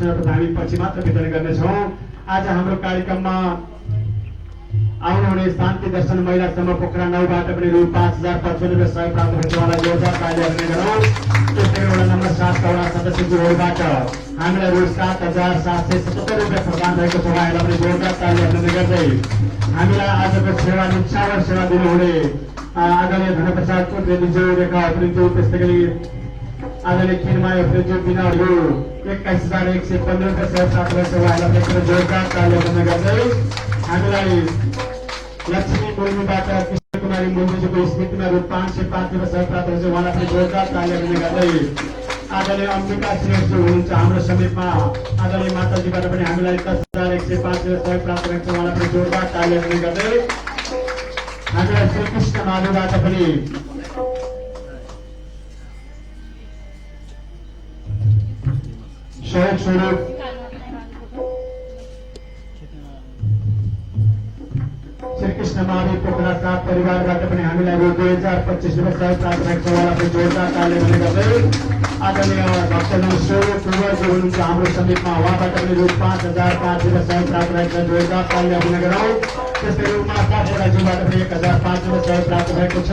हामी पछि मात्र वितरण गर्नेछौँ। आज हाम्रो कार्यक्रममा आउनुहुने शान्ति दर्शन महिला समूह पोखरा 9बाट पनि रु 5095 सहयोग प्राप्त भएको उहाँलाई जोरदार ताली बजाउने गरौँ। त्यसै गरी वडा नम्बर 7 का वडा सदस्यज्यूहरूबाट हामीलाई रु 7777 रुपियाँ प्रदान भएको छ। उहाँलाई पनि जोरदार ताली बजाउने गर्दै हामीलाई आजको सेवा निक्षावर सेवा दिनुहुने आदरणीय धनप्रसाद चौधरीज्यू, रेखा अफ्रिज्यू, त्यस्तै गरी आदरणीय खिनमाया अफ्रिज्यू, बिनाहरू 21115 रुपियाँ सहयोग प्राप्त भएको छ। उहाँलाई पनि जोरदार ताली बजाउने गर्दै हामीलाई लक्ष्मी मुर्मुबाट कृष्ण कुमारी मुर्मुजीको स्मृतिमा रु 505 रुपियाँ सहयोग प्राप्त भएको छ। उहाँलाई पनि जोरदार ताली बजाउने गर्दै आदरणीय अम्बिका श्रेष्ठ हुनुहुन्छ हाम्रो समीपमा आदरणीय माताजीबाट पनि हामीलाई 10105 रुपियाँ सहयोग प्राप्त भएको छ। उहाँलाई पनि जोरदार ताली बजाउने गर्दै हामीलाई श्रीकृष्ण माधुबाट पनि सहयोग स्वरूप श्रीकृष्ण महावीर पोखरा 7 परिवारबाट पनि हामीलाई रु 2025 रुपियाँ सहयोग प्राप्त भएको छ। उहाँलाई पनि जोरदार ताली बजाउने गर्दै आदरणीय भक्तजन सूर्य कुमारजी हुनुहुन्छ हाम्रो समीपमा, उहाँबाट पनि रु 5005 रुपियाँ सहयोग प्राप्त भएको छ। जोरदार ताली बजाउने गरौँ। त्यस्तै गरी उमाजीबाट पनि 1005 रुपियाँ सहयोग प्राप्त भएको छ।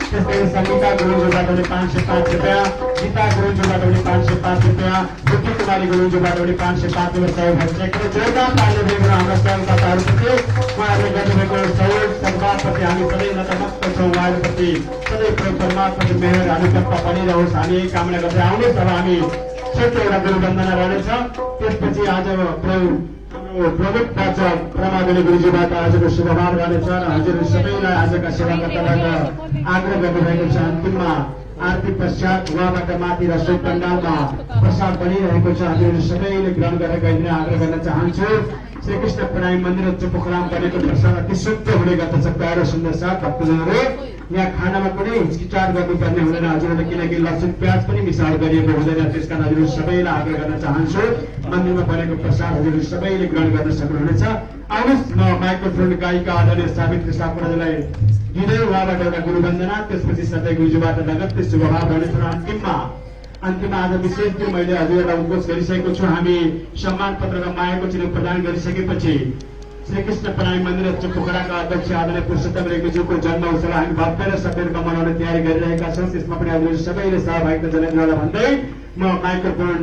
त्यस्तै गरी सङ्गीता गुरुङज्यूबाट पनि 505 रुपियाँ, गीता गुरुङज्यूबाट पनि 505 रुपियाँ, ज्योति कुमारी गुरुङज्यूबाट पनि 505 रुपियाँ सहयोग भएको छ। एकदमै जोरदार ताली बजाउने हाम्रा सहयोगदाताहरूप्रति उहाँहरूले गर्नुभएको सहयोग सद्भावप्रति हामी सधैँ नतमस्त छौँ। उहाँहरूप्रति सधैँ परमात्माको मेहर अनुकम्पा बनिरहोस् हामी यही कामना गर्दै आउनुहोस्। अब हामी छोटो एउटा गुरुवन्दना रहनेछ। त्यसपछि आज प्रमुख वाचक प्रमादली गुरुजीबाट आजको शुभभाव रहनेछ र हजुर सबैलाई आजका सेवाकर्ताबाट आग्रह गर्नुभएको छ। अन्तिममा आरती पश्चात उहाँबाट माथि रसोई पण्डालमा प्रसाद बनिरहेको छ। हजुर सबैले ग्रहण गरेर गइदिने आग्रह गर्न चाहन्छु। श्रीकृष्ण प्राणी मन्दिर पोखरामा बनेको प्रसाद अति शुद्ध हुने गर्दछ। प्यारो सुन्दर साथ भक्तजनहरू यहाँ खानामा कुनै हिचकिचाट गर्नुपर्ने हुँदैन हजुरहरूले, किनकि लसुन प्याज पनि मिसाल गरिएको हुँदैन। त्यसकारण हजुर सबैलाई आग्रह गर्न चाहन्छु मन्दिरमा बनेको प्रसाद हजुर सबैले ग्रहण गर्न सक्नुहुनेछ। आउनुहोस् म माइक्रोफोन गायिका आदरणीय सावित्री सापकोटाजीलाई दिँदै उहाँबाट एउटा गुरुवन्दना, त्यसपछि सधैँ गुरुजीबाट नगद शुभभाव रहनेछ। अन्तिममा आज विशेष दिन मैले हजुरहरूलाई उद्घोष गरिसकेको छु। हामी सम्मान पत्र र मायाको चिन्ह प्रदान गरिसकेपछि श्रीकृष्ण प्राणी मन्दिर पोखराका अध्यक्ष आदरणीय पुरुषोत्तम रेग्मीज्यूको जन्म उत्सव हामी भव्य र सफल मनाउने तयारी गरिरहेका छौँ। त्यसमा पनि हजुर सबैले सहभागिता जनाइदिनु भन्दै म माइक्रोफोन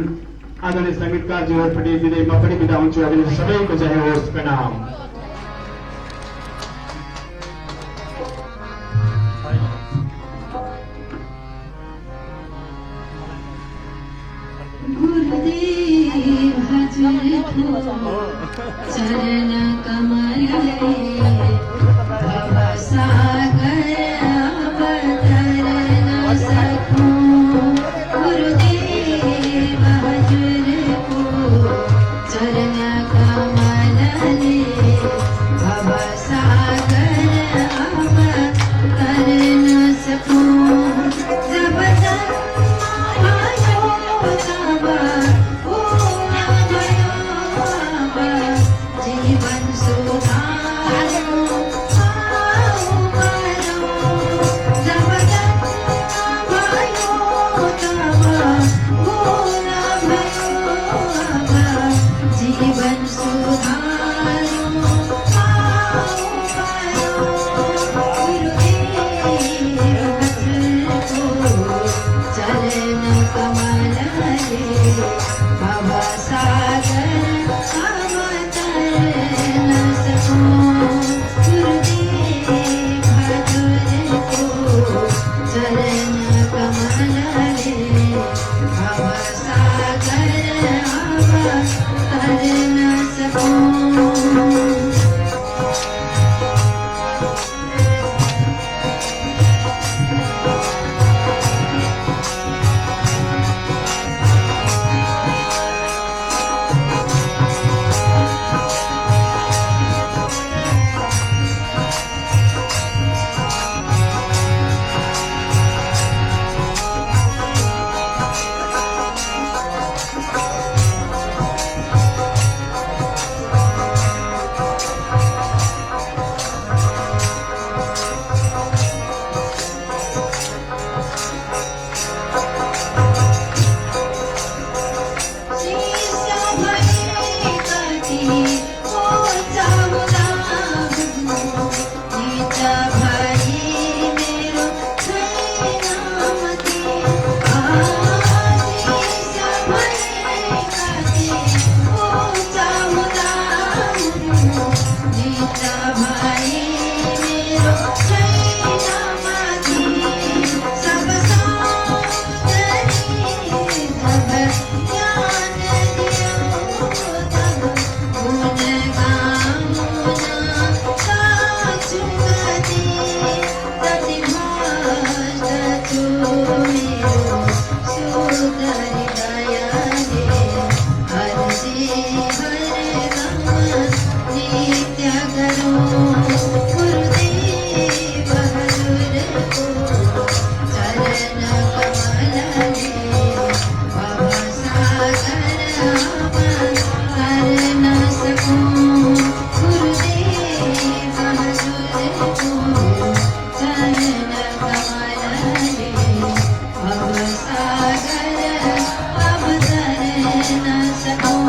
आदरणीय सङ्गीतकारज्यूहरूपट्टि दिँदै म पनि बिदा हुन्छु। हजुर सबैको जय होस्, प्रणाम। गुरुदेव हजुरको चरण कमल भव सागर अवतरण सकूं। गुरुदेव हजुरको चरण कमल भव सागर अवतरण सकूं। जब जीवन सुधारो सकूं।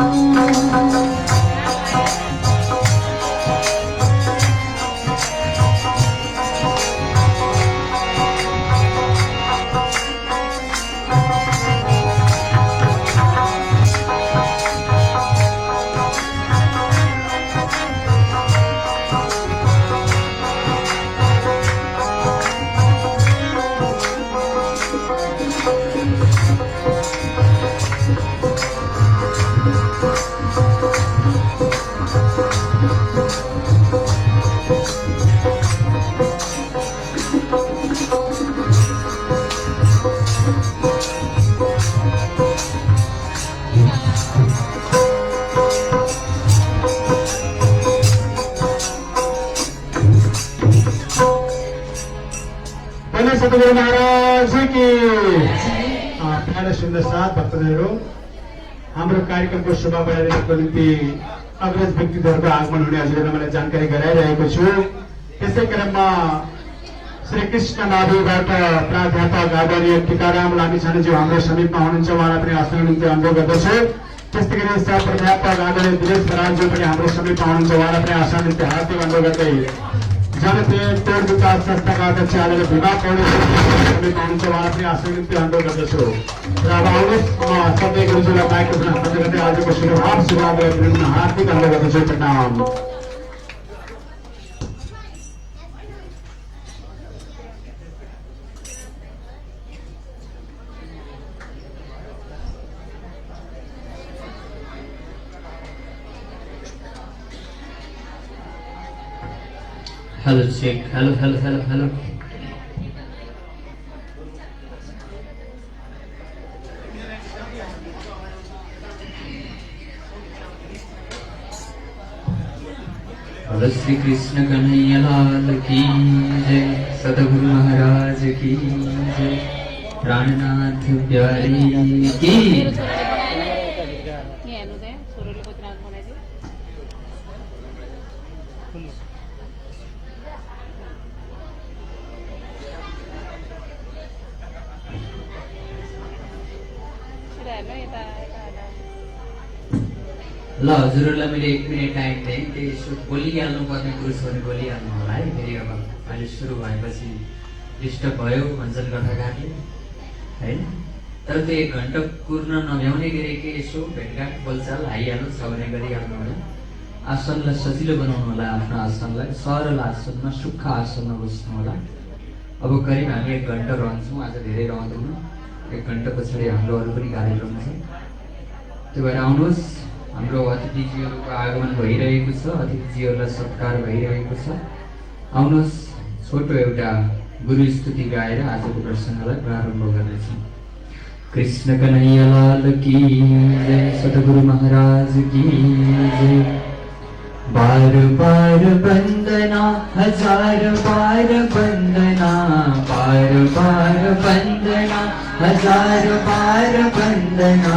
बोले सतगुरु महाराज की प्यारे सुन्दर साथ भक्तजनहरू हाम्रो कार्यक्रमको शोभा बढाइदिनको निम्ति अग्रज व्यक्तित्वहरूको आगमन हुने हजुरले मलाई जानकारी गराइरहेको छु। त्यसै क्रममा श्री कृष्ण नाभिबाट प्राध्यापक आदरणीय टीकाराम लामिछानेज्यू हाम्रो समीपमा हुनुहुन्छ, उहाँलाई पनि आसनको निम्ति अनुरोध गर्दछु। त्यस्तै गरी सह प्राध्यापक आदरणीय दिनेश बरालज्यू पनि हाम्रो समीपमा हुनुहुन्छ, उहाँलाई पनि आसनको निम्ति हार्दिक अनुरोध गर्दै जनप्रिय टोल विकास संस्थाका अध्यक्ष आदरणीय भीमा पौडेल समीपमा हुनुहुन्छ, उहाँलाई पनि आसनको निम्ति अनुरोध गर्दछु। र अब आउनुहोस् म सबै गुरुजीलाई माइक्रोफोन हस्तान्तरण गर्दै आजको शुभारम्भ गर्न हार्दिक अनुरोध गर्दछु। प्रणाम। Hello check, hello hello hello hello. बोलो श्री कृष्ण कन्हैया लाल की जय, सतगुरु महाराज की जय, प्राणनाथ प्यारी की। ल हजुरहरूलाई मैले 1 मिनट टाइम दिएँ, त्यसो बोलिहाल्नु पर्ने कुरो छ भने बोलिहाल्नु होला है। फेरि अब अहिले सुरु भएपछि डिस्टर्ब भयो भन्छन् कथाकारले होइन। तर त्यो 1 घन्टा कुर्न नभ्याउने गरी के यसो भेटघाट बोलचाल हाइहाल्नु छ भने गरिहाल्नु होला। आसनलाई सजिलो बनाउनु होला, आफ्नो आसनलाई सरल आसनमा सुक्खा आसनमा बस्नु होला। अब करिब हामी 1 घन्टा रहन्छौँ, आज धेरै रहँदैनौँ। 1 घन्टा पछाडि हाम्रो अरू पनि कार्यक्रम छ, त्यो भएर आउनुहोस्। हाम्रो अतिथिजीहरूको आगमन भइरहेको छ, अतिथिजीहरूलाई सत्कार भइरहेको छ। आउनुहोस्, छोटो एउटा गुरु स्तुति गाएर आजको प्रसङ्गलाई प्रारम्भ गर्नेछौँ। कृष्ण कन्हैया लाल की जय, सतगुरु महाराज की जय। बार बार वंदना, हजार बार वंदना, बार बार वंदना, हजार बार वंदना,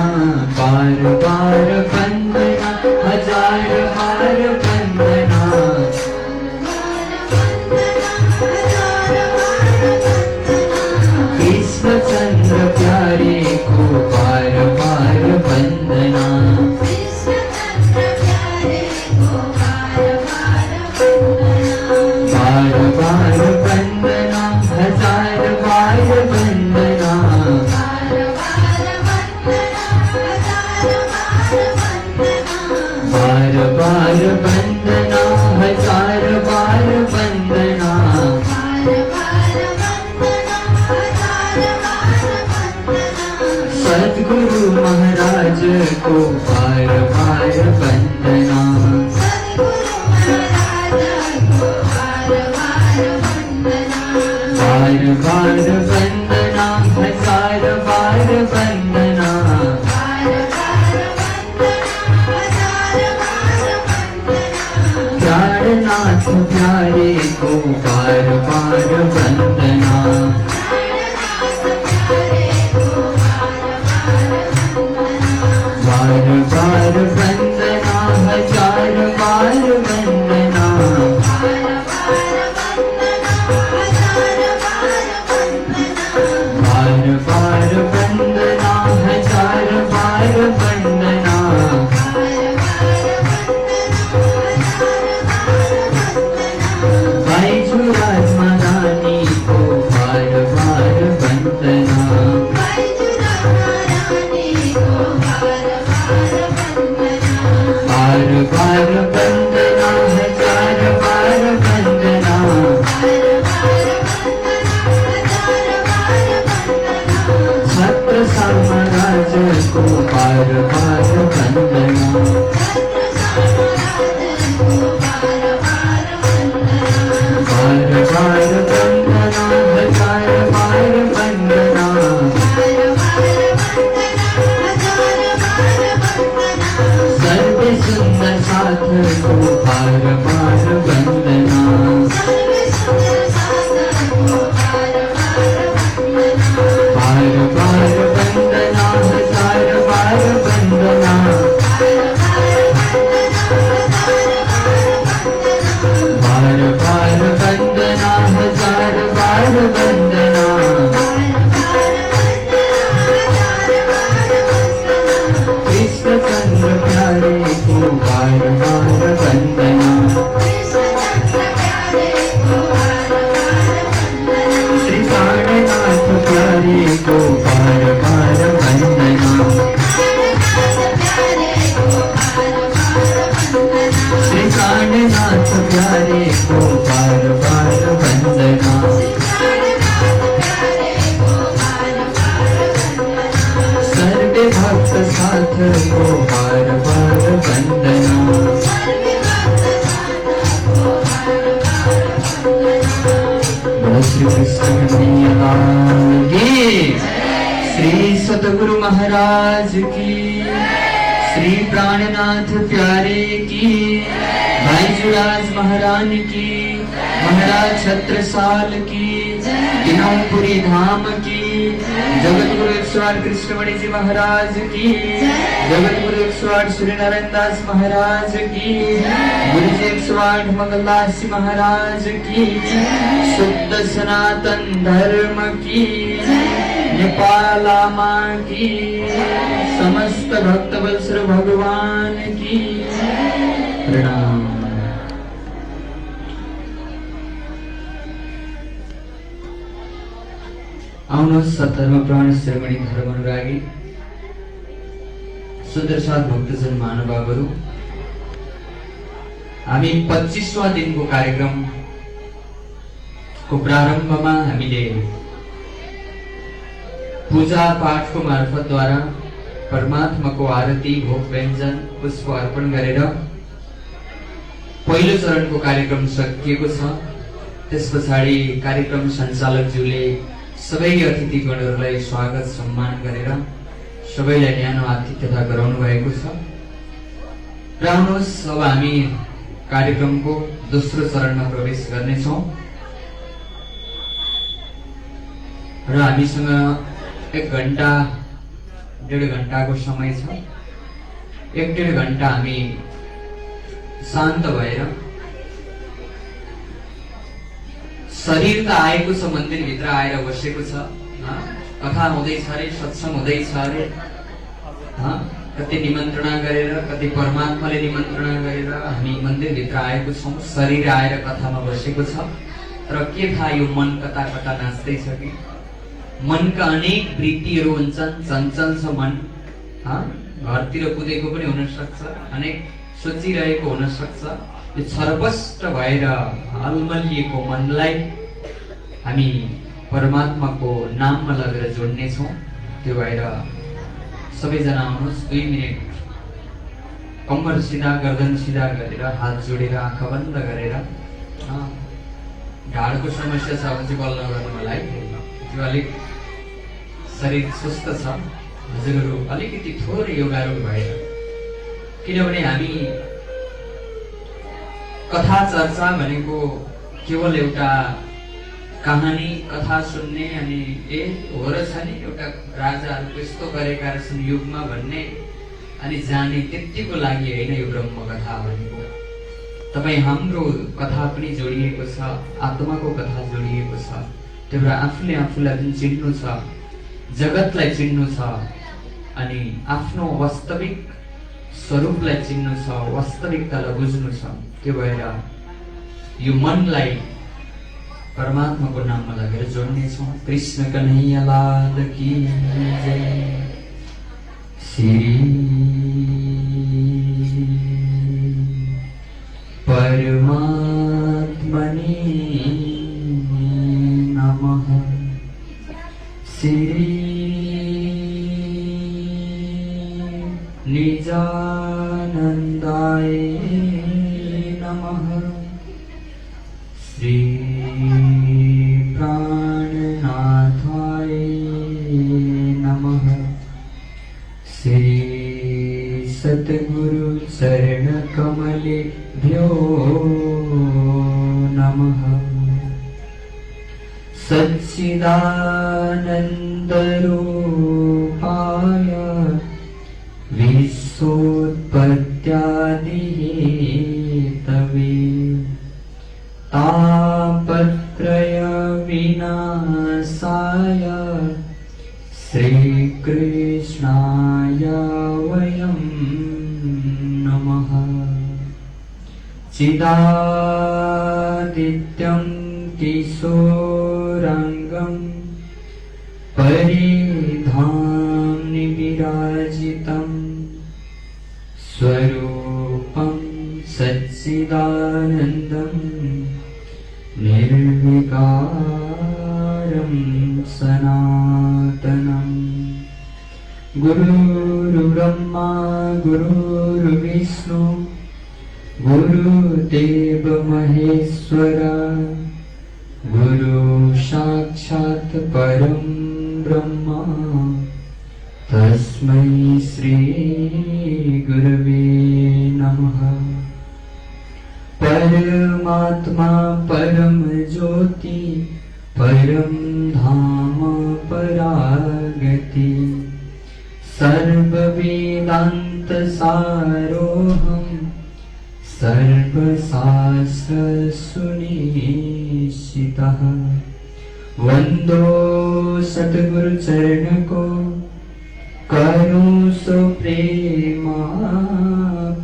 बार बार वंदना, हजार बार वंदना। कृष्ण चंद्र प्यारे को बार बार वंदना, बार बार वंदना, हजार बार वंदना। बार बार वंदना, हजार बार वंदना। सद्गुरु महाराज को बार बार वंदना, बार बार वंदना, हजार बार वंदना। प्राणनाथ प्यारे को बार बार वंदना, बार बार वंदना, हजार बार वंदना। बार बार वंदना, हजार बार वंदना। बार वंदना, हजार बार वंदना। छत्र साम्राज को बार बार वंदना। बार बार वंदना, हजार बार वंदना। सर्व सुंदर साथ को बार बार वंदना। बार बार वंदना, हजार बार वंदना। बार बार वंदना, हजार बार वंदना। कृष्ण चंद्र प्यारे को बार बार वंदना। श्री प्राणनाथ प्यारे को बार बार वंदना। श्री प्राणनाथ प्यारे को बार बार वंदना। सर्वे भक्त साथ को बार बार वंदना। बोलो श्री कृष्ण कन्हैया लाल की, श्री सतगुरु महाराज की, श्री प्राणनाथ प्यारे की, भाई जुराज महाराज की, महाराज छत्रसाल की, दिनोपुरी धाम की, जगतगुरु 108 कृष्णमणि जी महाराज की, जगतगुरु 108 श्री नारायण दास महाराज की, गुरु जी 108 मंगलदास जी महाराज की, शुद्ध सनातन धर्म की, नेपाला माँ की, समस्त भक्त वत्सल भगवान की प्रणाम। आउनुहोस् सत्धर्म प्राण शिरोमणि धर्म अनुरागी सुन्दर साथ भक्तजन महानुभावहरू, हामी 25वां दिनको कार्यक्रमको प्रारम्भमा हामीले पूजा पाठको मार्फतद्वारा परमात्माको आरती भोग व्यञ्जन पुष्प अर्पण गरेर पहिलो चरणको कार्यक्रम सकिएको छ। त्यस पछाडि कार्यक्रम सञ्चालकज्यूले सबै अतिथिगणहरूलाई स्वागत सम्मान गरेर सबैलाई न्यानो आतिथ्यता गराउनु भएको छ। र आउनुहोस् अब हामी कार्यक्रमको दोस्रो चरणमा प्रवेश गर्नेछौँ र हामीसँग 1 घण्टा 1.5 घण्टाको समय छ। 1.5 घण्टा हामी शान्त भएर, शरीर त आएको छ, मन्दिरभित्र आएर बसेको छ, कथा हुँदैछ अरे, सत्संग हुँदैछ अरे, कति निमन्त्रणा गरेर, कति परमात्माले निमन्त्रणा गरेर हामी मन्दिरभित्र आएको छौँ। शरीर आएर कथामा बसेको छ, तर के थाहा यो मन कता कता नाच्दैछ कि? मनका अनेक वृत्तिहरू हुन्छन्, चञ्चल छ मन, घरतिर कुदेको पनि हुन सक्छ, अनेक सोचिरहेको हुन सक्छ। यो छरपष्ट भएर अलमलिएको मनलाई हामी परमात्माको नाममा लगेर जोड्नेछौँ। त्यो भएर सबैजना आउनुहोस्, 2 मिनेट कम्मर सिधा, गर्दन सिधा गरेर, हात जोडेर, आँखा बन्द गरेर। ढाडको समस्या छ भने चाहिँ बल नगर्नु होला है। त्यो अलिक शरीर सुस्त छ, हजुरहरू अलिकति थोरै योगाहरू भएर, किनभने हामी कथा चर्चा भनेको केवल एउटा कहानी कथा सुन्ने अनि हो रहेछ नि एउटा राजाहरूको यस्तो गरेका रहेछन् युगमा भन्ने अनि जाने त्यतिको लागि होइन यो ब्रह्म कथा भनेको। तपाईँ हाम्रो कथा पनि जोडिएको छ, आत्माको कथा जोडिएको छ। त्यो भएर आफूले आफूलाई जुन चिन्नु छ, जगतलाई चिन्नु छ अनि आफ्नो वास्तविक स्वरूपलाई चिन्नु छ, वास्तविकतालाई बुझ्नु छ। त्यो भएर यो मनलाई परमात्माको नाममा लगेर जोड्नेछौँ। कृष्ण कन्हैया लाल की जय। श्री सच्चिदानन्दाय नमः। श्री प्राणनाथाय नमः। श्री सद्गुरु चरण कमलेभ्यो नमः। सच्चिदानन्दरूपाय विश्वोत्पत्त्यादिहेतवे तापत्रय विनाशाय श्रीकृष्णाय वयं नमः। चिदादित्यं किशोराङ्गं परिधाम्नि विराजितं स्वरूपं सच्चिदानन्दं निर्विकारं सनातनं। गुरुर्ब्रह्मा गुरुर्विष्णु गुरुदेव महेश्वर गुरु साक्षात् परं ब्रह्म तस्मै श्री गुरवे नमः। परमात्मा परम ज्योति परम धाम परागति सर्ववेदांत सारोहम् सर्वशास्त्र सुनिश्चितः। वंदो सद्गुरु चरण को करूं सो प्रेमा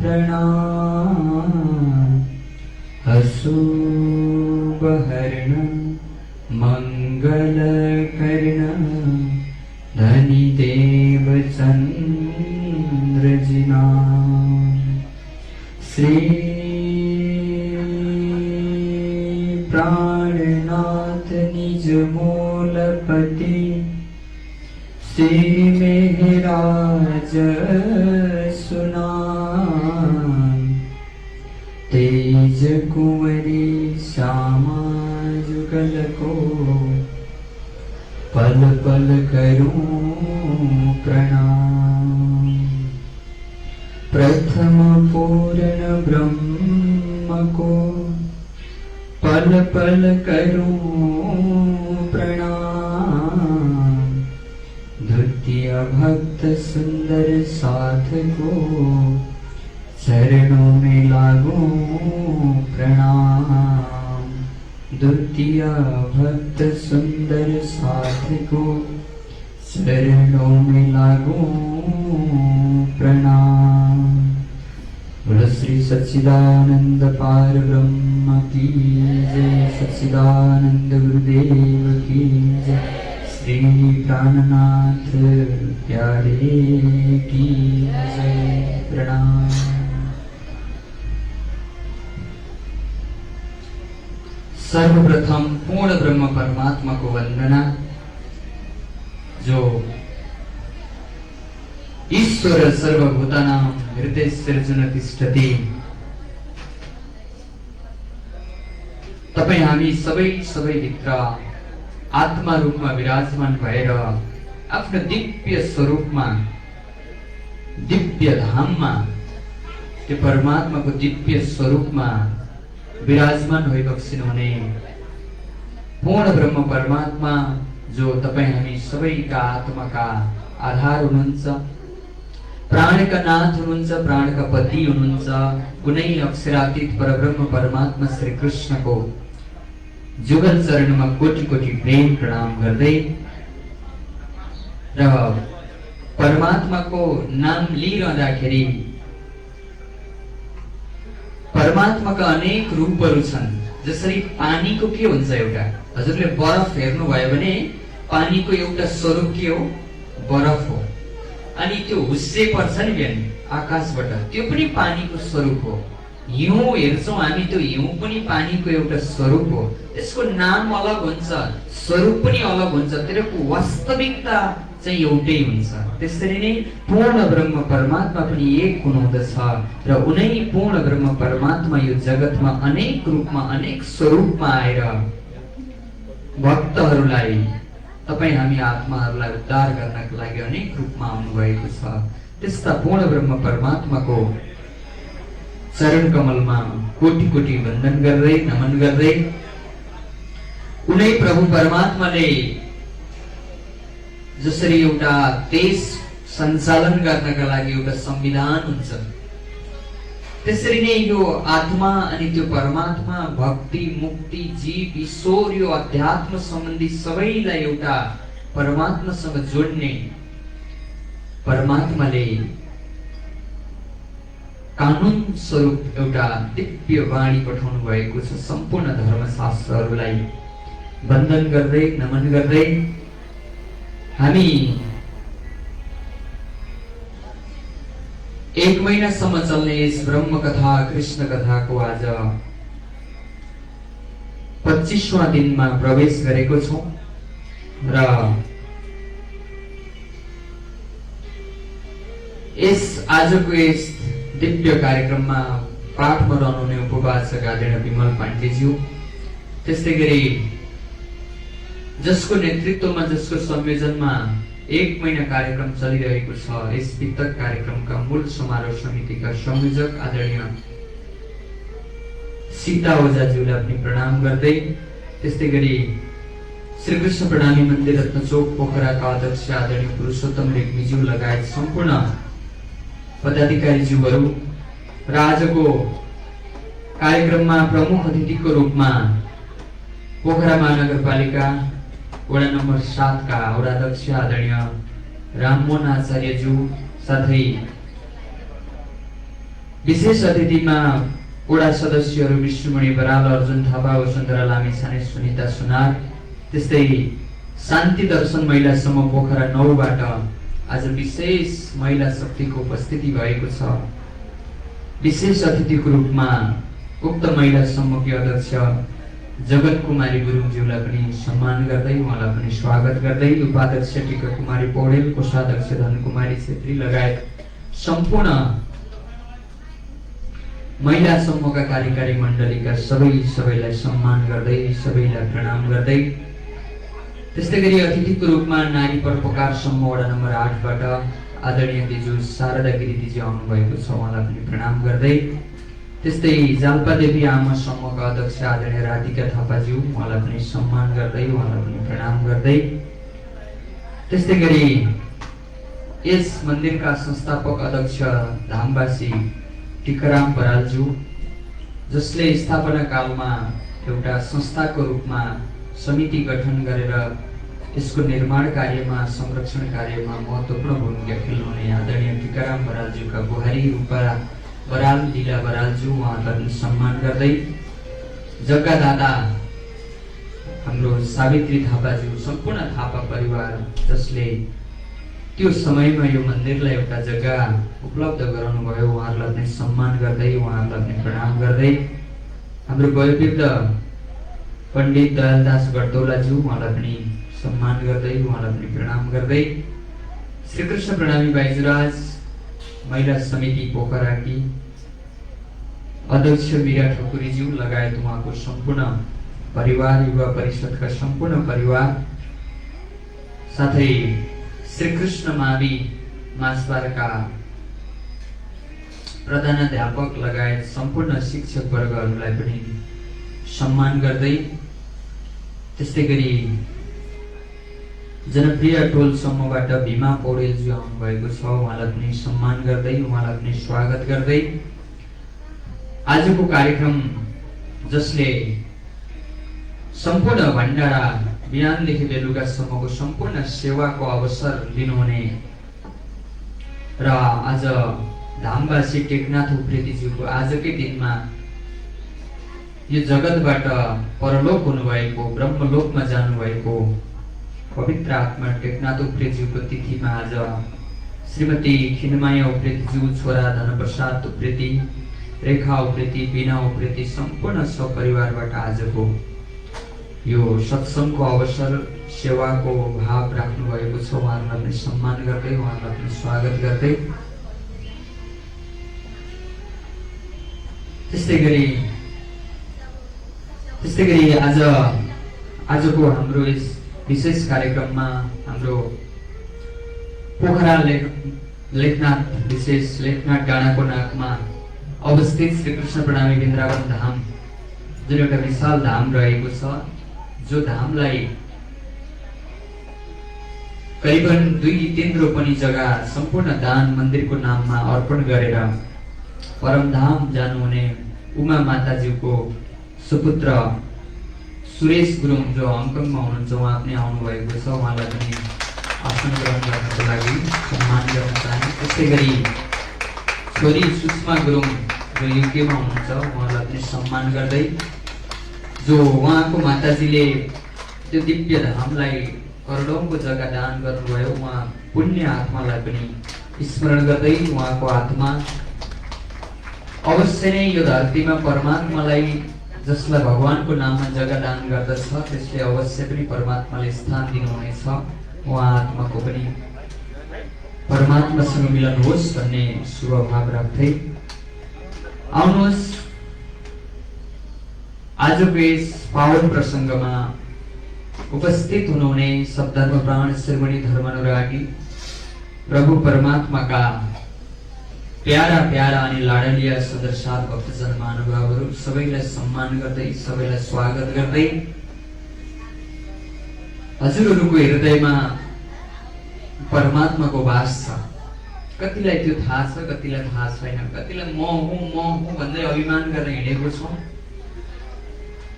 प्रणाम। अशुभहरण मंगल कर्ण धनी देव चंद्र जिना। श्री प्राणनाथ निज मूलपति श्री मेहराज सुना। तेज कुंवरी श्यामा जुगल को पल पल करूं प्रणाम। प्रथम पूर्ण ब्रह्म को पल पल करूं प्रणाम। द्वितीय भक्त सुंदर साथ को चरणों में लागूं प्रणाम। द्वितीय भक्त सुंदर साथ को चरणों में लागूं प्रणाम। बोलो श्री सच्चिदानंद पार ब्रह्म की जय। सच्चिदानंद गुरुदेव की जय। श्री प्राणनाथ प्यारे की जय। प्रणाम। सर्वप्रथम पूर्ण ब्रह्म परमात्मा को वंदना, जो ईश्वर सर्वभूतानां हृदय सृजन तिष्ठति। तपाई हामी सबै भित्र आत्मा रूपमा विराजमान भएर आफ्नो दिव्य स्वरूपमा दिव्य धाममा त्यो परमात्माको दिव्य स्वरूपमा विराजमान भइबक्सिनु हुने पूर्ण ब्रह्म परमात्मा, जो तपाई हामी सबैका आत्माका आधार हुनुहुन्छ, प्राणका नाथ हुनुहुन्छ, प्राणका पति हुनुहुन्छ, कुनै अक्षरातीत परब्रह्म परमात्मा श्री कृष्णको जुगल चरणमा कोटि कोटि प्रेम प्रणाम गर्दै र परमात्माको नाम लिइरहँदाखेरि परमात्माका अनेक रूपहरू छन्। जसरी पानीको के हुन्छ, एउटा हजुरले बरफ हेर्नुभयो भने पानीको एउटा स्वरूप के हो, बरफ हो। अनि त्यो हुस्से पर्छ नि बिहान आकाशबाट, त्यो पनि पानीको स्वरूप हो। हिउँ हेर्छौँ हामी, त्यो हिउँ पनि पानीको एउटा स्वरूप हो। त्यसको नाम अलग हुन्छ, स्वरूप पनि अलग हुन्छ, त्यसको वास्तविकता चाहिँ एउटै हुन्छ। त्यसरी नै पूर्ण ब्रह्म परमात्मा पनि एक हुनुहुँदछ र उनै पूर्ण ब्रह्म परमात्मा यो जगतमा अनेक रूपमा अनेक स्वरूपमा आएर भक्तहरूलाई, तपाईँ हामी आत्माहरूलाई उद्धार गर्नका लागि अनेक रूपमा आउनुभएको छ। त्यस्ता पूर्ण ब्रह्म परमात्माको चरण कमलमा कोटि कोटि वन्दन गर्दै नमन गर्दै उनै प्रभु परमात्माले जसरी एउटा देश सञ्चालन गर्नका लागि एउटा संविधान हुन्छ, त्यसरी नै यो आत्मा अनि त्यो परमात्मा, भक्ति, मुक्ति, जीव, ईश्वर, यो अध्यात्म सम्बन्धी सबैलाई एउटा परमात्मासँग जोड्ने परमात्माले कानुन स्वरूप एउटा दिव्य वाणी पठाउनु भएको छ। सम्पूर्ण धर्मशास्त्रहरूलाई वन्दन गर्दै नमन गर्दै हामी 1 महिनासम्म चल्ने यस ब्रह्म कथा कृष्ण कथाको आज 25वां दिनमा प्रवेश गरेको छौं र आजको यस दिव्य कार्यक्रममा पाठमा रहनुहुने उपवाचक आदरणीय विमल पाण्डेज्यू, त्यस्तै गरी जसको नेतृत्वमा, जसको संयोजनमा 1 महिना कार्यक्रम चलिरहेको छ, यस वितक कार्यक्रमका मूल समारोह समितिका संयोजक आदरणीय सीता ओझाज्यूलाई पनि प्रणाम गर्दै, त्यस्तै गरी श्रीकृष्ण प्रणामी मन्दिर रत्नचोक पोखराका अध्यक्ष आदरणीय पुरुषोत्तम रेग्मीज्यू लगायत सम्पूर्ण पदाधिकारीज्यूहरू र आजको कार्यक्रममा प्रमुख अतिथिको रूपमा पोखरा महानगरपालिका वडा नम्बर 7 का वडाध्यक्ष आदरणीय राममोहन आचार्यज्यू, साथै विशेष अतिथिमा वडा सदस्यहरू विष्णुमणि बराल, अर्जुन थापा, वसुन्धरा लामिछाने, सुनिता सुनार, त्यस्तै शान्ति दर्शन महिला समूह पोखरा 9 बाट आज विशेष महिला शक्तिको उपस्थिति भएको छ। विशेष अतिथिको रूपमा उक्त महिला समूहकी अध्यक्ष जगत कुमारी गुरुङज्यूलाई पनि सम्मान गर्दै, उहाँलाई पनि स्वागत गर्दै, उपाध्यक्ष टीका कुमारी पौडेल, कोषाध्यक्ष धन कुमारी छेत्री लगायत सम्पूर्ण महिला समूहका कार्यकारी मण्डलीका सबैलाई सम्मान गर्दै, सबैलाई प्रणाम गर्दै, त्यस्तै गरी अतिथिको रूपमा नारी परोपकार समूह वडा नम्बर 8 बाट आदरणीय दिजु शारदा गिरिजी आउनु भएको छ, उहाँलाई पनि प्रणाम गर्दै, त्यस्तै जाल्पा देवी आमा समूहका अध्यक्ष आदरणीय राधिका थापाज्यू, उहाँलाई पनि सम्मान गर्दै, उहाँलाई पनि प्रणाम गर्दै, त्यस्तै गरी यस मन्दिरका संस्थापक अध्यक्ष धामवासी टिकाराम बरालज्यू, जसले स्थापना कालमा एउटा संस्थाको रूपमा समिति गठन गरेर यसको निर्माण कार्यमा, संरक्षण कार्यमा महत्त्वपूर्ण भूमिका खेल्नुहुने आदरणीय टिकाराम बरालज्यूका बुहारी रूपा बराल, लीला बरालज्यू, उहाँलाई सम्मान गर्दै, जग्गा दादा हाम्रो सावित्री थापाज्यू, सम्पूर्ण थापा परिवार जसले त्यो समयमा यो मन्दिरलाई एउटा जग्गा उपलब्ध गराउनु भयो, उहाँहरूलाई पनि सम्मान गर्दै, उहाँहरूलाई पनि प्रणाम गर्दै, हाम्रो वयोवृद्ध पण्डित दयालदास गडदौलाज्यू, उहाँलाई पनि सम्मान गर्दै, उहाँलाई पनि प्रणाम गर्दै, श्रीकृष्ण प्रणामी बाइजुराज महिला समिति पोखराकी अध्यक्ष मीरा ठकुरीज्यू लगायत उहाँको सम्पूर्ण परिवार, युवा परिषदका सम्पूर्ण परिवार, साथै श्रीकृष्ण मावि मासबारका प्रधानाध्यापक लगायत सम्पूर्ण शिक्षक वर्गहरूलाई पनि सम्मान गर्दै, त्यस्तै गरी जनप्रिय टोल समूहबाट भीमा पौडेलज्यू आउनु भएको छ, उहाँलाई पनि सम्मान गर्दै, उहाँलाई पनि स्वागत गर्दै, आजको कार्यक्रम जसले सम्पूर्ण भण्डारा बिहानदेखि बेलुकासम्मको सम्पूर्ण सेवाको अवसर लिनुहुने र आज धामवासी टेकनाथ उप्रेतीज्यूको आजकै दिनमा यो जगतबाट परलोक हुनुभएको, ब्रह्मलोकमा जानुभएको पवित्र आत्मा टेकनाथ उप्रेतीज्यूको तिथिमा आज श्रीमती खिनमाया उप्रेतीज्यू, छोरा धनप्रसाद उप्रेती, रेखा उप्रेती, बिना उप्रेती सम्पूर्ण सपरिवारबाट आजको यो सत्सङ्गको अवसर सेवाको भाव राख्नु भएको छ। उहाँहरूलाई पनि सम्मान गर्दै, उहाँहरूलाई पनि स्वागत गर्दै, त्यस्तै गरी आजको हाम्रो यस विशेष कार्यक्रममा हाम्रो पोखरा लेखनाथ विशेष लेखनाथ डाँडाको नाकमा अवस्थित श्री कृष्ण प्रणामी वृन्दावन धाम, जुन एउटा विशाल धाम रहेको छ, जो धामलाई करिबन 2-3 रोपनी जग्गा सम्पूर्ण दान मन्दिरको नाममा अर्पण गरेर परमधाम जानुहुने उमा माताज्यूको सुपुत्र सुरेश गुरुङ जो हङकङमा हुनुहुन्छ, उहाँ पनि आउनुभएको छ। उहाँलाई पनि आसन ग्रहण गर्नको लागि सम्मान गर्न चाहे। त्यस्तै गरी छोरी सुषमा गुरुङ जो युकेमा हुनुहुन्छ, उहाँलाई पनि सम्मान गर्दै, जो उहाँको माताजीले त्यो दिव्य धामलाई करोडौँको जग्गा दान गर्नुभयो, उहाँ पुण्य आत्मालाई पनि स्मरण गर्दै उहाँको आत्मा अवश्य नै यो धरतीमा परमात्मालाई, जसलाई भगवानको नाममा जग्गा दान गर्दछ, त्यसले अवश्य पनि परमात्माले स्थान दिनुहुनेछ। उहाँ आत्माको पनि परमात्मासँग मिलन होस् भन्ने शुभ भाव राख्दै आउनुहोस् आजको यस पावन प्रसङ्गमा उपस्थित हुनुहुने सद्धर्म प्राण श्रवणी धर्मानुरागी प्रभु परमात्माका प्यारा प्यारा अनि लाडलिया सुन्दर साथ भक्तजन महानुभावहरू सबैलाई सम्मान गर्दै, सबैलाई स्वागत गर्दै, हजुरहरूको हृदयमा परमात्माको वास छ। कतिलाई त्यो थाहा छ, कतिलाई थाहा छैन, कतिलाई म हुँ भन्दै अभिमान गरेर हिँडेको छौँ,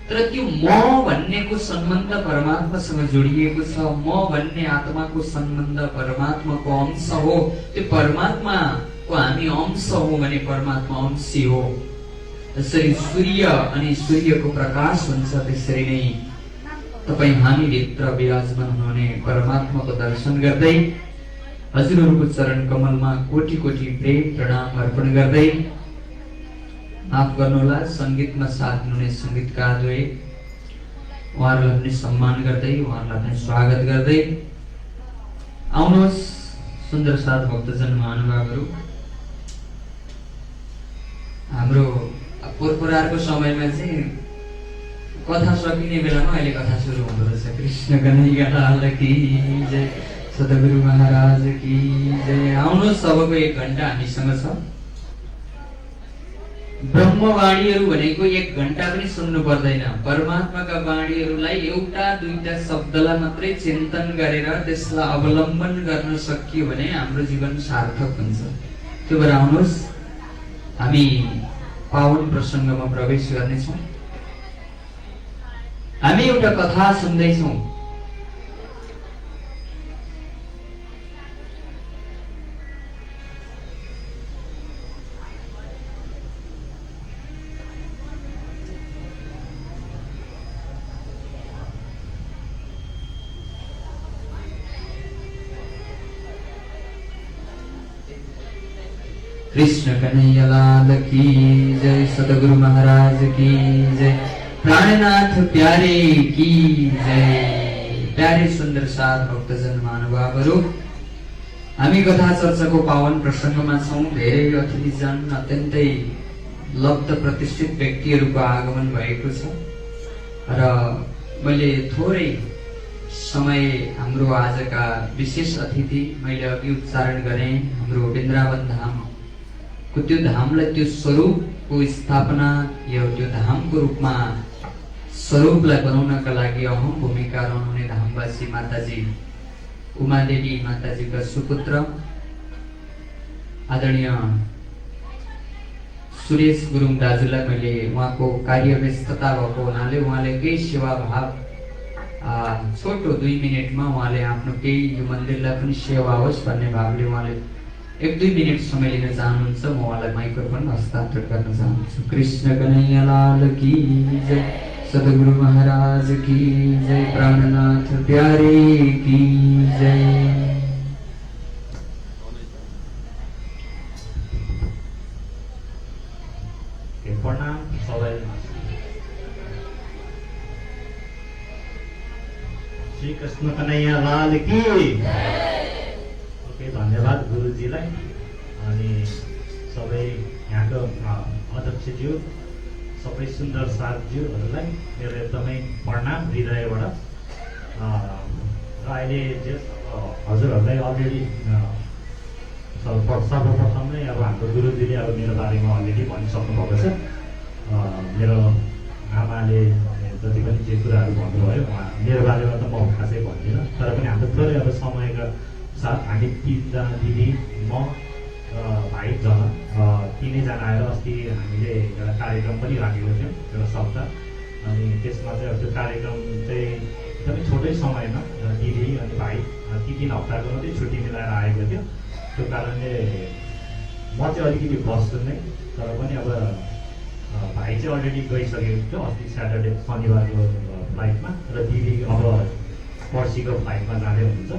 तर त्यो म भन्नेको सम्बन्ध परमात्मासँग जोडिएको छ। म भन्ने आत्माको सम्बन्ध परमात्माको अंश हो। त्यो परमात्माको हामी अंश हो भने परमात्मा अंशी हो। जसरी सूर्य अनि सूर्यको प्रकाश हुन्छ, त्यसरी नै तपाईँ हामीभित्र विराजमान हुनुहुने परमात्माको दर्शन गर्दै हजुरहरूको चरण कमलमा कोटि कोटि प्रेम प्रणाम अर्पण गर्दै, माफ गर्नुहोला सङ्गीतमा साथ दिनुहुने सङ्गीतकारद्वय, उहाँहरूलाई पनि सम्मान गर्दै, उहाँहरूलाई पनि स्वागत गर्दै आउनुहोस् सुन्दर साथ भक्तजन महानुभावहरू। हाम्रो पोरपोरारको समयमा चाहिँ कथा सकिने बेलामा अहिले कथा सुरु हुँदो रहेछ। कृष्ण कन्हैया लाल की जय, सद्गुरु महाराज की जय। आउनुहोस्, सबको 1 घण्टा हामीसँग छ। ब्रह्मवाणीहरू भनेको 1 घण्टा पनि सुन्नु पर्दैन। परमात्माका वाणीहरूलाई एउटा दुईटा शब्दलाई मात्रै चिन्तन गरेर त्यसलाई अवलम्बन गर्न सकियो भने हाम्रो जीवन सार्थक हुन्छ। त्यो भएर आउनुहोस्, हामी पावन प्रसङ्गमा प्रवेश गर्नेछौँ। हामी एउटा कथा सुन्दैछौँ। कृष्ण कन्हैया लाल की जय, सद्गुरु महाराज की जय, प्राणनाथ प्यारे की जय। प्यारे सुन्दर साथ भक्तजन महानुभावहरू, हामी कथा चर्चाको पावन प्रसङ्गमा छौँ। धेरै अतिथिजन, अत्यन्तै लब्ध प्रतिष्ठित व्यक्तिहरूको आगमन भएको छ र मैले थोरै समय हाम्रो आजका विशेष अतिथि मैले अघि उच्चारण गरेँ, हाम्रो वृन्दावन धाम त्यो धामलाई त्यो स्वरूपको स्थापना या त्यो धामको रूपमा स्वरूपलाई बनाउनका लागि अहम भूमिका रहनुहुने धामवासी माताजी उमादेवी माताजीका सुपुत्र आदरणीय सुरेश गुरुङ दाजुलाई मैले उहाँको कार्य व्यस्तता भएको हुनाले उहाँले केही सेवा भाव छोटो 2 मिनटमा उहाँले आफ्नो केही यो मन्दिरलाई पनि सेवा होस् भन्ने भावले उहाँले 1-2 मिनट समय लिन चाहनुहुन्छ। म उहाँलाई माइक्रोफोन हस्तान्तरण गर्न चाहन्छु। कृष्ण कन्हैया लाल की जय, सद्गुरु महाराज की जय, प्राणनाथ प्यारे की जय। प्रणाम सबै श्री कृष्ण कन्हैया लाल की। ओके, धन्यवाद गुरुजीलाई अनि सबै यहाँको अध्यक्षज्यू सबै सुन्दर साथज्यूहरूलाई मेरो एकदमै प्रणाम हृदयबाट। र अहिले हजुरहरूलाई अलरेडी सर्वप्रथम नै अब हाम्रो गुरुजीले अब मेरो बारेमा अलरेडी भनिसक्नु भएको छ। मेरो आमाले जति पनि जे कुराहरू भन्नुभयो मेरो बारेमा त म खासै भन्दिनँ, तर पनि हाम्रो थोरै अब समयका साथ हामी 3 जना दिदी म भाइ जना 3 जना आएर अस्ति हामीले एउटा कार्यक्रम पनि राखेको थियौँ, एउटा सप्ताह। अनि त्यसमा चाहिँ अब त्यो कार्यक्रम चाहिँ एकदमै छोटै समयमा दिदी अनि भाइ 3 हप्ताको मात्रै छुट्टी मिलाएर आएको थियो। त्यो कारणले म चाहिँ अलिकति बस्छु नै, तर पनि अब भाइ चाहिँ अलरेडी गइसकेको थियो अस्ति स्याटरडे शनिबारको फ्लाइटमा, र दिदी अब पर्सिको फ्लाइटमा जाँदै हुनुहुन्छ।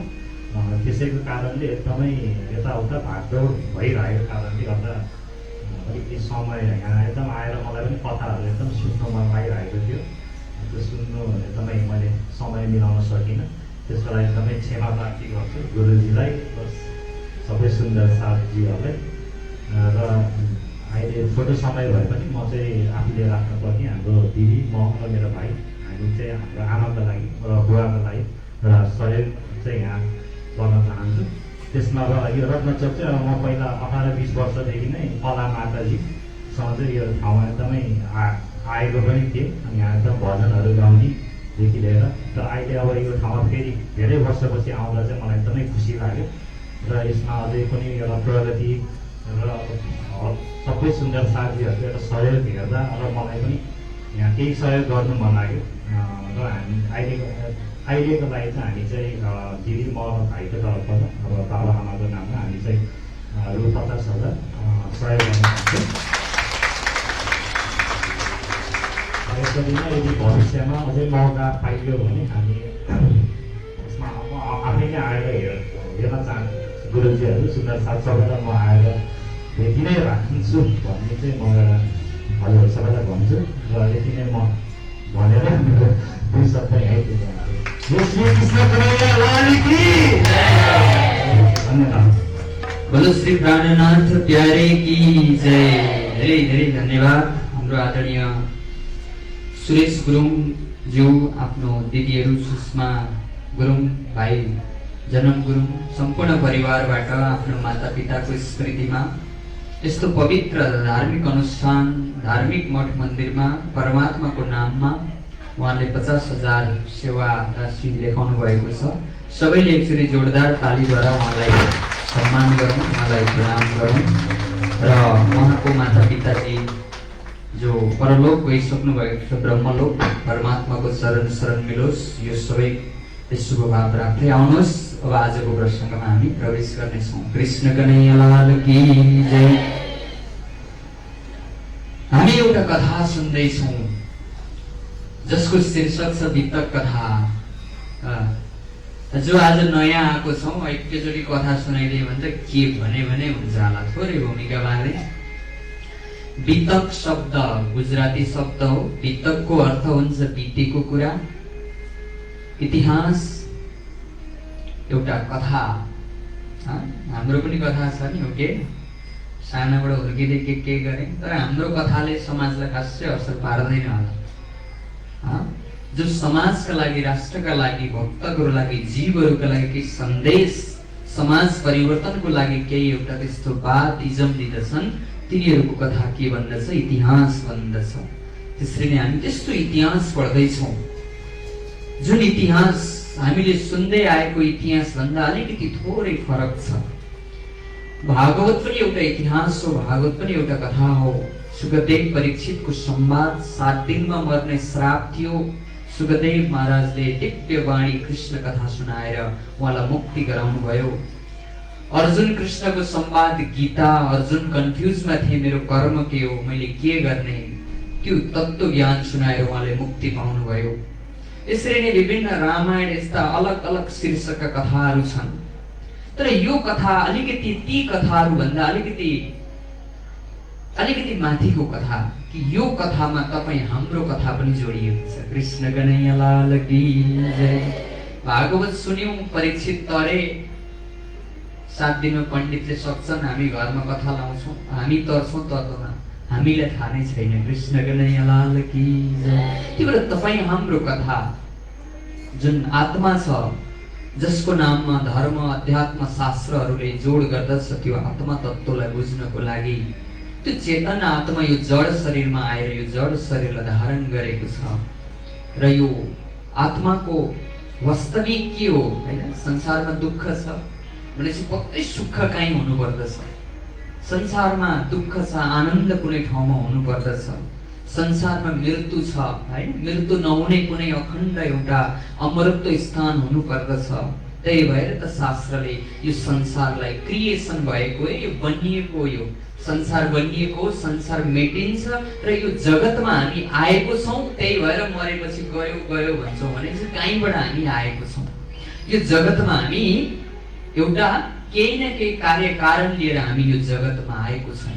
त्यसैको कारणले एकदमै यताउता भागदौड भइरहेको कारणले गर्दा अलिकति समय यहाँ एकदम आएर मलाई पनि कथाहरू एकदम सुन्नु मन लागिरहेको थियो। त्यो सुन्नु एकदमै मैले समय मिलाउन सकिनँ, त्यसको लागि एकदमै क्षमा प्रार्थी गर्छु गुरुजीलाई, सबै सुन्दर साथजीहरूलाई। र अहिले छोटो समय भए पनि म चाहिँ आफूले राख्नुपर्ने हाम्रो दिदी म र मेरो भाइ हामी चाहिँ हाम्रो आमाको लागि र बुवाको लागि एउटा सहयोग चाहिँ यहाँ गर्न चाहन्छु। त्यसमा अब यो रत्नचोक चाहिँ अब म पहिला 18-20 वर्षदेखि नै कला माताजीसँग चाहिँ यो ठाउँमा एकदमै आएको पनि थिएँ। अनि यहाँ एकदम भजनहरू गाउनेदेखि लिएर र अहिले अब यो ठाउँमा फेरि धेरै वर्षपछि आउँदा चाहिँ मलाई एकदमै खुसी लाग्यो। र यसमा अझै पनि एउटा प्रगति र सबै सुन्दर साथीहरूको एउटा सहयोग हेर्दा र मलाई पनि यहाँ केही सहयोग गर्नु मन लाग्यो। र हामी अहिलेको लागि चाहिँ हामी चाहिँ दिदी म भाइको तर्फबाट अब बाबा आमाको नाममा हामी चाहिँ रु 50,000 सहयोग गर्न चाहन्छौँ। यसरी नै यदि भविष्यमा अझै मौका पाइयो भने हामी यसमा आफै नै आएर हेर्न चाहन्छु। गुरुजीहरू सुन्दर साथ सबैलाई म आएर भेटि नै राख्छु भन्ने चाहिँ म हजुर सबैलाई भन्छु। र यति नै म भनेर मेरो 2 शब्द यहीँ धन्यवाद। बोलो श्री प्राणनाथ प्यारे की जय। धेरै धेरै धन्यवाद हाम्रो आदरणीय सुरेश गुरुङज्यू, आफ्नो दिदीहरू सुषमा गुरुङ, भाइ जनम गुरुङ, सम्पूर्ण परिवारबाट आफ्नो माता पिताको स्मृतिमा यस्तो पवित्र धार्मिक अनुष्ठान धार्मिक मठ मन्दिरमा परमात्माको नाममा उहाँले 50,000 सेवा राशि लेखाउनु भएको छ। सबैले एकचोटि जोरदार तालीद्वारा उहाँलाई सम्मान गरौँ, उहाँलाई प्रणाम गरौँ। र उहाँको माता पिताजी जो परलोक गइसक्नु भएको छ, ब्रह्मलोक, परमात्माको चरण शरण मिलोस्, यो सबै शुभ भाव राख्दै आउनुहोस्। अब आजको प्रसङ्गमा हामी प्रवेश गर्नेछौँ। कृष्ण कन्हैया लाल की जय। हामी एउटा कथा सुन्दैछौँ जसको शीर्षक छ वितक कथा। जो आज नयाँ आएको छौँ, एकैचोटि कथा सुनाइदियो भने त के भने हुन्छ होला, थोरै भूमिका बाँधे। वितक शब्द गुजराती शब्द हो। वितकको अर्थ हुन्छ बितेको कुरा, इतिहास, एउटा कथा। हाम्रो पनि कथा छ नि, हो के? सानाबाट हुर्किँदै के गरे, तर हाम्रो कथाले समाजलाई खासै असर पार्दैन होला। जो समाजका लागि, राष्ट्रका लागि, भक्तको लागि, जीवहरूका लागि केही सन्देश, समाज परिवर्तनको लागि केही एउटा त्यस्तो बात इजम दिँदछन्, तिनीहरूको कथा के भन्दछ? इतिहास भन्दछ। त्यसरी नै हामी त्यस्तो इतिहास पढ्दैछौँ जुन इतिहास हामीले सुन्दै आएको इतिहास भन्दा अलिकति थोरै फरक छ। भागवत पनि एउटा इतिहास हो, भागवत पनि एउटा कथा हो। सुखदेव परीक्षितको संवाद, 7 दिनमा मर्ने श्राप थियो। सुखदेव महाराजले दिव्य वाणी कृष्ण कथा सुनाएर उहाँलाई मुक्ति गराउनु भयो। अर्जुन कृष्णको संवाद गीता, अर्जुन कन्फ्युजमा थिए, मेरो कर्म के हो, मैले के गर्ने, त्यो तत्त्व ज्ञान सुनाएर उहाँले मुक्ति पाउनु भयो। यसरी नै विभिन्न रामायण यस्ता अलग अलग शीर्षकका कथाहरू छन्। तर यो कथा अलिकति ती कथाहरू भन्दा अलिकति अलिकति माथिको कथा कि यो कथामा तपाईँ हाम्रो कथा पनि जोडिएको छ। कृष्ण कन्हैया लाल की जय। भागवत सुन्यौं, परीक्षित तरे, 7 दिनमा पण्डितले सक्छन्, हामी घरमा कथा लाउँछौँ, हामी तर्छौँ तर्दैमा हामीलाई थाहा नै छैन। कृष्ण कन्हैया लाल की जय। त्यही भएर तपाईँ हाम्रो कथा जुन आत्मा छ, जसको नाममा धर्म अध्यात्म शास्त्रहरूले जोड गर्दछ, त्यो आत्मा तत्त्वलाई बुझ्नको लागि त्यो चेतन आत्मा यो जड शरीरमा आएर यो जड शरीरलाई धारण गरेको छ। र यो आत्माको वास्तविक के हो हैन? संसारमा दुःख छ भनेपछि पक्कै सुख कहीँ हुनुपर्दछ। संसारमा दुःख छ, आनन्द कुनै ठाउँमा हुनुपर्दछ। संसारमा मृत्यु छ है, मृत्यु नहुने कुनै अखण्ड एउटा अमरत्व स्थान हुनुपर्दछ। त्यही भएर त शास्त्रले यो संसारलाई क्रिएसन भएको हो, यो बनिएको, यो संसार बनिएको, संसार मेटिन्छ र यो जगतमा हामी आएको छौँ। त्यही भएर मरेपछि गयो गयो भन्छौँ भने चाहिँ कहीँबाट हामी आएको छौँ। यो जगतमा हामी एउटा केही न केही कार्य कारण लिएर हामी यो जगतमा आएको छौँ।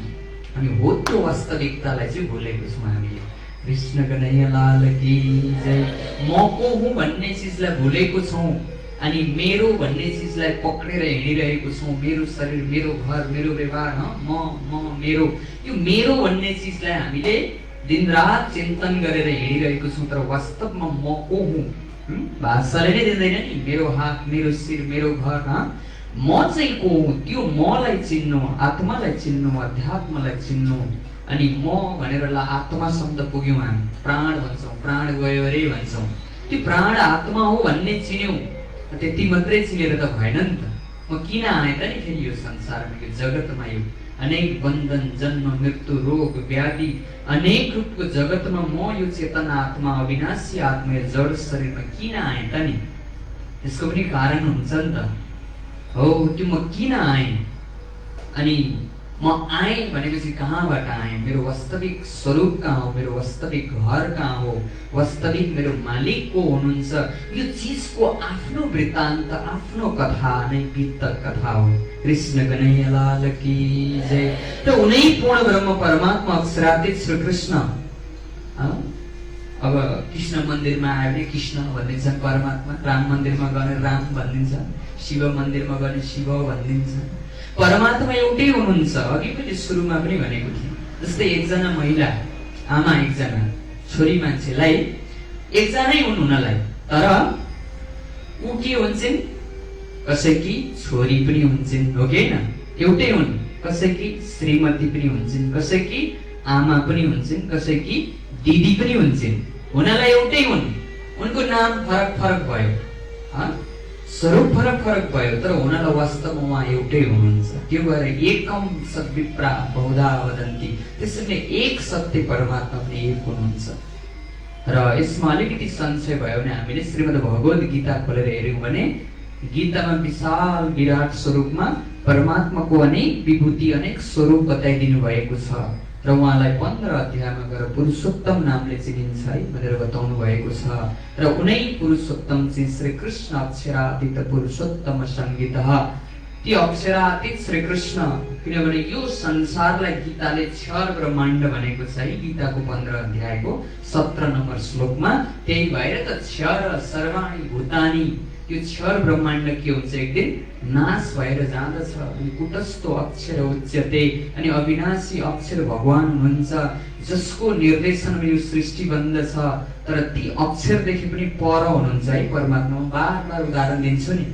अनि हो त्यो वास्तविकतालाई चाहिँ भुलेको छौँ हामीले। कृष्ण कन्हैया लाल की जय। म को हुँ भन्ने चिजलाई भुलेको छौँ। अनि मेरो भन्ने चिजलाई पक्रेर हिँडिरहेको छौँ। मेरो शरीर, मेरो घर, मेरो व्यवहार, म मेरो, यो मेरो भन्ने चिजलाई हामीले दिनरात चिन्तन गरेर हिँडिरहेको छौँ। तर वास्तवमा म को हुँ भाषाले नै दिँदैन नि। मेरो हात, मेरो शिर, मेरो घर, म चाहिँ को हुँ त्यो मलाई चिन्नु, आत्मालाई चिन्नु, अध्यात्मलाई चिन्नु। अनि म भनेर आत्मा शब्द पुग्यौँ हामी, प्राण भन्छौँ, प्राण गयो अरे भन्छौँ। त्यो प्राण आत्मा हो भन्ने चिन्यौँ, त्यति मात्रै चिनेर त भएन नि त। म किन आएँ त नि फेरि यो संसारमा, यो जगतमा, यो अनेक बन्धन, जन्म, मृत्यु, रोग, व्याधि, अनेक रूपको जगतमा म यो चेतना आत्मा, अविनाशी आत्मा, यो जड शरीरमा किन आएँ त नि? त्यसको पनि कारण हुन्छ नि त। हो त्यो म किन आएँ? अनि म आएँ भनेपछि कहाँबाट आएँ? मेरो वास्तविक स्वरूप कहाँ हो? मेरो वास्तविक घर कहाँ हो? वास्तविक मेरो मालिक को हुनुहुन्छ? यो चिजको आफ्नो वृत्तान्त, आफ्नो कथा नै गीत कथा हो। कृष्ण कन्हैया लाल की जय। र उनै पूर्ण ब्रह्म परमात्मा अक्षरातीत श्री कृष्ण। अब कृष्ण मन्दिरमा आयो भने कृष्ण भनिदिन्छन् परमात्मा, राम मन्दिरमा गयो भने राम भनिदिन्छ, शिव मन्दिरमा गयो भने शिव भनिदिन्छ। परमात्मा एउटै हुनुहुन्छ। अघि पनि सुरुमा पनि भनेको थिएँ, जस्तै एकजना महिला, आमा एकजना, छोरी मान्छेलाई एकजनै हुन् हुनलाई, तर ऊ के हुन्छन्? कसैकी छोरी पनि हुन्छन्, हो कि होइन? एउटै हुन्। कसैकी श्रीमती पनि हुन्छन्, कसैकी आमा पनि हुन्छन्, कसैकी दिदी पनि हुन्छन्। हुनलाई एउटै हुन्, उनको नाम फरक फरक भयो, स्वरूप फरक फरक भयो, तर हुनलाई वास्तवमा उहाँ एउटै हुनुहुन्छ। त्यो भएर एकम सद्विप्रा बहुधा वदन्ति, त्यसैले एक सत्य परमात्मा पनि एक हुनुहुन्छ। र यसमा अलिकति संशय भयो भने हामीले श्रीमद् भगवद् गीता खोलेर हेर्यौँ भने गीतामा विशाल विराट स्वरूपमा परमात्माको अनेक विभूति, अनेक स्वरूप बताइदिनु भएको छ। र उहाँलाई 15 अध्यायमा गएर पुरुषोत्तम नामले चिनिन्छ है भनेर बताउनु भएको छ। र उनै पुरुषोत्तम चाहिँ श्री कृष्ण अक्षरातीत पुरुषोत्तम संगीतः। त्यो अक्षरातीत श्री कृष्ण, किनभने यो संसारलाई गीताले क्षर ब्रह्माण्ड भनेको छ है, गीताको 15 अध्यायको 17 नम्बर श्लोकमा। त्यही भएर त क्षर सर्वाणि भूतानि, यो क्षर ब्रह्माण्ड के हुन्छ? एक दिन नाश भएर जाँदछ। अनि कुटस्थो अक्षर उच्यते, अनि अविनाशी अक्षर भगवान हुनुहुन्छ, जसको निर्देशनमा यो सृष्टि बन्दछ। तर ती अक्षरदेखि पनि पर हुनुहुन्छ है परमात्मा। बार बार उदाहरण दिन्छु नि,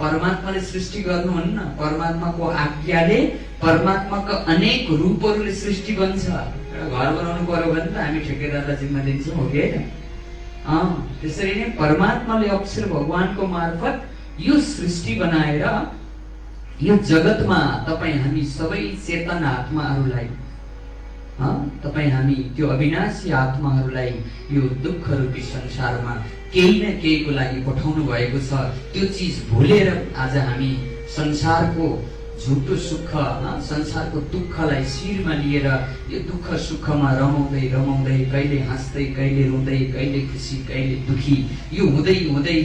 परमात्माले सृष्टि गर्नुहुन्न, परमात्माको आज्ञाले परमात्माका अनेक रूपहरूले सृष्टि बन्छ। घर बनाउनु पर्यो भने त हामी ठेकेदारलाई जिम्मा दिन्छौँ, हो कि होइन? त्यसरी नै परमात्माले अक्षर भगवानको मार्फत यो सृष्टि बनाएर यो जगतमा तपाईँ हामी सबै चेतन आत्माहरूलाई, तपाईँ हामी त्यो अविनाशी आत्माहरूलाई यो दुःख रूपी संसारमा केही न केहीको लागि पठाउनु भएको छ। त्यो चिज भुलेर आज हामी संसारको झुटो सुख, संसारको दुःखलाई शिरमा लिएर यो दुःख सुखमा रमाउँदै रमाउँदै कहिले हाँस्दै, कहिले रुँदै, कहिले खुसी, कहिले दुखी, यो हुँदै हुँदै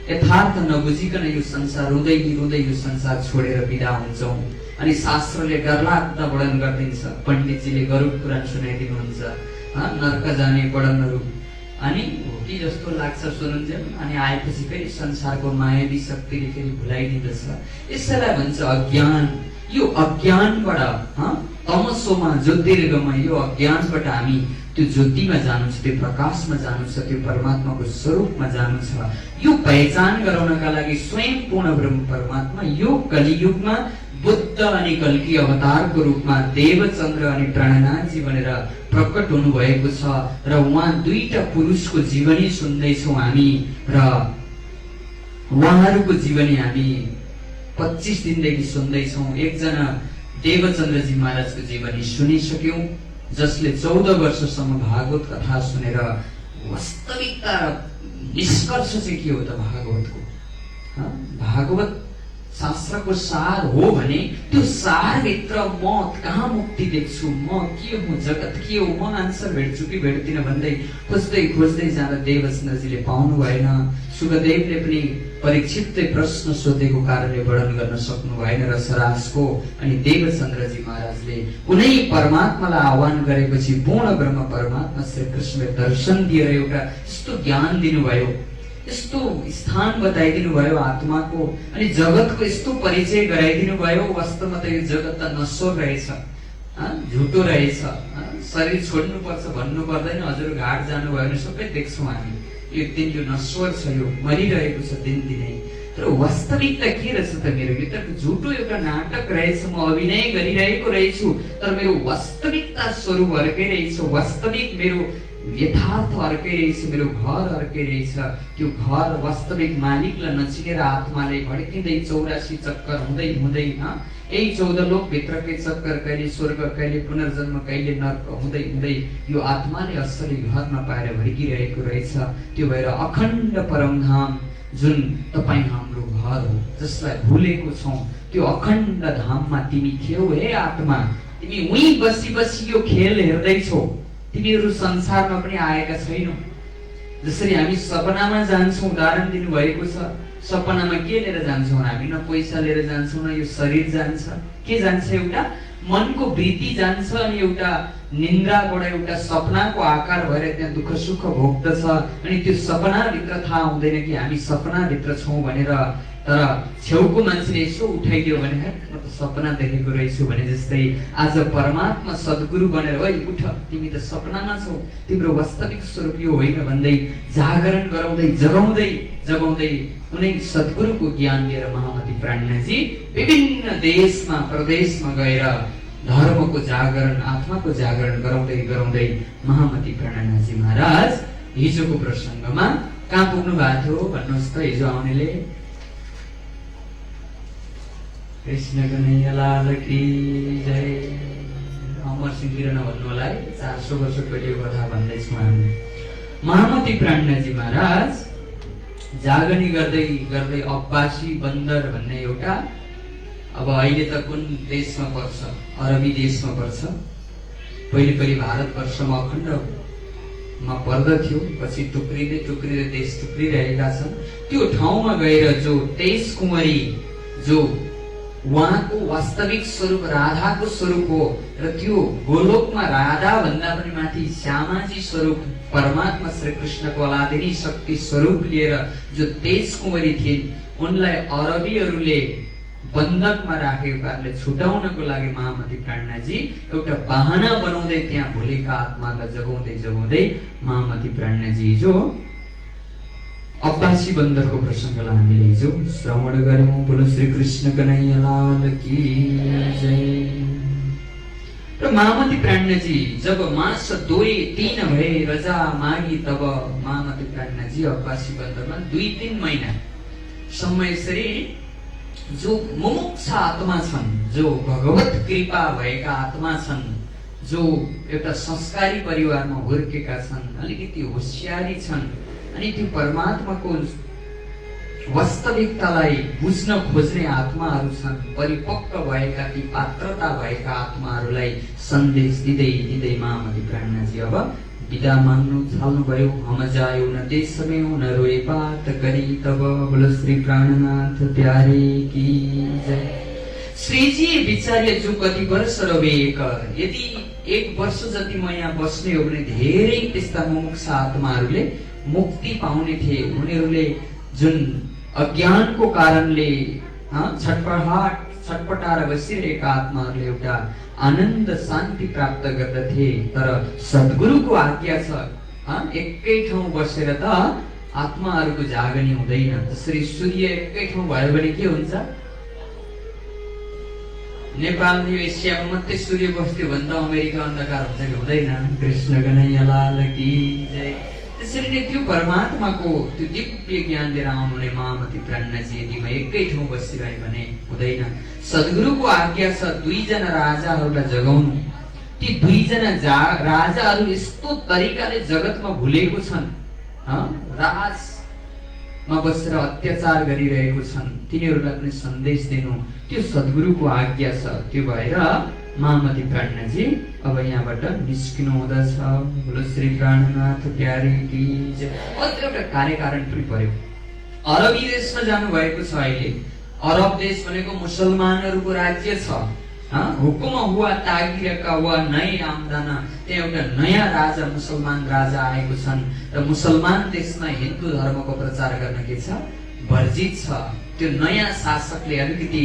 यथार्थ नबुझिकन यो संसार रुँदै रुँदै यो संसार छोडेर बिदा हुन्छौँ। अनि शास्त्रले गर्लाग्दा वर्णन गरिदिन्छ। पण्डितजीले गरुड पुराण सुनाइदिनुहुन्छ, नर्क जाने वर्णनहरू, अनि हो कि जस्तो लाग्छ सुनुन्जेल, अनि आएपछि फेरि संसारको मायावी शक्तिले फेरि भुलाइदिँदछ। यसैलाई भन्छ अज्ञान। यो अज्ञानबाट तमसोमा ज्योतिर्गमय, यो अज्ञानबाट हामी त्यो ज्योतिमा जानु छ, त्यो प्रकाशमा जानु छ, त्यो परमात्माको स्वरूपमा जानु छ। यो पहिचान गराउनका लागि स्वयं पूर्ण ब्रह्म परमात्मा यो कलियुगमा बुद्ध अनि कल्की अवतारको रूपमा देवचन्द्र अनि प्राणनाथजी बनेर प्रकट हुनु भएको छ। र उहाँ दुईटा पुरुषको जीवनी सुन्दैछौँ हामी, र उहाँहरूको जीवनी हामी 25 दिनदेखि सुन्दैछौँ। एकजना देवचन्द्रजी महाराजको जीवनी सुनिसक्यौं, जसले 14 वर्षसम्म भागवत कथा सुनेर वास्तविकता निष्कर्ष चाहिँ के हो त भागवतको? भागवत शास्त्रको सार हो भने त्यो सारभित्र म कहाँ मुक्ति देख्छु, म के हुँ, जगत के हो, म आन्सर भेट्छु कि भेट्दिनँ भन्दै खोज्दै खोज्दै जाँदा देवचन्द्रजीले पाउनु भएन। सुखदेवले पनि परीक्षितले प्रश्न सोधेको कारणले वर्णन गर्न सक्नु भएन रसरासको। अनि देवचन्द्रजी महाराजले कुनै परमात्मालाई आह्वान गरेपछि पूर्ण ब्रह्म परमात्मा श्री कृष्णले दर्शन दिएर एउटा यस्तो ज्ञान दिनुभयो, यस्तो स्थान बताइदिनु भयो आत्माको, अनि जगतको यस्तो परिचय गराइदिनु भयो। वास्तवमा त यो जगत त नश्वर रहेछ, झुटो रहेछ, शरीर छोड्नु पर्छ भन्नु पर्दैन। हजुर घाट जानुभयो भने सबै देख्छौँ हामी, एक दिन यो नश्वर छ, यो मरिरहेको छ दिनदिनै। तर वास्तविकता के रहेछ त मेरो? यो त झुटो एउटा नाटक रहेछ, म अभिनय गरिरहेको रहेछु, तर मेरो वास्तविकता स्वरूप अर्कै रहेछ, वास्तविक मेरो यथार्थ अर्कै रहेछ, मेरो घर अर्कै रहेछ। त्यो घर वास्तविक मालिकलाई नचिनेर आत्माले भड्किँदै 84 चक्कर हुँदै हुँदै यही 14 लोकभित्रकै चक्कर, कहिले स्वर्ग, कहिले पुनर्जन्म, कहिले नर्क हुँदै हुँदै यो आत्माले असली घर नपाएर भड्किरहेको रहेछ। त्यो भएर अखण्ड परमधाम जुन तपाईँ हाम्रो घर हो, जसलाई भुलेको छौँ, त्यो अखण्ड धाममा तिमी थियौ हे आत्मा। तिमी उही बसी बसी यो खेल हेर्दैछौ, तिमीहरू संसारमा पनि आएका छैनौ। जसरी हामी सपनामा जान्छौँ, उदाहरण दिनुभएको छ, सपनामा के लिएर जान्छौँ हामी? न पैसा लिएर जान्छौँ, न यो शरीर जान्छ, के जान्छ? एउटा मनको वृत्ति जान्छ, अनि एउटा निन्द्राबाट एउटा सपनाको आकार भएर त्यहाँ दुःख सुख भोग्दछ। अनि त्यो सपनाभित्र थाहा हुँदैन कि हामी सपनाभित्र छौँ भनेर। तर छेउको मान्छेले यसो उठाइदियो भने म त सपना देखेको रहेछु भने जस्तै आज परमात्मा सद्गुरु बनेर ओइ उठ, तिमी त सपनामा छौ, तिम्रो वास्तविक स्वरूप यो होइन भन्दै जागरण गराउँदै जगाउँदै जगाउँदै कुनै सद्गुरुको ज्ञान लिएर महामती प्राणनाथजी विभिन्न देशमा प्रदेशमा गएर धर्मको जागरण, आत्माको जागरण गराउँदै गराउँदै महामती प्राणनाथजी महाराज हिजोको प्रसङ्गमा कहाँ पुग्नु भएको थियो भन्नुहोस् त? हिजो आउनेले कृष्ण कन्हैया लाल की जय। अमर सिंह किरण भन्नु होला है, 400 वर्ष पहिलेको कथा भन्दैछौँ हामी। महामती प्राणनाथजी महाराज जागनी गर्दै गर्दै अब्बासी बन्दर भन्ने एउटा, अब अहिले त कुन देशमा पर्छ? अरबी देशमा पर्छ। पहिले भारतवर्षमा अखण्डमा पर्दथ्यो, पछि टुक्रिँदै टुक्रिँदै देश टुक्रिरहेका छन्। त्यो ठाउँमा गएर जो 23 कुमारी, जो उहाँको वास्तविक स्वरूप राधाको स्वरूप हो, र त्यो गोलोकमा राधा भन्दा पनि माथि श्यामाजी स्वरूप परमात्मा श्री कृष्णको अलादिनी शक्ति स्वरूप लिएर जो 23 कुमारी थिइन्, उनलाई अरबीहरूले बन्धकमा राखेको कारणले छुटाउनको लागि महामती प्राणनाथजी एउटा बहाना बनाउँदै त्यहाँ भुलेका आत्मालाई जगाउँदै जगाउँदै महामती प्राणनाथजी हिजो अब्बासी बन्दरको प्रसङ्गलाई हामीले हिजो श्रवण गऱ्यौँ। बोलो श्री कृष्ण कन्हैया लाल की जय। र महामती प्राणनाथजी जब मास 2-3 भए रजा मागी, तब महामती प्राणनाथजी अब्बासी बन्दरमा 2-3 महिना सम्म यसरी जो मुमुक्ष आत्मा छन्, जो भगवत कृपा भएका आत्मा छन्, जो एउटा संस्कारी परिवारमा हुर्केका छन्, अलिकति होशियारी छन्, अनि त्यो परमात्माको वास्तविकतालाई बुझ्न खोज्ने आत्माहरू छन्, परिपक्व भएका ती पात्रता भएका आत्माहरूलाई सन्देश दिँदै दिँदै महामती प्राणनाथजी अब विदा माग्नु थाल्नुभयो। हम जायो न देशमै न रोए बात गरी तब। बोलो श्री प्राणनाथ प्यारे की जय। श्रीजी विचार्य जो कति वर्ष रहे यदि 1 वर्ष जति म यहाँ बस्ने हो भने धेरै त्यस्ता मुमुक्षा आत्माहरूले मुक्ति पाउने थिए। उनीहरूले जुन अज्ञानको कारणले छटपटाएर बसिरहेका आत्माहरूले एउटा आनन्द शान्ति प्राप्त गर्दथे। तर सद्गुरुको आज्ञा छ एकै ठाउँ बसेर त आत्माहरूको जागनी हुँदैन। जसरी सूर्य एकै ठाउँ भयो भने के हुन्छ? नेपाल एसियामा मात्रै सूर्य बस्थ्यो भने त अमेरिका अन्धकार हुन्छ कि हुँदैन? कृष्ण कन्हैया लाल की जय। त्यसरी नै त्यो परमात्माको त्यो दिव्य ज्ञान लिएर आउनुहुने महामती प्राणजी यदि म एकै ठाउँ बसिरहे भने हुँदैन। सद्गुरुको आज्ञा छ 2 जना राजाहरूलाई जगाउनु। ती 2 जना राजाहरू यस्तो तरिकाले जगतमा भुलेको छन्, राजमा बसेर अत्याचार गरिरहेको छन्, तिनीहरूलाई पनि सन्देश दिनु त्यो सद्गुरुको आज्ञा छ। त्यो भएर महामती प्राणजी अब यहाँबाट निस्किनु हुँदछ। बोलो श्री प्राणनाथ प्यारे की जय। एउटा कार्यकारण पनि पर्यो। अरबी देशमा जानु भएको छ। अहिले अरब देश भनेको मुसलमानहरूको राज्य छ। हुकुम हुआ तागिर का हुआ नई आमदाना। त्यहाँ एउटा नयाँ राजा मुसलमान राजा आएको छन् र मुसलमान देशमा हिन्दू धर्मको प्रचार गर्न के छ? वर्जित छ। त्यो नयाँ शासकले अलिकति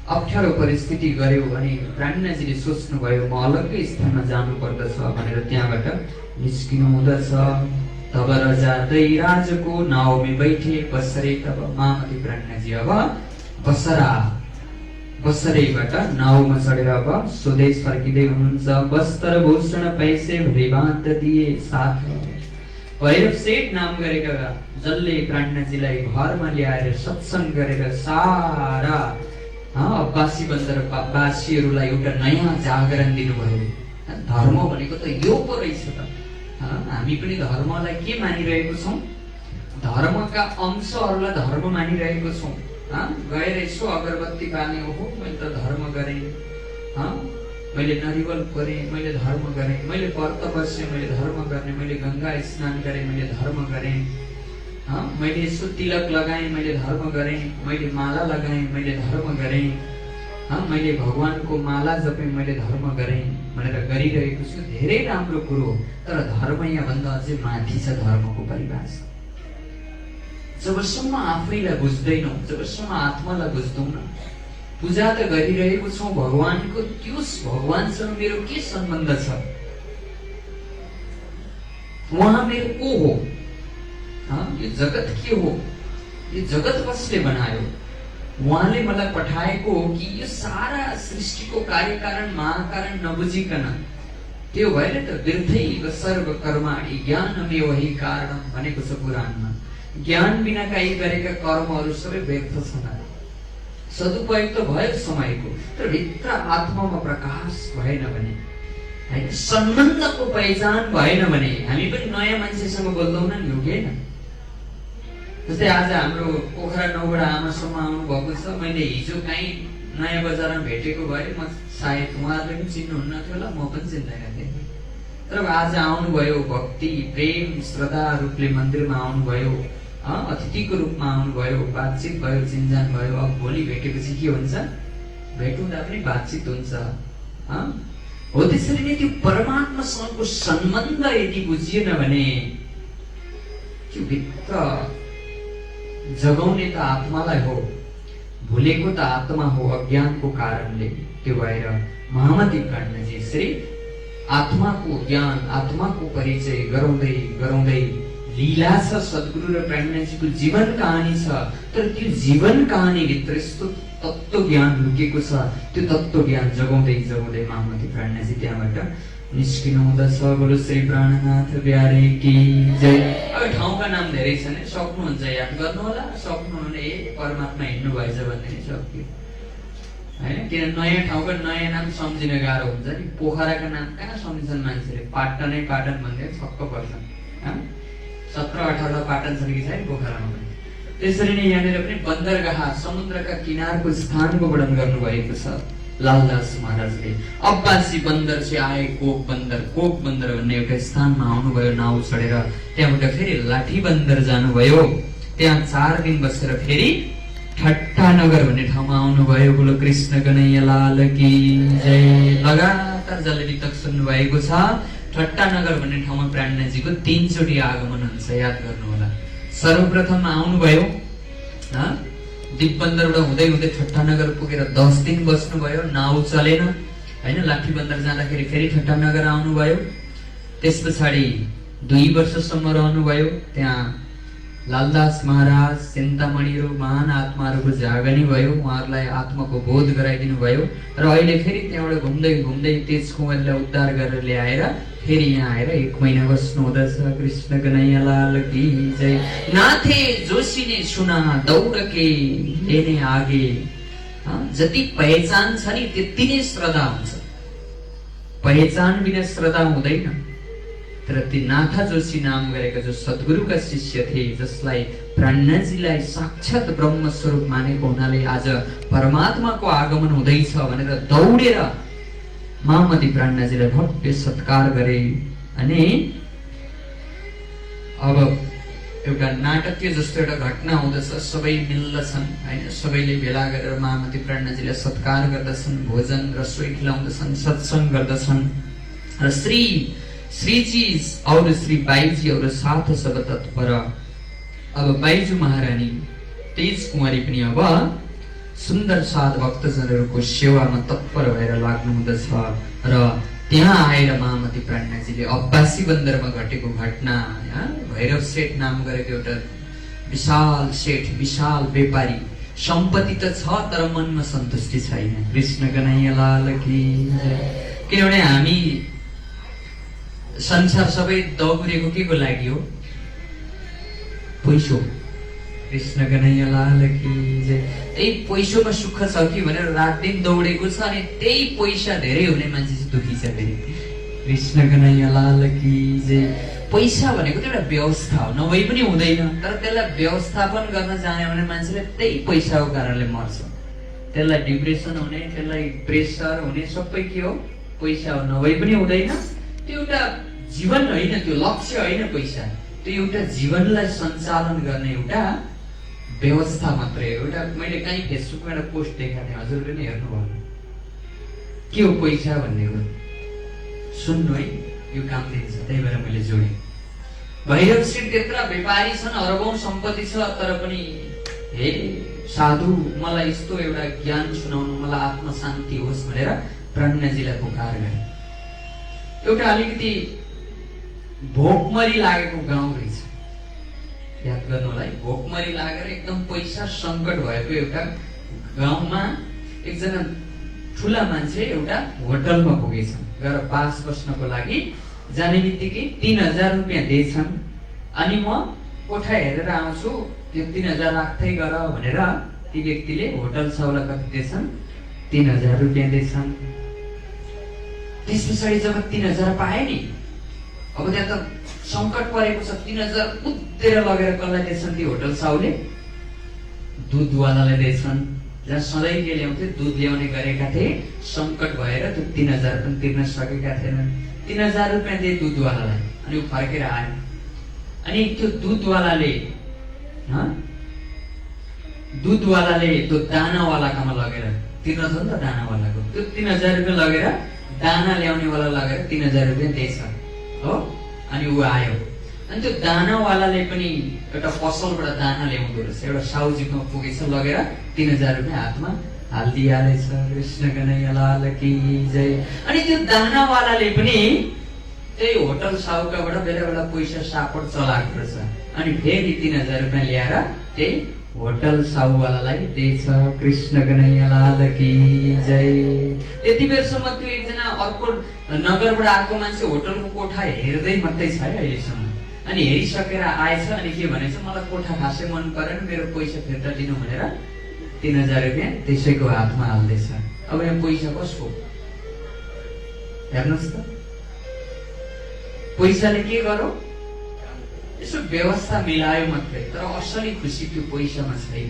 अप्ठ्यारो परिस्थिति गर्यो भने प्राणजीले सोच्नुभयो म अलग्गै स्थानमा जानु पर्दछ भनेर त्यहाँबाट निस्किनु हुँदछ। तब रजादै राजको नाउमे बैठे बसरे। तब महामती प्राणजी अब बसरैबाट नाउमा चढेर अब स्वदेश फर्किँदै हुनुहुन्छ। वस्त्र भूषण पैसे भरिभात दिए साथ। भैरव सेठ नाम गरेका जसले प्राणजीलाई घरमा ल्याएर सत्संग गरेर सारा अब्बासी बन्दरवासीहरूलाई एउटा नयाँ जागरण दिनुभयो। धर्म भनेको त यो पो रहेछ त। हामी पनि धर्मलाई के मानिरहेको छौँ? धर्मका अंशहरूलाई धर्म मानिरहेको छौँ। गएर यसो अगरबत्ती बाल्ने हो मैले त धर्म गरेँ, मैले नरिवल गरेँ मैले धर्म गरेँ, मैले व्रत बसेँ मैले धर्म गर्ने, मैले गंगा स्नान गरेँ मैले धर्म गरेँ, मैले यसो तिलक लगाएँ मैले धर्म गरेँ, मैले माला लगाएँ मैले धर्म गरेँ, मैले भगवानको माला जपेँ मैले धर्म गरेँ भनेर गरिरहेको छु। धेरै राम्रो कुरो। तर धर्म यहाँभन्दा अझै माथि छ धर्मको परिभाषा। जबसम्म आफैलाई बुझ्दैनौ, जबसम्म आत्मालाई बुझ्दैनौ, पूजा त गरिरहेको छौँ भगवानको, त्यो भगवानसँग मेरो के सम्बन्ध छ? उहाँ मेरो को हो? यो जगत के हो? यो जगत कसले बनायो? उहाँले मलाई पठाएको हो कि यो सारा सृष्टिको कार्यकारण महाकारण नबुझिकन? त्यो भएर त वृद्धैव सर्व कर्माणि ज्ञानमेव हि कारणम भनेको छ पुराणमा। ज्ञान बिनाका यी गरेका कर्महरू सबै व्यर्थ छन्। सदुपयोग त भयो समयको, तर भित्र आत्मामा प्रकाश भएन भने, हैन सम्बन्धको पहिचान भएन भने हामी पनि नयाँ मान्छेसँग बोल्दैनौँ नि, हो कि हैन? जस्तै आज हाम्रो पोखरा 9बाट आमासम्म आउनु भएको छ। मैले हिजो कहीँ नयाँ बजारमा भेटेको भए म सायद उहाँहरूले पनि चिन्नुहुन्न थियो होला, म पनि चिन्दैन थिएँ। तर आज आउनुभयो, भक्ति प्रेम श्रद्धा रूपले मन्दिरमा आउनुभयो, अतिथिको रूपमा आउनुभयो, बातचित भयो, चिन्जान भयो। अब भोलि भेटेपछि के हुन्छ? भेट हुँदा पनि बातचित हुन्छ। हो त्यसरी नै त्यो परमात्मासँगको सम्बन्ध यदि बुझिएन भने त्यो भित्र जगाउने त आत्मालाई हो, भुलेको त आत्मा हो अज्ञानको कारणले। त्यो भएर महामती प्राणजी यसरी आत्माको ज्ञान, आत्माको परिचय गराउँदै गराउँदै लीला छ। सद्गुरु र प्राणजीको जीवन कहानी छ। तर त्यो जीवन कहानी भित्र यस्तो तत्त्व ज्ञान लुकेको छ। त्यो तत्त्व ज्ञान जगाउँदै जगाउँदै महामती प्राणजी त्यहाँबाट निस्किनु हुँदछ। बोलो श्री प्राणनाथ प्यारे की जय। अब ठाउँका नाम धेरै छन्, सक्नुहुन्छ याद गर्नु होला। सक्नुहुने परमात्मा हिँड्नु भएछ भने सक्यो, हैन? किन नयाँ ठाउँको नयाँ नाम सम्झिन गाह्रो हुन्छ नि। पोखराका नाम कहाँ सम्झिन्छन् मान्छेले? पाटनै पाटन भन्दै छक्क पर्छन्। 17-18 पाटन छन् कि छैन पोखरामा पनि? त्यसरी नै यहाँनिर पनि बन्दरगाह, समुद्रका किनारको स्थानको वर्णन गर्नुभएको छ लालदास महाराजले। अब्बासी बन्दर से आए कोक बन्दर। कोक बन्दर भन्ने एउटा स्थानमा आउनुभयो नाउ चढेर। त्यहाँबाट फेरि लाठी बन्दर जानुभयो। त्यहाँ 4 दिन बसेर फेरि ठट्टानगर भन्ने ठाउँमा आउनुभयो। बोलो कृष्ण कन्हैया लाल की जय। लगातार जसले गीतक सुन्नु भएको छ, ठट्टानगर भन्ने ठाउँमा प्राणनाथजीको 3 चोटि आगमन हुन्छ, याद गर्नु होला। सर्वप्रथम आउनुभयो दिपबन्दरबाट हुँदै हुँदै ठट्टानगर पुगेर 10 दिन बस्नुभयो, नाउ चलेन हैन। लाठी बन्दर जाँदाखेरि फेरि ठट्टानगर आउनुभयो। त्यस पछाडि 2 वर्षसम्म रहनुभयो त्यहाँ। लालदास महाराज चिन्तामणिहरू महान आत्माहरूको जागनी भयो, उहाँहरूलाई आत्माको बोध गराइदिनु भयो र अहिले फेरि त्यहाँबाट घुम्दै घुम्दै तेज कुँवरलाई उद्धार गरेर ल्याएर फेरि यहाँ आएर 1 महिना बस्नु हुँदछ। कृष्ण कन्हैया लाल की जय। नाथे जोशी ने सुना दौड के लेने आगे। जति पहिचान छ नि त्यति नै श्रद्धा हुन्छ। पहिचान बिना श्रद्धा हुँदैन। तर ती नाथा जोशी नाम गरेका जो सद्गुरुका शिष्य थिए, जसलाई प्राणनाथजीलाई साक्षात ब्रह्म स्वरूप मानेको हुनाले आज परमात्माको आगमन हुँदैछ भनेर दौडेर महामती प्राणनाथजीलाई भव्य सत्कार गरे। अनि अब एउटा नाटकीय जस्तो एउटा घटना हुँदछ, सबै मिल्दछन् हैन, सबैले भेला गरेर महामती प्राणनाथजीलाई सत्कार गर्दछन्, भोजन रसोई खिलाउँदछन्, सत्संग गर्दछन् र श्रीजी और श्री बाईजी और साथ सब तत्पर। अब बाईजू महारानी तेज कुमारी पनि अब सुन्दर साध भक्तजनहरूको सेवामा तत्पर भएर लाग्नु हुँदछ र त्यहाँ आएर महामती प्राणनाथजीले अब्बासी बन्दरमा घटेको घटना, भैरव सेठ नाम गरेको एउटा विशाल सेठ, विशाल व्यापारी, सम्पत्ति त छ तर मनमा सन्तुष्टि छैन। कृष्ण कन्हैया लाल की जय। किनभने हामी संसार सबै दौडेको के को लागि हो? पैसो। कृष्ण कन्हैया लाल की जय। त्यही पैसोमा सुख छ कि भनेर रात दिन दौडेको छ अनि त्यही पैसा धेरै हुने मान्छे चाहिँ दुखी छ फेरि। कृष्ण कन्हैया लाल की जय। पैसा भनेको त एउटा व्यवस्था हो, नभई पनि हुँदैन, तर त्यसलाई व्यवस्थापन गर्न जाने भने मान्छेले त्यही पैसाको कारणले मर्छ। त्यसलाई डिप्रेसन हुने, त्यसलाई प्रेसर हुने सबै के हो? पैसा हो, नभई पनि हुँदैन। त्यो एउटा जीवन होइन, त्यो लक्ष्य होइन पैसा, त्यो एउटा जीवनलाई सञ्चालन गर्ने एउटा व्यवस्था मात्रै हो। एउटा मैले कहीँ फेसबुकमा एउटा पोस्ट देखाएको थिएँ, हजुरले पनि हेर्नुभयो, के हो पैसा भन्ने हो सुन्नु है, यो काम दिन्छ, त्यही भएर मैले जोडेँ। भैरव सेठ त्यत्रा व्यापारी छन्, अरबौं सम्पत्ति छ, तर पनि हे साधु मलाई यस्तो एउटा ज्ञान सुनाउनु, मलाई आत्म शान्ति होस् भनेर प्राणनाथजीलाई पुकार गरे। एउटा अलिकति भोकमरी लागेको गाउँ रहेछ, याद गर्नु होला है। भोकमरी लागेर एकदम पैसा सङ्कट भएको एउटा गाउँमा एकजना ठुला मान्छे एउटा होटलमा पुगेछन्, गएर बास बस्नको लागि जाने बित्तिकै 3000 रुपियाँ दिएछन्। अनि म कोठा हेरेर आउँछु, त्यो 3000 राख्दै गर भनेर ती व्यक्तिले होटल साउला कति दिएछन्? 3000 रुपियाँ दिएछन्। त्यस पछाडि जब 3000 पाए नि, अब त्यहाँ त सङ्कट परेको छ, 3000 कुदेर लगेर कसलाई दिएछन्? ती होटल साउले दुधवालालाई दिएछन्, जहाँ सधैँ के ल्याउँथे दुध ल्याउने गरेका थिए। सङ्कट भएर त्यो 3000 पनि तिर्न सकेका थिएनन्। 3000 रुपियाँ दिए दुधवालालाई, अनि ऊ फर्केर आयो। अनि त्यो दुधवालाले त्यो दानावालाकोमा लगेर तिर्न छ नि त, दानावालाको त्यो 3000 रुपियाँ लगेर दाना ल्याउनेवाला लगेर 3000 रुपियाँ दिएछ हो। अनि ऊ आयो, अनि त्यो दानावालाले पनि एउटा पसलबाट दाना ल्याउँदो रहेछ, एउटा साउजीकोमा पुगेछ, लगेर 3000 रुपियाँ हातमा हालिदिइहालेछ। कृष्ण कन्हैया लाल की जय। अनि त्यो दानावालाले पनि त्यही होटल साउकाबाट बेला बेला पैसा सापट चलाएको रहेछ, अनि फेरि 3000 रुपियाँ ल्याएर त्यही होटल साउवालालाई दिएछ। कृष्ण कन्हैया लाल की जय। त्यति बेरसम्म त्यो एकजना अर्को नगरबाट आएको मान्छे होटलको कोठा हेर्दै मात्रै छ है अहिलेसम्म। अनि हेरिसकेर आएछ, अनि के भनेछ, मलाई कोठा खासै मन परेन, मेरो पैसा फिर्ता दिनु भनेर 3000 रुपियाँ त्यसैको हातमा हाल्दैछ। अब यहाँ पैसा कसको? हेर्नुहोस् त, पैसाले के गर्यो? यसो व्यवस्था मिलायो मात्रै, तर असली खुसी त्यो पैसामा छैन।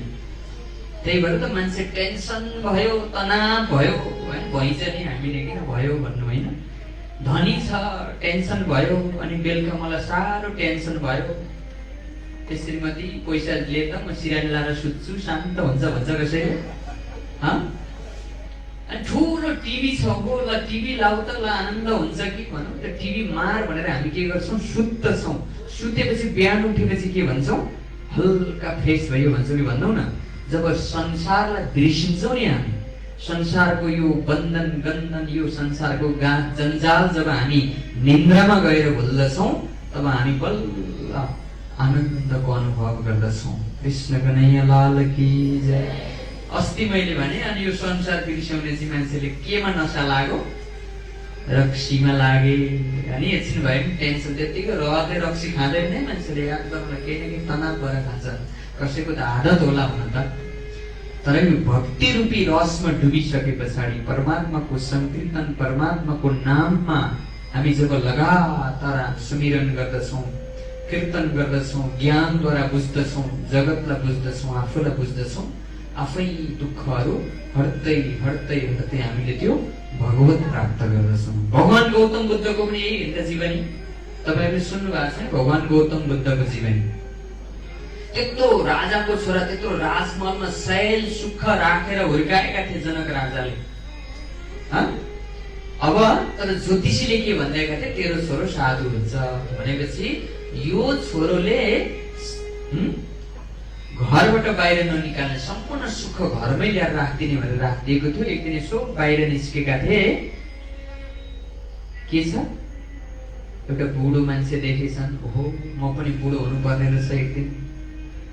त्यही भएर त मान्छे टेन्सन भयो, तनाव भयो हैन। भइन्छ नि हामीले किन भयो भन्नु होइन, धनी छ टेन्सन भयो, अनि बेलुका मलाई साह्रो टेन्सन भयो, श्रीमती पैसा ले त म सिरानी लाएर सुत्छु शान्त हुन्छ भन्छ कसैले? अनि ठुलो टिभी छ हो, ल टिभी लाउ त ल आनन्द हुन्छ कि भनौँ। त्यो टिभी मार भनेर हामी के गर्छौँ? सुत्छौँ। सुतेपछि बिहान उठेपछि के भन्छौँ? हल्का फ्रेस भयो भन्छौँ कि भन्दैनौँ न? जब संसारलाई बिर्सिन्छौँ नि हामी, संसारको यो बन्धन गन्धन, यो संसारको जन्जाल जब हामी निन्द्रामा गएर भुल्दछौँ, तब हामी बल्ल आनन्दको अनुभव गर्दछौँ। कृष्ण कन्हैया लाल की जय। अस्ति मैले भने अनि यो संसार बिर्स्याउने चाहिँ मान्छेले केमा नसा लाग्यो? रक्सीमा लागे। अनि एकछिन भए पनि टेन्सन त्यतिकै रहँदै रक्सी खाँदैन नै मान्छेले एकदम केही न केही तनाव गरेर खान्छ। कसैको त आदत होला हुन त। तर यो भक्ति रूपी रसमा डुबिसके पछाडि परमात्माको संकीर्तन, परमात्माको नाममा हामी जब लगातार सुमिरन गर्दछौँ, कीर्तन गर्दछौँ, ज्ञानद्वारा बुझ्दछौँ, जगतलाई बुझ्दछौँ, आफूलाई बुझ्दछौँ, आफै दुःखहरू हट्दै हट्दै हट्दै हामीले त्यो भगवत प्राप्त गर्दछौँ। भगवान गौतम बुद्धको पनि यही हिँड्दा जीवनी तपाईँहरूले सुन्नु भएको छ। भगवान गौतम बुद्धको जीवनी त्यत्रो राजाको छोरा, त्यत्रो राजमहलमा शैल सुख राखेर हुर्काएका थिए जनक राजाले। अब तर ज्योतिषीले के भन्दैका थिए? तेरो छोरो साधु हुन्छ भनेपछि यो छोरोले घरबाट बाहिर ननिकाल्ने, सम्पूर्ण सुख घरमै ल्याएर राखिदिने भनेर राखिदिएको थियो। एक दिन यसो बाहिर निस्केका थिए, के छ? एउटा बुढो मान्छे देखेछन्। ओहो, म पनि बुढो हुनुपर्ने रहेछ एक दिन।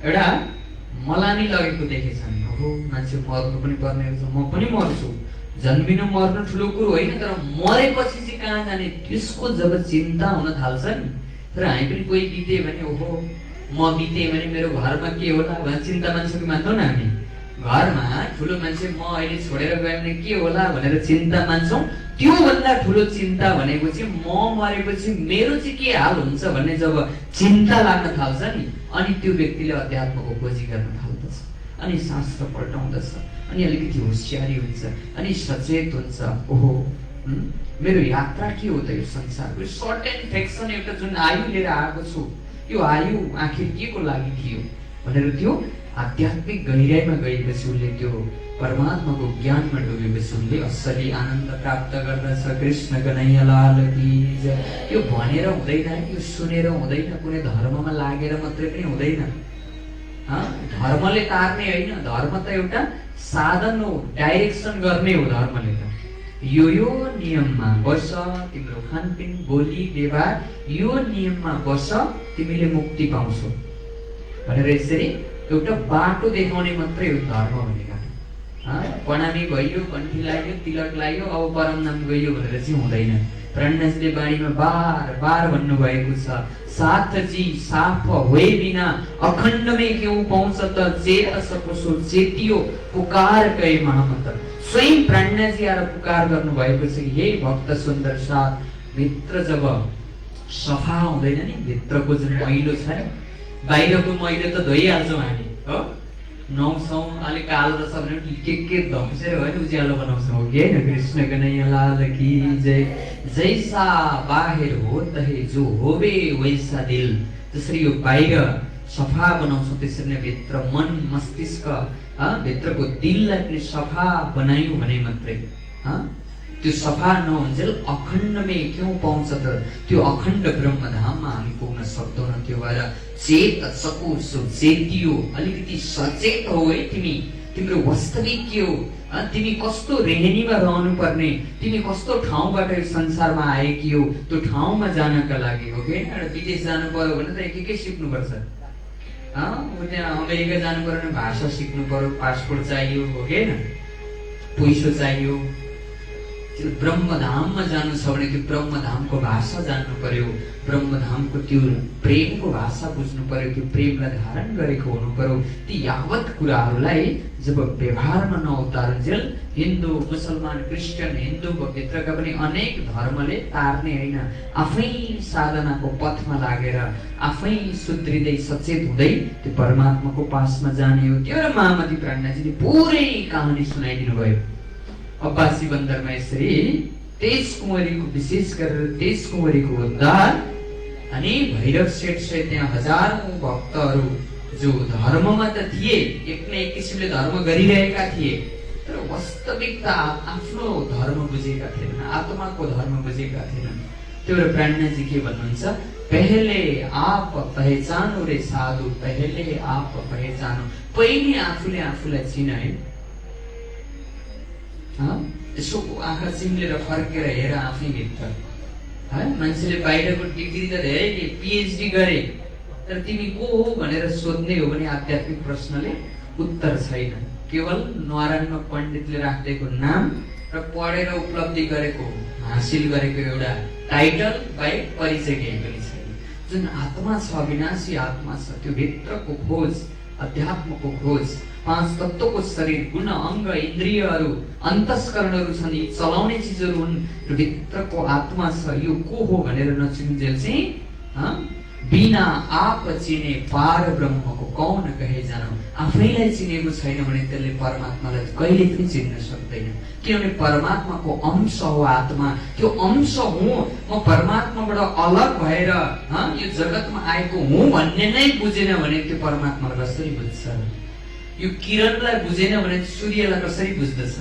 एउटा मलामी लगेको देखेछन्। ओहो, मान्छे मर्नु पनि पर्ने रहेछ, म पनि मर्छु। जन्मिनु मर्नु ठुलो कुरो होइन, तर मरेपछि चाहिँ कहाँ जाने त्यसको जब चिन्ता हुन थाल्छ नि। तर हामी पनि कोही बिते भने ओहो म बिते भने मेरो घरमा के होला भनेर चिन्ता मान्छौँ कि मान्छौँ न? हामी घरमा ठुलो मान्छे म अहिले छोडेर गयो भने के होला भनेर चिन्ता मान्छौँ। त्योभन्दा ठुलो चिन्ता भनेको चाहिँ म मरेपछि मेरो चाहिँ के हाल हुन्छ भन्ने जब चिन्ता लाग्न थाल्छ नि, अनि त्यो व्यक्तिले अध्यात्मको खोजी गर्न थाल्दछ, अनि शास्त्र पल्टाउँदछ, अनि अलिकति होसियारी हुन्छ, अनि सचेत हुन्छ। ओहो, मेरो यात्रा के हो त यो संसारको? सर्टेन फेक्सन एउटा जुन आयु लिएर आएको छु, यो आयु आखिर के को लागि थियो भनेर त्यो आध्यात्मिक गहिराइमा गएपछि उनले त्यो परमात्माको ज्ञानमा डुबेपछि उनले असली आनन्द प्राप्त गर्दछ। कृष्ण कन्हैया लाल की जय। यो भनेर हुँदैन, यो सुनेर हुँदैन, कुनै धर्ममा लागेर मात्रै पनि हुँदैन। धर्मले तार्ने होइन, धर्म त एउटा साधन हो, डाइरेक्सन गर्ने हो धर्मले त। यो नियममा बस, तिम्रो खानपिन बोली व्यवहार यो नियममा बस, तिमीले मुक्ति पाउँछौ भनेर यसरी एउटा बाटो देखाउने मात्रै हो धर्म भनेका। प्रणामी भयो, कण्ठी लाग्यो, तिलक लाग्यो, अब परम नाम गयो भनेर चाहिँ हुँदैन। प्रणनाथले बाणीमा बार बार भन्नुभएको छ, साथ जी साफ होए बिना अखण्ड में क्यों पाउँछ त चेत सकोसो चेतियो पुकार गए महामन्त्र। स्वयं प्राणनाथजी आएर पुकार गर्नु भएको छ, हे भक्त सुन्दर साथ। भित्र जब सफा हुँदैन नि, भित्रको जुन मैलो छ नि, बाहिरको मैलो त धोइहाल्छौँ हामी हो, नुहाउँछौँ, अलिक कालो रहेछ भने के धम्सेर भयो नि उज्यालो बनाउँछौँ हो कि होइन? कृष्ण कन्हैया लाल की जय। जैसा बाहिर हो तहे जो होवे वैसा दिल। जसरी यो बाहिर सफा बनाउँछौँ त्यसरी नै भित्र मन मस्तिष्क भित्रको दिललाई पनि सफा बनायौँ भने मात्रै त्यो सफा नहुन्जेल अखण्डमै क्यों पाउँछ त? त्यो अखण्ड ब्रह्मधाममा हामी पुग्न सक्दैनौँ। त्यो भएर चेत सकोसो चेतियो, अलिकति सचेत हो है तिमी, तिम्रो वास्तविक के हो, तिमी कस्तो रेहनीमा रहनु पर्ने, तिमी कस्तो ठाउँबाट यो संसारमा आएकी हो, त्यो ठाउँमा जानका लागि हो कि एउटा विदेश जानु पर्यो भने त एकै सिक्नुपर्छ। त्यहाँ अमेरिका जानु पर्यो भने भाषा सिक्नु पर्यो, पासपोर्ट चाहियो हो कि होइन, पैसो चाहियो। त्यो ब्रह्मधाममा जानु छ भने त्यो ब्रह्मधामको भाषा जान्नु पर्यो, ब्रह्मधामको त्यो प्रेमको भाषा बुझ्नु पर्यो, त्यो प्रेमलाई धारण गरेको हुनु पर्यो। ती यावत कुराहरूलाई जब व्यवहारमा नउतारुन्जेल हिन्दू मुसलमान क्रिस्चियन हिन्दूको भित्रका पनि अनेक धर्मले तार्ने होइन, आफै साधनाको पथमा लागेर आफै सुध्रिँदै सचेत हुँदै त्यो परमात्माको पासमा जाने हो। त्यो र महामती प्राणनाथजीले पुरै कहानी सुनाइदिनु भयो। अब्बासी बन्दरमा यसरी तेज कुँवरीको विशेष गरेर तेज कुँवरीको उद्धार अनि भैरव सेठ सहित त्यहाँ हजारौं भक्तहरू जो धर्ममा त थिए, एक न एक किसिमले धर्म गरिरहेका थिए, तर वास्तविकता आफ्नो धर्म बुझेका थिएनन्, आत्माको धर्म बुझेका थिएनन्। त्यो भएर प्राणनाथजी के भन्नुहुन्छ, पहले आप पहचानो रे साधु, पहले आप पहचानो। पहिले आफूले आफूलाई चिनाए। यसो आँखा चिम्लेर फर्केर हेर आफै भित्र है। मान्छेले बाहिरको डिग्री त धेरै, पिएचडी गरे, तर तिमी को हो भनेर सोध्ने हो भने आध्यात्मिक प्रश्नले उत्तर छैन। केवल नारायण पण्डितले राख्दैको नाम र पढेर उपलब्धि गरेको, हासिल गरेको एउटा टाइटल बाहेक परिचय केही पनि छैन। जुन आत्मा छ, अविनाशी आत्मा छ, त्यो भित्रको खोज, अध्यात्मको खोज, पांच तत्वको शरीर, गुण, अंग, इन्द्रियहरू, अन्तस्करणहरू छन्, यी चलाउने चिजहरू हुन्। भित्रको आत्मा छ, यो को हो भनेर नचिन्जेल चाहिँ बिना आप चिने पार ब्रह्मको कौन कहे जानो। आफैलाई चिनेको छैन भने त्यसले परमात्मालाई कहिले पनि चिन्न सक्दैन। किनभने परमात्माको अंश हो आत्मा। त्यो अंश हुँ, म परमात्माबाट अलग भएर यो जगतमा आएको हुँ भन्ने नै बुझेन भने त्यो परमात्मालाई कसरी बुझ्छ? यो किरणलाई बुझेन भने सूर्यलाई कसरी बुझ्दछ?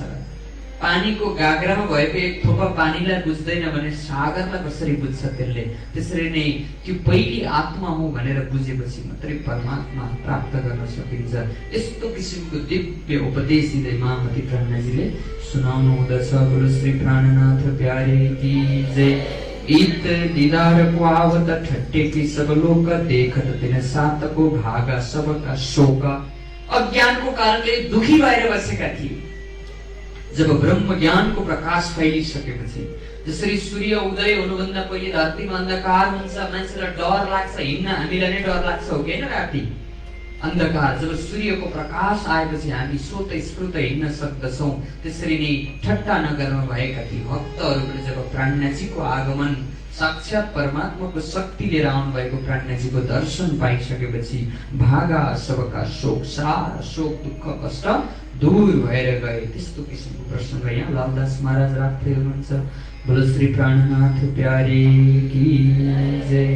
पानीको गाग्रामा भएको एक थोपा पानीलाई बुझ्दैन भने सागरलाई कसरी बुझ्छ त्यसले? त्यसरी नै त्यो पहिले आत्मा हो भनेर बुझेपछि मात्रै परमात्मा प्राप्त गर्न सकिन्छ। यस्तो किसिमको दिव्य उपदेश दिँदै महामती प्राणनाथजीले सुनाउनु हुँदछ। गुरु श्री प्राणनाथ प्यारे की जय। इत दीदार को आवत ठट्टे की सब लोक, देखत तिन सातको भागा सबका शोक। अज्ञानको कारणले दुखी भएर बसेका थिए। जब ब्रह्म ज्ञानको प्रकाश फैलिसकेपछि, जसरी सूर्य उदय हुनुभन्दा पहिले धरतीमा अन्धकार हुन्छ, मान्छेलाई डर लाग्छ, हिँड्न हामीलाई नै डर लाग्छ, हो कि राति अन्धकार। जब सूर्यको प्रकाश आएपछि हामी स्वतः स्फूर्त हिँड्न सक्दछौँ। त्यसरी नै ठट्टा नगरमा भएका ती भक्तहरूले जब प्राणनाथजीको आगमन, साक्षात परमात्माको शक्ति लिएर आउनु भएको प्राणनाथजीको दर्शन पाइसकेपछि भागा सबका शोक, सारा शोक दुःख कष्ट दूर भएर गए। त्यस्तो किसिमको प्रसङ्ग यहाँ लालदास महाराज राख्दै हुनुहुन्छ। बोलो श्री प्राणनाथ प्यारे की जय।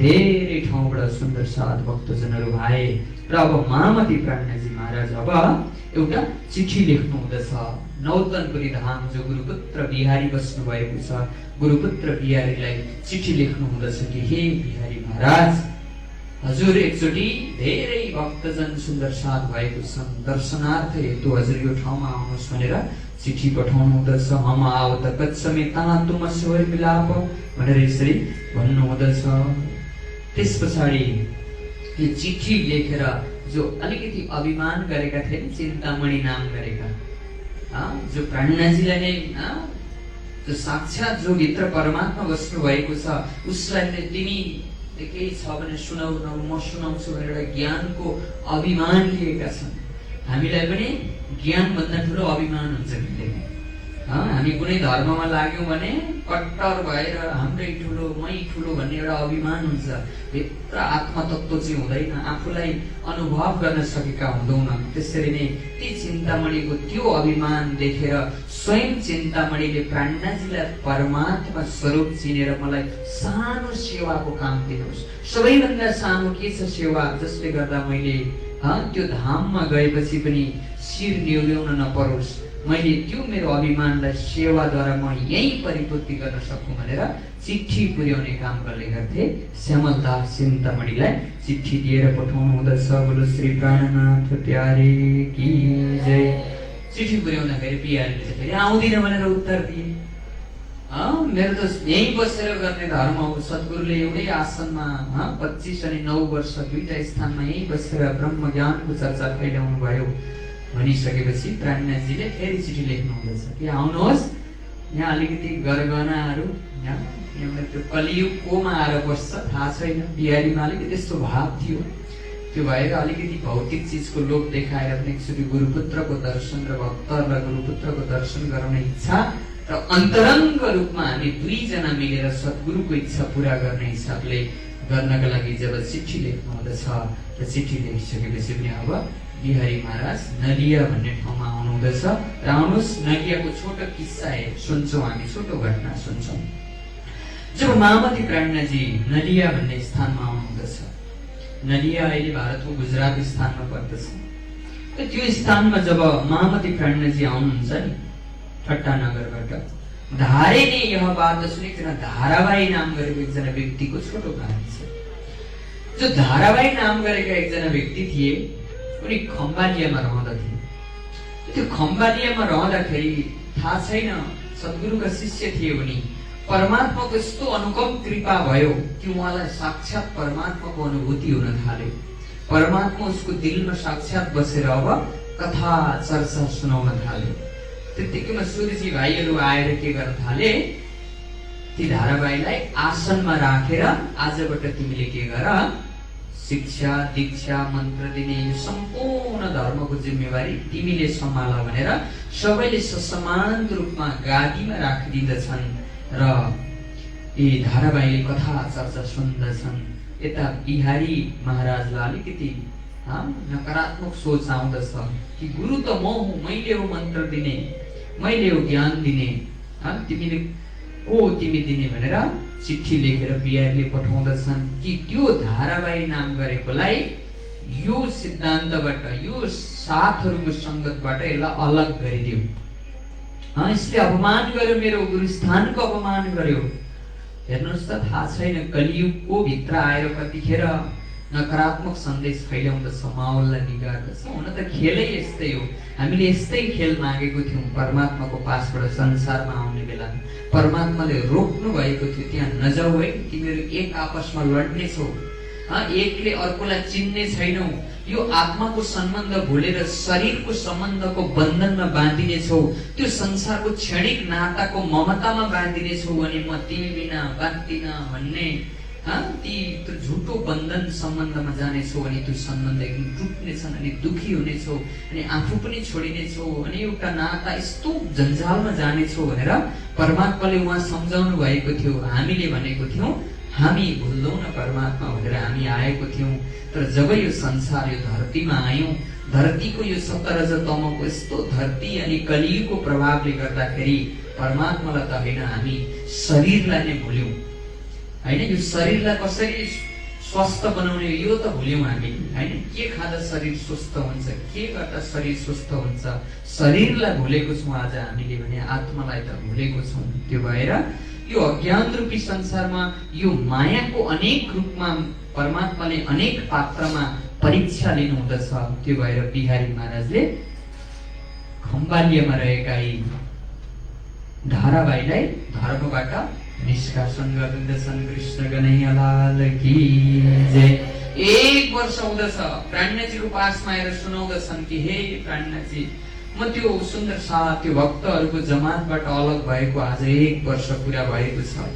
धेरै ठाउँबाट सुन्दर साध भक्तजनहरू आए र अब महामती प्राणनाथजी महाराज अब एउटा चिठी लेख्नु हुँदछ। नौतनपुरी धाम जो गुरुपुत्र बिहारी बस्नु भएको छ, गुरुपुत्र बिहारीलाई चिठी लेख्नु हुँदछ कि हे बिहारी महाराज, हजुर एकचोटि धेरै भक्तजन सुन्दर साथ भएको छन्, दर्शनार्थ हेतु हजुर यो ठाउँमा आउनुहोस् भनेर चिठी पठाउनु हुँदछ। हम आव त कच्छमे ता तुम स्वर मिलाप भनेर यसरी भन्नु हुँदछ। त्यस पछाडि यो चिठी लेखेर जो अलिकति अभिमान गरेका थिए, चिन्तामणि नाम गरेका, जो प्राणनाथजीलाई नै जो साक्षात जो भित्र परमात्मा बस्नु भएको छ उसलाई नै तिमी केही छ भने सुनाउ न, म सुनाउँछु भनेर एउटा ज्ञानको अभिमान लिएका छन्। हामीलाई पनि ज्ञान भन्दा ठुलो अभिमान हुन्छ कि हामी कुनै धर्ममा लाग्यौँ भने कट्टर भएर हाम्रै ठुलो, मै ठुलो भन्ने एउटा अभिमान हुन्छ। भित्र आत्मा तत्त्व चाहिँ हुँदैन, आफूलाई अनुभव गर्न सकेका हुँदैनौँ। त्यसरी नै ती चिन्तामणिको त्यो अभिमान देखेर स्वयं चिन्तामणिले प्राणनाथजीलाई परमात्मा स्वरूप चिनेर मलाई सानो सेवाको काम दिनुहोस्। सबैभन्दा सानो के छ सेवा, जसले गर्दा मैले त्यो धाममा गएपछि पनि शिर निहुल्याउन नपरोस्, मैले त्यो मेरो अभिमानलाई सेवाद्वारा म यही परिपूर्ति गर्न सकूँ भनेर चिठी पुर्याउने काम गर्ने गर्थे। श्यामलदास चिन्तामणिलाई चिठी दिएर पठाउनु हुँदछ। बोलो श्री प्राणनाथ प्यारे की जय। चिठी पुर्याउँदाखेरि बिहारीले चाहिँ फेरि आउँदिन भनेर उत्तर दिए। मेरो त यहीँ बसेर गर्ने धर्म हो। सद्गुरुले एउटै आसनमा 25 अनि 9 वर्ष दुईटा स्थानमा यहीँ बसेर ब्रह्म ज्ञानको चर्चा फैलाउनु भयो भनिसकेपछि प्राणनाथजीले फेरि चिठी लेख्नु हुँदछ कि आउनुहोस्, यहाँ अलिकति गरगहनाहरू, यहाँ त्यो कलियुग कोमा आएर बस्छ थाहा छैन। बिहारीमा अलिकति त्यस्तो भाव थियो। त्यो भएर अलिकति भौतिक चिजको लोभ देखाएर पनि एकचोटि गुरुपुत्रको दर्शन र भक्तहरूलाई गुरुपुत्रको दर्शन गराउने इच्छा र अन्तरङ्ग रूपमा हामी दुईजना मिलेर सद्गुरुको इच्छा पुरा गर्ने हिसाबले गर्नका लागि जब चिठी लेख्नु हुँदछ र चिठी लेखिसकेपछि पनि अब बिहारी महाराज नलिया भन्ने ठाउँमा आउनुहुँदछ र आउनुहोस् नलियाको छोटो किस्सा सुन्छौँ हामी, छोटो घटना सुन्छौँ। जब महामती प्राज्ञजी नलिया भन्ने स्थानमा आउनुहुँदछ, नलिया अहिले भारतको गुजरात स्थानमा पर्दछ। र त्यो स्थानमा जब महामती प्राज्ञजी आउनुहुन्छ नि ठट्टा नगरबाट, धारे ने यह बात सुने एकजना धाराबाई नाम गरेको एकजना व्यक्तिको छोटो कहानी छ। जो धाराबाई नाम गरेका एकजना व्यक्ति थिए, उनी खम्बालियामा रहँदथे। त्यो खम्बालियामा रहँदाखेरि थाहा छैन, सद्गुरुका शिष्य थिए उनी। परमात्माको यस्तो अनुकम कृपा भयो कि उहाँलाई साक्षात परमात्माको अनुभूति हुन थाल्यो। परमात्मा उसको दिलमा साक्षात बसेर अब कथा चर्चा सुनाउन थाल्यो। त्यतिकैमा सूर्यजी भाइहरू आएर के गर्न थाले, ती धाराबाईलाई आसनमा राखेर आजबाट तिमीले के गर, शिक्षा दीक्षा मन्त्र दिने यो सम्पूर्ण धर्मको जिम्मेवारी तिमीले सम्हाल भनेर सबैले समान रूपमा गादीमा राखिदिँदछन् र यी धाराबाईले कथा चर्चा सुन्दछन्। यता बिहारी महाराजलाई अलिकति नकारात्मक सोच आउँदछ कि गुरु त म हुँ, मैले हो मन्त्र दिने, मैले हो ज्ञान दिने, तिमीले को तिमी दिने भनेर चिठी लेखेर बिहारीले पठाउँदछन् कि त्यो धाराबाई नाम गरेकोलाई यो सिद्धान्तबाट, यो साथहरूको सङ्गतबाट यसलाई अलग गरिदियो। यसले अपमान गर्यो, मेरो गुरुस्थानको अपमान गर्यो। हेर्नुहोस् त, थाहा छैन कलियुगको भित्र आएर कतिखेर नकारात्मक सन्देश फैलाउँदछ, माहौललाई बिगार्दछ। हुन त खेलै यस्तै हो। हामीले यस्तै खेल मागेको थियौँ परमात्माको पासबाट संसारमा आउने बेला। परमात्माले रोक्नु भएको थियो, त्यहाँ नजाऊ है, तिमीहरू एक आपसमा लड्ने छौ, एकले अर्कोलाई चिन्ने छैनौ, यो आत्माको सम्बन्ध भुलेर शरीरको सम्बन्धको बन्धनमा बाँधिने छौ, त्यो संसारको क्षणिक नाताको ममतामा बाँधिने छौ अनि म तिमी बिना बाँच्दिन भन्ने ती त्यो झुटो बन्धन सम्बन्धमा जानेछौ अनि त्यो सम्बन्ध एकदम टुट्नेछन् अनि दुखी हुनेछौ अनि आफू पनि छोडिनेछौ अनि एउटा नाता यस्तो जन्जालमा जानेछौ भनेर परमात्माले उहाँ सम्झाउनु भएको थियो। हामीले भनेको थियौँ हामी भुल्दैनौँ न परमात्मा भनेर हामी आएको थियौँ। तर जब यो संसार, यो धरतीमा आयौँ, धरतीको यो सतरज तमको यस्तो धरती अनि कलियुगको प्रभावले गर्दाखेरि परमात्मालाई त होइन, हामी शरीरलाई नै भुल्यौँ होइन। यो शरीरलाई कसरी स्वस्थ बनाउने यो त भुल्यौँ हामी होइन। के खाँदा शरीर स्वस्थ हुन्छ, के गर्दा शरीर स्वस्थ हुन्छ, शरीरलाई भुलेको छौँ आज हामीले भने आत्मालाई त भुलेको छौँ। त्यो भएर यो अज्ञान रूपी संसारमा यो मायाको अनेक रूपमा परमात्माले अनेक पात्रमा परीक्षा लिनुहुँदछ। त्यो भएर बिहारी महाराजले खम्बालियामा रहेका यी धाराबाईलाई धर्मबाट निष्कासन गरिदिँदछन्। कृष्ण कन्हैया लाल की जय। 1 वर्ष हुँदछ प्राज्ञजीको पासमा आएर सुनाउँदछन् कि हे प्राज्ञजी, म त्यो सुन्दर साथ त्यो भक्तहरूको जमातबाट अलग भएको आज 1 वर्ष पुरा भएको छ।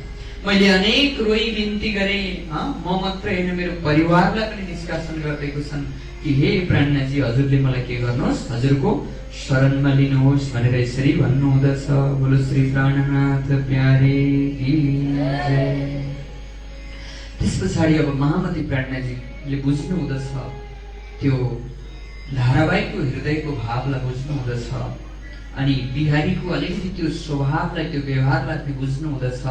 मैले अनेक रोई बिन्ती गरेँ, म मात्र होइन मेरो परिवारलाई पनि निष्कासन गरिदिएको छन् कि हे प्राज्ञजी, हजुरले मलाई के गर्नुहोस्, हजुरको शरणमा लिनुहोस् भनेर यसरी भन्नुहुँदछ। बोलो श्री प्राणनाथ प्यारे की जय। त्यस पछाडि अब महामती प्राज्ञजीले बुझ्नु हुँदछ, त्यो धाराबाईको हृदयको भावलाई बुझ्नु हुँदछ अनि बिहारीको अलिकति त्यो स्वभावलाई, त्यो व्यवहारलाई पनि बुझ्नु हुँदछ।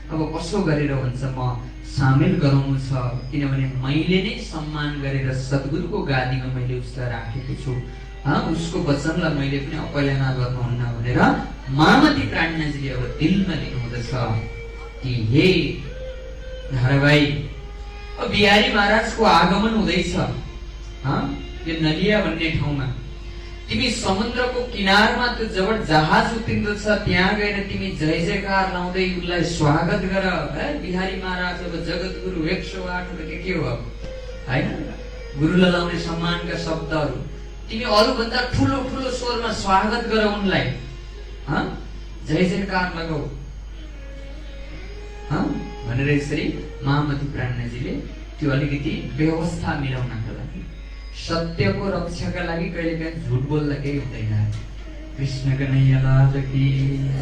अब कसो गरेर हुन्छ म सामेल गराउनु छ, किनभने मैले नै सम्मान गरेर सद्गुरुको गादीमा मैले उसलाई राखेको छु, उसको वचनलाई मैले पनि अपहेलना गर्नुहुन्न भनेर महामती प्राज्ञजीले अब दिलमा लिनुहुँदछ कि हे धाराबाई, अब बिहारी महाराजको आगमन हुँदैछ यो नलिया भन्ने ठाउँमा। तिमी समुद्रको किनारमा त्यो जब जहाज उत्रिँदछ त्यहाँ गएर तिमी जय जयकार लाउँदै उसलाई स्वागत गर। बिहारी महाराज अब जगतगुरु 108 के हो होइन, गुरुलाई लाउने सम्मानका शब्दहरू तिमी अरूभन्दा ठुलो ठुलो स्वरमा स्वागत गर उनलाई, जय जयकार लगाऊ भनेर यसरी महामती प्राज्ञजीले त्यो अलिकति व्यवस्था मिलाउनका लागि, सत्यको रक्षाका लागि कहिलेकाहीँ झुट बोल्दा केही हुँदैन। कृष्ण कन्हैया लाल की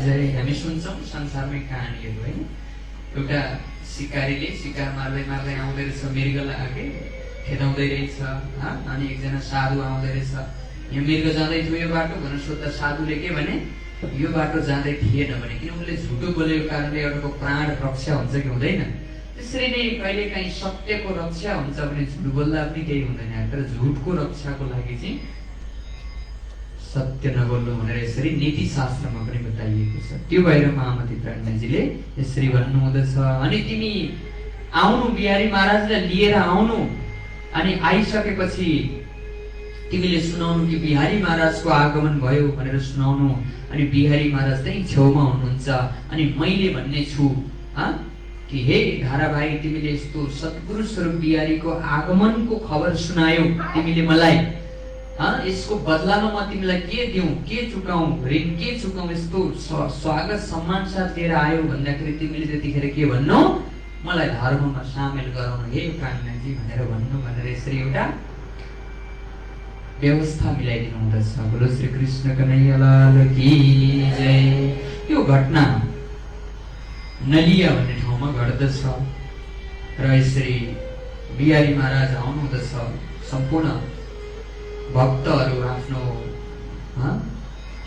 जय। हामी सुन्छौँ संसारमै कहानीहरू होइन। एउटा सिकारीले शिकार मार्दै मार्दै आउँदै रहेछ, मृगलाई खेदाउँदै रहेछ अनि एकजना साधु आउँदै रहेछ। यहाँ मृग जाँदै थियो यो बाटो भनेर सोद्धा साधुले के भने, यो बाटो जाँदै थिएन भने, किन उनले झुटो बोलेको कारणले एउटाको प्राण रक्षा हुन्छ कि हुँदैन? त्यसरी नै कहिलेकाहीँ सत्यको रक्षा हुन्छ भने झुट बोल्दा पनि केही हुँदैन, तर झुटको रक्षाको लागि चाहिँ सत्य नबोल्नु भनेर यसरी नीतिशास्त्रमा पनि बताइएको छ। त्यो भएर महामती प्राज्ञाजीले यसरी भन्नुहुँदछ, अनि तिमी आउनु, बिहारी महाराजलाई लिएर आउनु, अनि आइसकेपछि तिमीले सुनाउनु कि बिहारी महाराजको आगमन भयो भनेर सुनाउनु। अनि बिहारी महाराज चाहिँ छेउमा हुनुहुन्छ, अनि मैले भन्ने छु कि हे धाराभाइ, तिमीले यस्तो सद्गुरु स्वरूप बिहारीको आगमनको खबर सुनायौ तिमीले मलाई, यसको बदलामा म तिमीलाई के दिउँ, के चुकाउँ, ऋण के चुकाउँ, यस्तो स्वागत सम्मान साथ लिएर आयो भन्दाखेरि तिमीले त्यतिखेर के भन्नु, मलाई धर्ममा सामेल गराउनु हे प्राज्ञाजी भनेर भन्नु भनेर यसरी एउटा व्यवस्था मिलाइदिनु हुँदछ। बोलो श्री कृष्ण कन्हैया लाल की जय। यो घटना नलिया भन्ने ठाउँमा घट्दछ र यसरी बिहारी महाराज आउनुहुँदछ। सम्पूर्ण भक्तहरू आफ्नो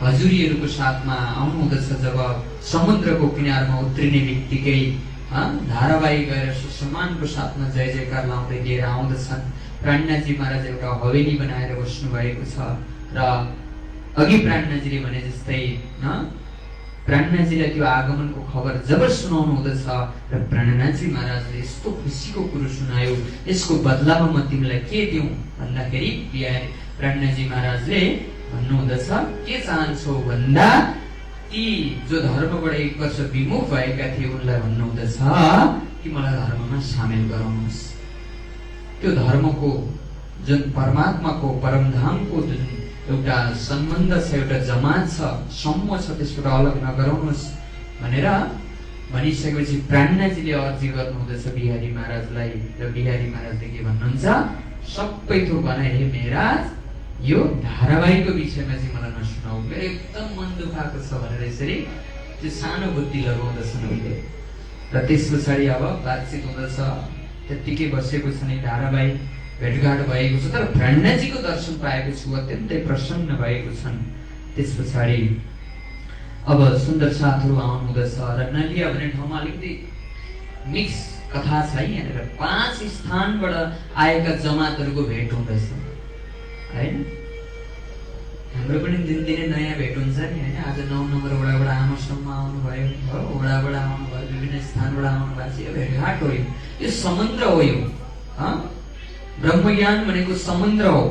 हजुरीहरूको साथमा आउनुहुँदछ। जब समुद्रको किनारमा उत्रिने बित्तिकै धारावाही गएर सुसम्मानको साथमा जय जयकार लाउँदै लिएर आउँदछन्। प्राज्ञाजी महाराज एउटा हवेली बनाएर बस्नु भएको छ र अघि प्राज्ञाजीले भने जस्तै प्राज्ञाजीलाई त्यो आगमनको खबर जब सुनाउनु हुँदछ र प्राज्ञाजी महाराजले यस्तो खुसीको कुरो सुनायो, यसको बदलामा म तिमीलाई के दिउँ भन्दाखेरि प्राज्ञाजी महाराजले भन्नुहुँदछ, के चाहन्छौ भन्दा ती जो धर्मबाट 1 वर्ष विमुख भएका थिए उनलाई भन्नुहुँदछ कि मलाई धर्ममा सामेल गराउनुहोस्। त्यो धर्मको जुन परमात्माको परमधामको जुन एउटा सम्बन्ध छ, एउटा जमात छ, समूह छ, त्यसबाट अलग नगराउनुहोस् भनेर भनिसकेपछि प्राज्ञाजीले अर्जी गर्नुहुँदछ बिहारी महाराजलाई र बिहारी महाराजले के भन्नुहुन्छ, सबै थोक भने हे महाराज यो धारावाहीको विषयमा चाहिँ मलाई नसुनाऊ, मेरो एकदम मन दुखाएको छ भनेर यसरी त्यो सानो बुद्धि लगाउँदछन् उहिले। र त्यस पछाडि अब बातचित हुँदछ, त्यत्तिकै बसेको छ नि धारावाही भेटघाट भएको छ, तर प्राज्ञाजीको दर्शन पाएको छु, अत्यन्तै प्रसन्न भएको छन्। त्यस पछाडि अब सुन्दर साथहरू आउनुहुँदछ र नलिया भन्ने ठाउँमा अलिकति मिक्स कथा छ यहाँनिर। 5 स्थानबाट आएका जमातहरूको भेट हुँदछ हैन। हाम्रो पनि दिनदिनै नयाँ भेट हुन्छ नि हैन। आज 9 नम्बर वडाबाट आमासम्म आउनुभयो, वडाबाट आउनुभयो, विभिन्न स्थानबाट आउनुभएको छ। यो भेटघाट हो, यो समुद्र हो। यो ब्रह्मज्ञान भनेको समुद्र हो,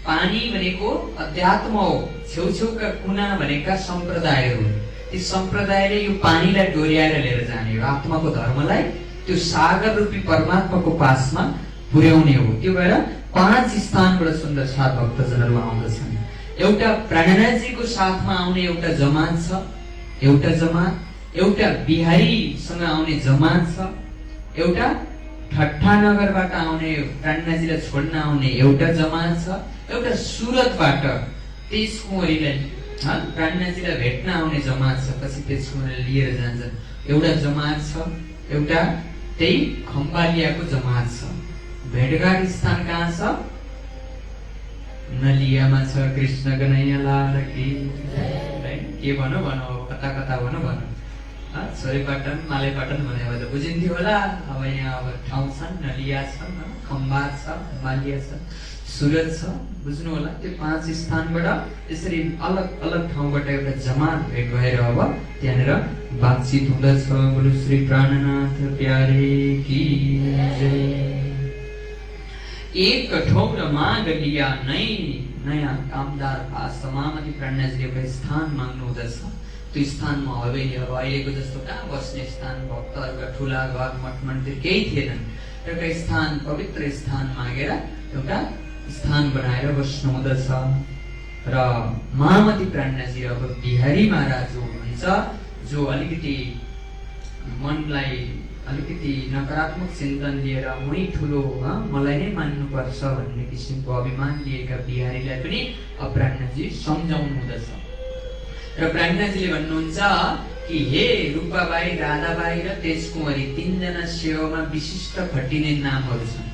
पानी भनेको अध्यात्म हो, छेउछेउका कुना भनेका सम्प्रदायहरू। ती सम्प्रदायले यो पानीलाई डोर्याएर लिएर जाने हो, आत्माको धर्मलाई त्यो सागर रूपी परमात्माको पासमा पुर्याउने हो। त्यो भएर 5 स्थानबाट सुन्दर साथ भक्तजनहरू आउँदछन्। एउटा प्राज्ञाजीको साथमा आउने एउटा जमात छ, एउटा बिहारीसँग आउने जमात छ, एउटा ठट्टानगरबाट आउने प्राज्ञाजीलाई छोड्न आउने एउटा जमात छ, एउटा सुरतबाट तेजकुँवरीलाई प्राज्ञाजीलाई भेट्न आउने जमात छ, पछि तेजकुँवरीलाई लिएर जान्छन् एउटा जमात छ, एउटा त्यही खम्बालियाको जमात छ। भेटघाट स्थान कहाँ छ? नलियामा छ। कृष्ण कन्हैया लाल की के भनौँ कता कता भनौँ छोरीपाटन मालेपाटन भने अब त बुझिन्थ्यो होला। अब यहाँ अब ठाउँ छन्, नलिया छ, खम्बा छ, मालिया छ, सुरत छ, बुझ्नु होला। त्यो 5 स्थानबाट यसरी अलग अलग ठाउँबाट एउटा जमात भेट भएर अब त्यहाँनिर बातचित हुँदछ। बोलो श्री प्राणनाथ प्यारे की जय। एक ठाउँ र माग लिया नयाँ कामदार पास महामती प्राज्ञाजीले एउटा स्थान माग्नु हुँदछ। त्यो स्थानमा हवेली, अब अहिलेको जस्तो कहाँ बस्ने स्थान, भक्तहरूका ठुला घर मठ मन्दिर केही थिएनन्। एउटा स्थान, पवित्र स्थान मागेर एउटा स्थान बनाएर बस्नु हुँदछ। र महामती प्राज्ञाजी अब बिहारी महाराज जो हुनुहुन्छ, जो अलिकति मनलाई अलिकति नकारात्मक चिन्तन लिएर मै ठुलो मलाई नै मान्नुपर्छ भन्ने किसिमको अभिमान लिएका बिहारीलाई पनि प्राज्ञाजी सम्झाउनु हुँदछ। र प्राज्ञाजीले भन्नुहुन्छ कि हे रूपाबाई, राधाबाई र तेजकुँवरी 3 जना सेवामा विशिष्ट खटिने नामहरू छन्।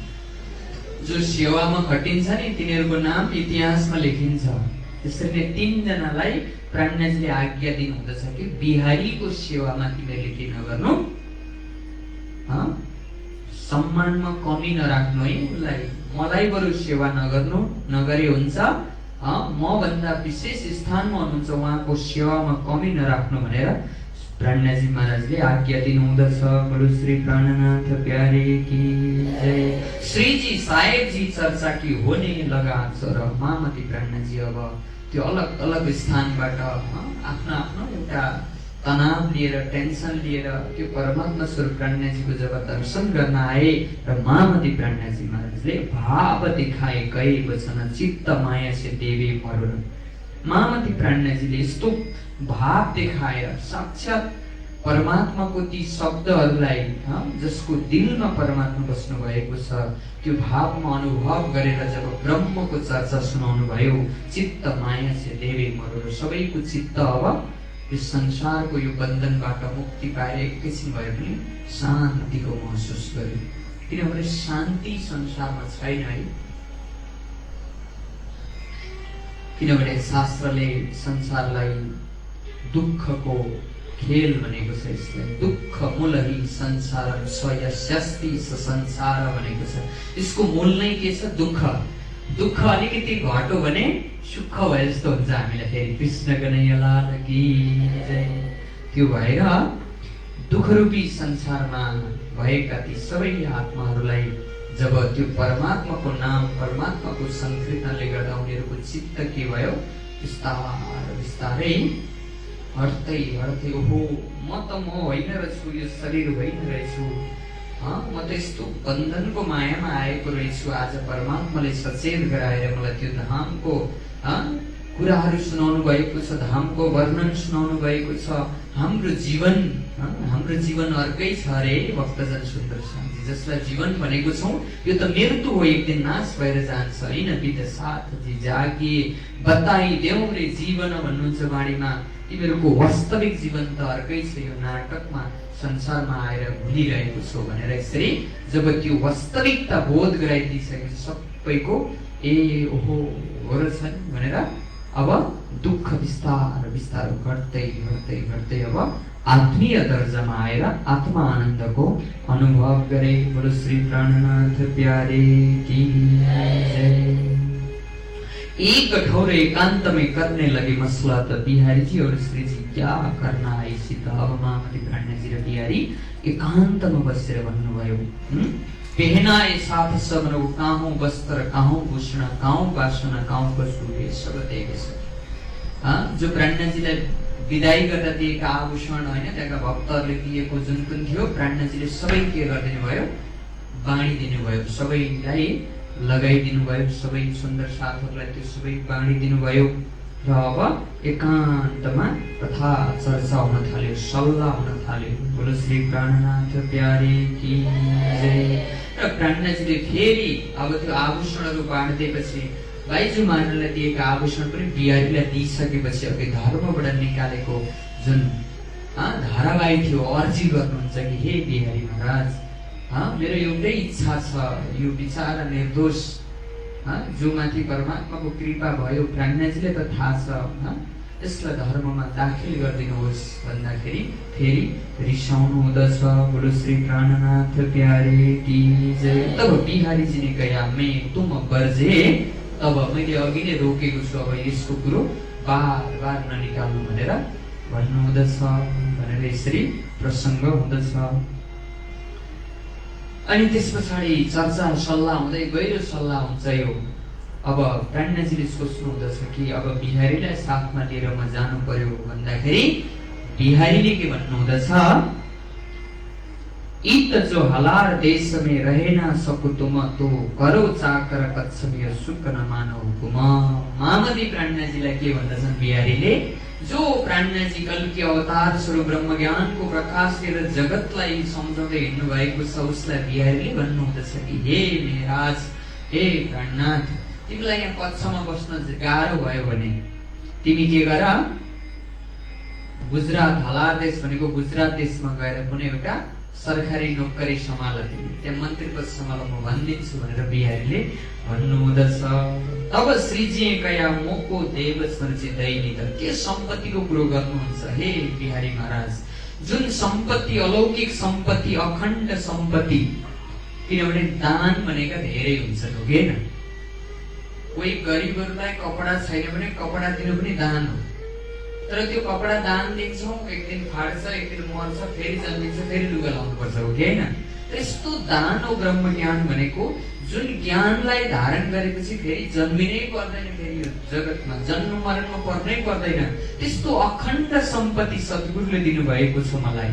जो सेवामा खटिन्छ नि तिनीहरूको नाम इतिहासमा लेखिन्छ। त्यसरी नै तीनजनालाई प्राणनाथजीले आज्ञा दिनुहुँदछ कि बिहारीको सेवामा तिमीहरूले के नगर्नु, सम्मानमा कमी नराख्नु है उसलाई, मलाई बरु सेवा नगर्नु, नगरे हुन्छ, म भन्दा विशेष स्थानमा हुनुहुन्छ उहाँको सेवामा कमी नराख्नु भनेर प्राणनाथजी महाराजले आज्ञा दिनुहुँदछ। बोलो श्री प्राणनाथ प्यारे की जय। श्रीजी साहेबजी चर्चा की होने लगा छ र महामती प्राणनाथजी अब त्यो अलग अलग स्थानबाट आफ्नो आफ्नो एउटा तनाव लिएर, टेन्सन लिएर त्यो परमात्मा स्वरूप प्राणनाथजीको जब दर्शन गर्न आए र महामती प्राणनाथजी महाराजले भाव देखाए गए वचन चित्त माया से देवे मरुर। महामती प्राणनाथजीले यस्तो भाव देखाएर साक्षात परमात्माको ती शब्दहरूलाई जसको दिलमा परमात्मा बस्नु भएको छ त्यो भावमा अनुभव गरेर जब ब्रह्मको चर्चा सुनाउनु भयो, चित्त माया से देवे मरुर, सबैको चित्त अब यो संसारको यो बन्धनबाट मुक्ति पाएर एकैछिन भए पनि शान्तिको महसुस गर्यो। किनभने शान्ति संसारमा छैन है। किनभने शास्त्रले संसारलाई दुःखको खेल भनेको छ। यसलाई दुःख मूलहि संसार स्वयस्यस्ति संसार भनेको छ। यसको मूल नै के छ? दुःख। दुःख अलिकति घट्यो भने सुख भए जस्तो हुन्छ हामीलाई। फेरि कृष्ण कन्हैया लाल की जय। त्यो भएर दुःखरूपी संसारमा भएका ती सबै आत्माहरूलाई जब त्यो परमात्माको नाम, परमात्माको संकीर्तनले गर्दा उनीहरूको चित्त के भयो? बिस्तारै बिस्तारै हट्दै हट्दै, ओहो म त म होइन रहेछु, यो शरीर होइन रहेछु, म त यस्तो बन्धनको मायामा आएको रहेछु। आज परमात्माले सचेत गराएर मलाई त्यो धामको कुराहरू सुनाउनु भएको छ, धामको वर्णन सुनाउनु भएको छ। हाम्रो जीवन अर्कै छ रे भक्तजन सुन्दर शान्ति। जसलाई जीवन भनेको छौँ यो त मृत्यु हो, एक दिन नाश भएर जान्छ। होइन विद साथ जी जागिए बताइदेऊ रे जीवन भन्नुहुन्छ वाणीमा। तिमीहरूको वास्तविक जीवन त अर्कै छ, यो नाटकमा संसारमा आएर भुलिरहेको छौ भनेर यसरी जब त्यो वास्तविकता बोध गराइदिइसकेपछि सबैको ए ओहो हो रहेछ भनेर अब दुःख बिस्तार बिस्तार घट्दै घट्दै घट्दै अब आत्मीय दर्जामा आएर आत्मा आनन्दको अनुभव गरे। बोलो श्री प्राणनाथ प्यारे की जय। एक कठोर एकांत में करने लगे मसला तो बिहारी जी और श्री जी क्या करना है सीता। अब महामती प्राणनाथजी र बिहारी एकान्तमा बसेर भन्नुभयो, पहनाए साथ सब रघु काहूं वस्त्र काहूं भूषण काहूं वासना काहूं वस्तु सब देखे छ। जो प्राणनाथजीलाई विदाई गर्दा दिएका आभूषण होइन, त्यहाँका भक्तहरूले दिएको जुन पनि थियो, प्राणनाथजीले सबै के गरिदिनु भयो? बाँडिदिनु भयो, सबैलाई लगाइदिनु भयो, सबै सुन्दर साथहरूलाई त्यो सबै बाँडिदिनु भयो। र अब एकान्तमा कथा चर्चा हुन थाल्यो, सल्लाह हुन थाल्यो। बोलो श्री प्राणनाथ प्यारे की जय। र प्राणनाथजीले फेरि अब त्यो आभूषणहरू बाँडिदिएपछि बाइजू महाराजलाई दिएका आभूषण पनि बिहारीलाई दिइसकेपछि अघि धर्मबाट निकालेको जुन धारावाहिक थियो, अर्जी गर्नुहुन्छ कि हे बिहारी महाराज, मेरो एउटै इच्छा छ, यो बिचारा निर्दोष जो माथि परमात्माको कृपा भयो, प्राणनाथजीले त थाहा छ, यसलाई धर्ममा दाखिल गरिदिनुहोस् भन्दाखेरि फेरि रिसाउनु हुँदछ। बोलो श्री प्राणनाथ प्यारे की जय। तब बिहारीजी ने कहा मैं तुम बर्जे, तब मैले अघि नै रोकेको छु, अब यसको कुरो बार बार ननिकाल्नु भनेर भन्नु हुँदछ भनेर यसरी प्रसङ्ग हुँदछ। अनि त्यस पछाडि चर्चा सल्लाह हुँदै गहिरो सल्लाह हुन्छ। यो अब प्राणनाथजीले सोच्नु हुँदछ कि अब बिहारीलाई साथमा लिएर म जानु पर्यो भन्दाखेरि बिहारीले के भन्नु हुँदछ? इत जो हलार देश में रहे ना सकु तुम तो करो चाकर कच्छ में सुख न मानो हुकुम। महामती प्राणनाथजीलाई के भन्दछन् बिहारीले? जो प्राणनाथजी कल्की अवतार स्वरूप ब्रह्म ज्ञानको प्रकाश लिएर जगतलाई सम्झाउँदै हिँड्नु भएको छ, उसलाई बिहारीले भन्नु हुँदछ कि हे महाराज, हे प्राणनाथ, तिमीलाई यहाँ कच्छमा बस्न गाह्रो भयो भने तिमी के गर, गुजरात, हलार देश भनेको गुजरात देशमा गएर कुनै एउटा सरकारी नोकरी सम्हाल तिमी, त्यहाँ मन्त्री पद सम्हाल म भनिदिन्छु भनेर बिहारीले भन्नुहुँदछ। तब श्रीजी कया मोको देव स्मृतिदैनी त के सम्पत्तिको कुरो गर्नुहुन्छ हे बिहारी महाराज, जुन सम्पत्ति अलौकिक सम्पत्ति अखण्ड सम्पत्ति, किनभने दान भनेका धेरै हुन्छन् हो कि हैन। कोही गरिबहरूलाई कपडा छैन भने कपडा दिनु पनि दान हो, तर त्यो कपडा दान दिन्छौँ, एक दिन फाट्छ, एक दिन मर्छ, फेरि जन्मिन्छ, फेरि लुगा लाउनु पर्छ हो कि हैन। त्यस्तो दान हो ब्रह्म ज्ञान भनेको, जुन ज्ञानलाई धारण गरेपछि फेरि जन्मिनै पर्दैन, फेरि यो जगतमा जन्म मरणमा पर्नै पर्दैन, त्यस्तो अखण्ड सम्पत्ति सद्गुरुले दिनुभएको छ मलाई।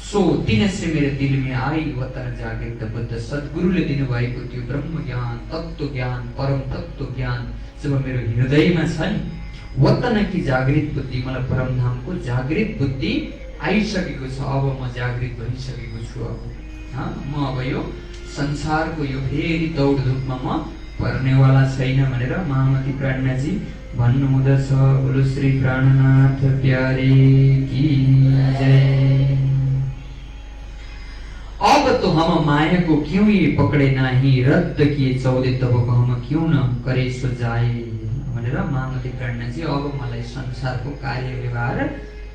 सो दिनसे मेरो दिलमा आई वतन जागृत बुद्ध, सद्गुरुले दिनुभएको त्यो ब्रह्म ज्ञान, तत्त्व ज्ञान, परम तत्त्व ज्ञान जब मेरो हृदयमा छ नि, वतन की जागृत बुद्धि, मलाई परमधामको जागृत बुद्धि आइसकेको छ। अब म जागृत भइसकेको छु। अब म अब यो संसारको यो फेरि दौडधुपमा म पर्नेवाला छैन भनेर महामती प्राज्ञाजी भन्नुहुँदछ। बोलो श्री प्राणनाथ प्यारे की जय। अब तो हम माया को क्यों ये पकड़े नाही, रद्द किए 14 तब को हम क्यों न करे सो जाए भनेर महामती प्राज्ञाजी अब मलाई संसारको कार्य व्यवहार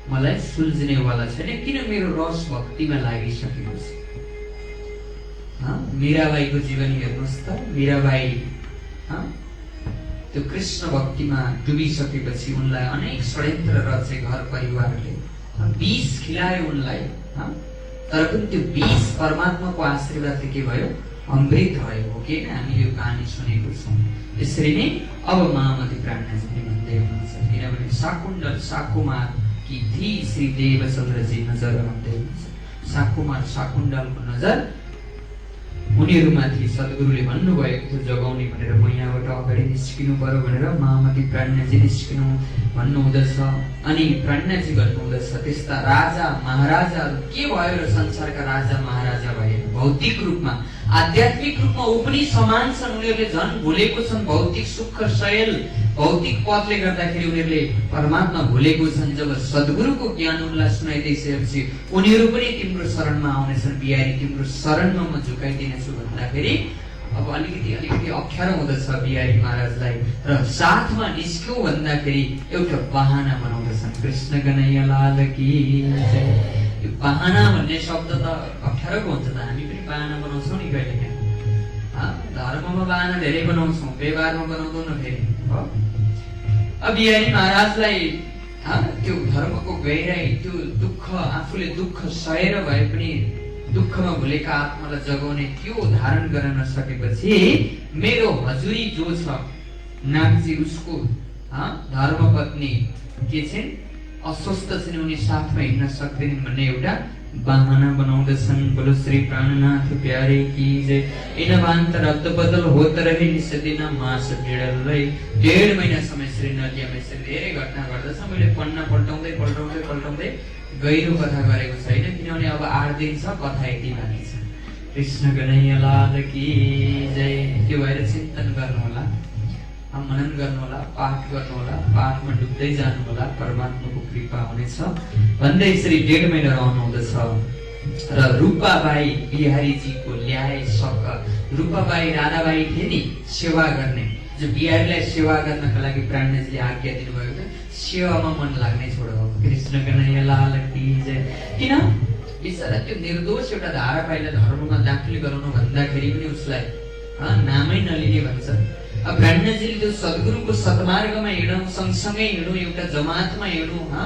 मलाई सुल्झिनेवाला छैन, किन मेरो रस भक्तिमा लागिसकेको छ। मीराबाईको जीवन हेर्नुहोस् त, मीराबाई त्यो कृष्ण भक्तिमा डुबिसकेपछि उनलाई अनेक षड्यन्त्र रचे घर परिवारले, विष खिलायो उनलाई, तर पनि त्यो विष परमात्माको आशीर्वादले के भयो, अमृत भयो हो कि हामी यो कहानी सुनेको छौँ। यसरी नै अब महामती प्राज्ञाजीले भन्दै हुनुहुन्छ, किनभने शाकुण्डल शाकुमार की थी श्री देवचन्द्रजी नजर भन्दै हुनुहुन्छ। शाकुमार शाकुण्डलको नजर उनीहरूमाथि सद्गुरुले भन्नुभएको थियो जगाउने भनेर, म यहाँबाट अगाडि निस्किनु पर्यो भनेर महामती प्राज्ञाजी निस्किनु भन्नुहुँदछ। अनि प्राज्ञाजी भन्नुहुँदछ त्यस्ता राजा महाराजाहरू के भयो र संसारका राजा महाराजा भए, भौतिक रूपमा आध्यात्मिक रूपमा ऊ पनि समान छन्, उनीहरूले झन् भुलेको छन् भौतिक सुख शैल, भौतिक पदले गर्दाखेरि उनीहरूले परमात्मा भुलेको छन्। जब सद्गुरुको ज्ञान उनलाई सुनाइदिएपछि उनीहरू पनि तिम्रो शरणमा आउनेछन्, बिहारी तिम्रो शरणमा म झुकाइदिनेछु भन्दाखेरि अब अलिकति अप्ठ्यारो हुँदछ बिहारी महाराजलाई, र साथमा निस्क्यौ भन्दाखेरि एउटा बहाना बनाउँदछन्। कृष्ण कन्हैया लाल की जय। यो बहाना भन्ने शब्द त अप्ठ्यारोको हुन्छ त, हामी पनि बहाना बनाउँछौँ नि कहिलेकाहीँ। धर्ममा बहाना धेरै बनाउँछौँ, व्यवहारमा बनाउँदैनौँ फेरि। अब बिहारी महाराजलाई त्यो धर्मको गहिराई, त्यो दुःख, आफूले दुःख सहेर भए पनि दुःखमा भुलेका आत्मालाई जगाउने त्यो धारण गर्न नसकेपछि मेरो हजुरी जो छ नागजी, उसको धर्मपत्नी के छिन्, अस्वस्थ छिन्, उनी साथमा हिँड्न सक्दैनन् भन्ने एउटा बहाना बनाउँदछन्। बोलो श्री प्राणनाथ प्यारे की जय। इनवान्त रद्द बदल होत रहे निस्दिन मास डेढलै, 1.5 महिनासम्म श्री नदियामा यसरी धेरै घटना गर्दछ। मैले पन्ना पल्टाउँदै गहिरो कथा गरेको छैन, किनभने अब 8 दिन छ, कथा यति बाँकी छ। कृष्ण कन्हैया लाल की जय। त्यो भएर चिन्तन गर्नुहोला, मनन गर्नुहोला, पाठ गर्नुहोला, पाठमा डुब्दै जानुहोला, परमात्माको कृपा हुनेछ भन्दै यसरी 1.5 महिना रहनुहुँदछ। र रूपाबाई बिहारीजीको ल्याए सक, रूपाबाई राधाबाई थिए नि सेवा गर्ने, जो बिहारीलाई सेवा गर्नका लागि प्राज्ञाजीले आज्ञा दिनुभएको थियो, सेवामा मन लाग्ने छोडो। कृष्ण कन्हैया लाल की जय। किन बिचरा त्यो निर्दोष एउटा धाराबाईलाई धर्ममा दाखिल गराउनु भन्दाखेरि पनि उसलाई नामै नलिने भन्छ। अब प्राज्ञाजीले त्यो सद्गुरुको सतमार्गमा हिँडौँ, सँगसँगै हिँडौँ, एउटा जमातमा हिँडौँ,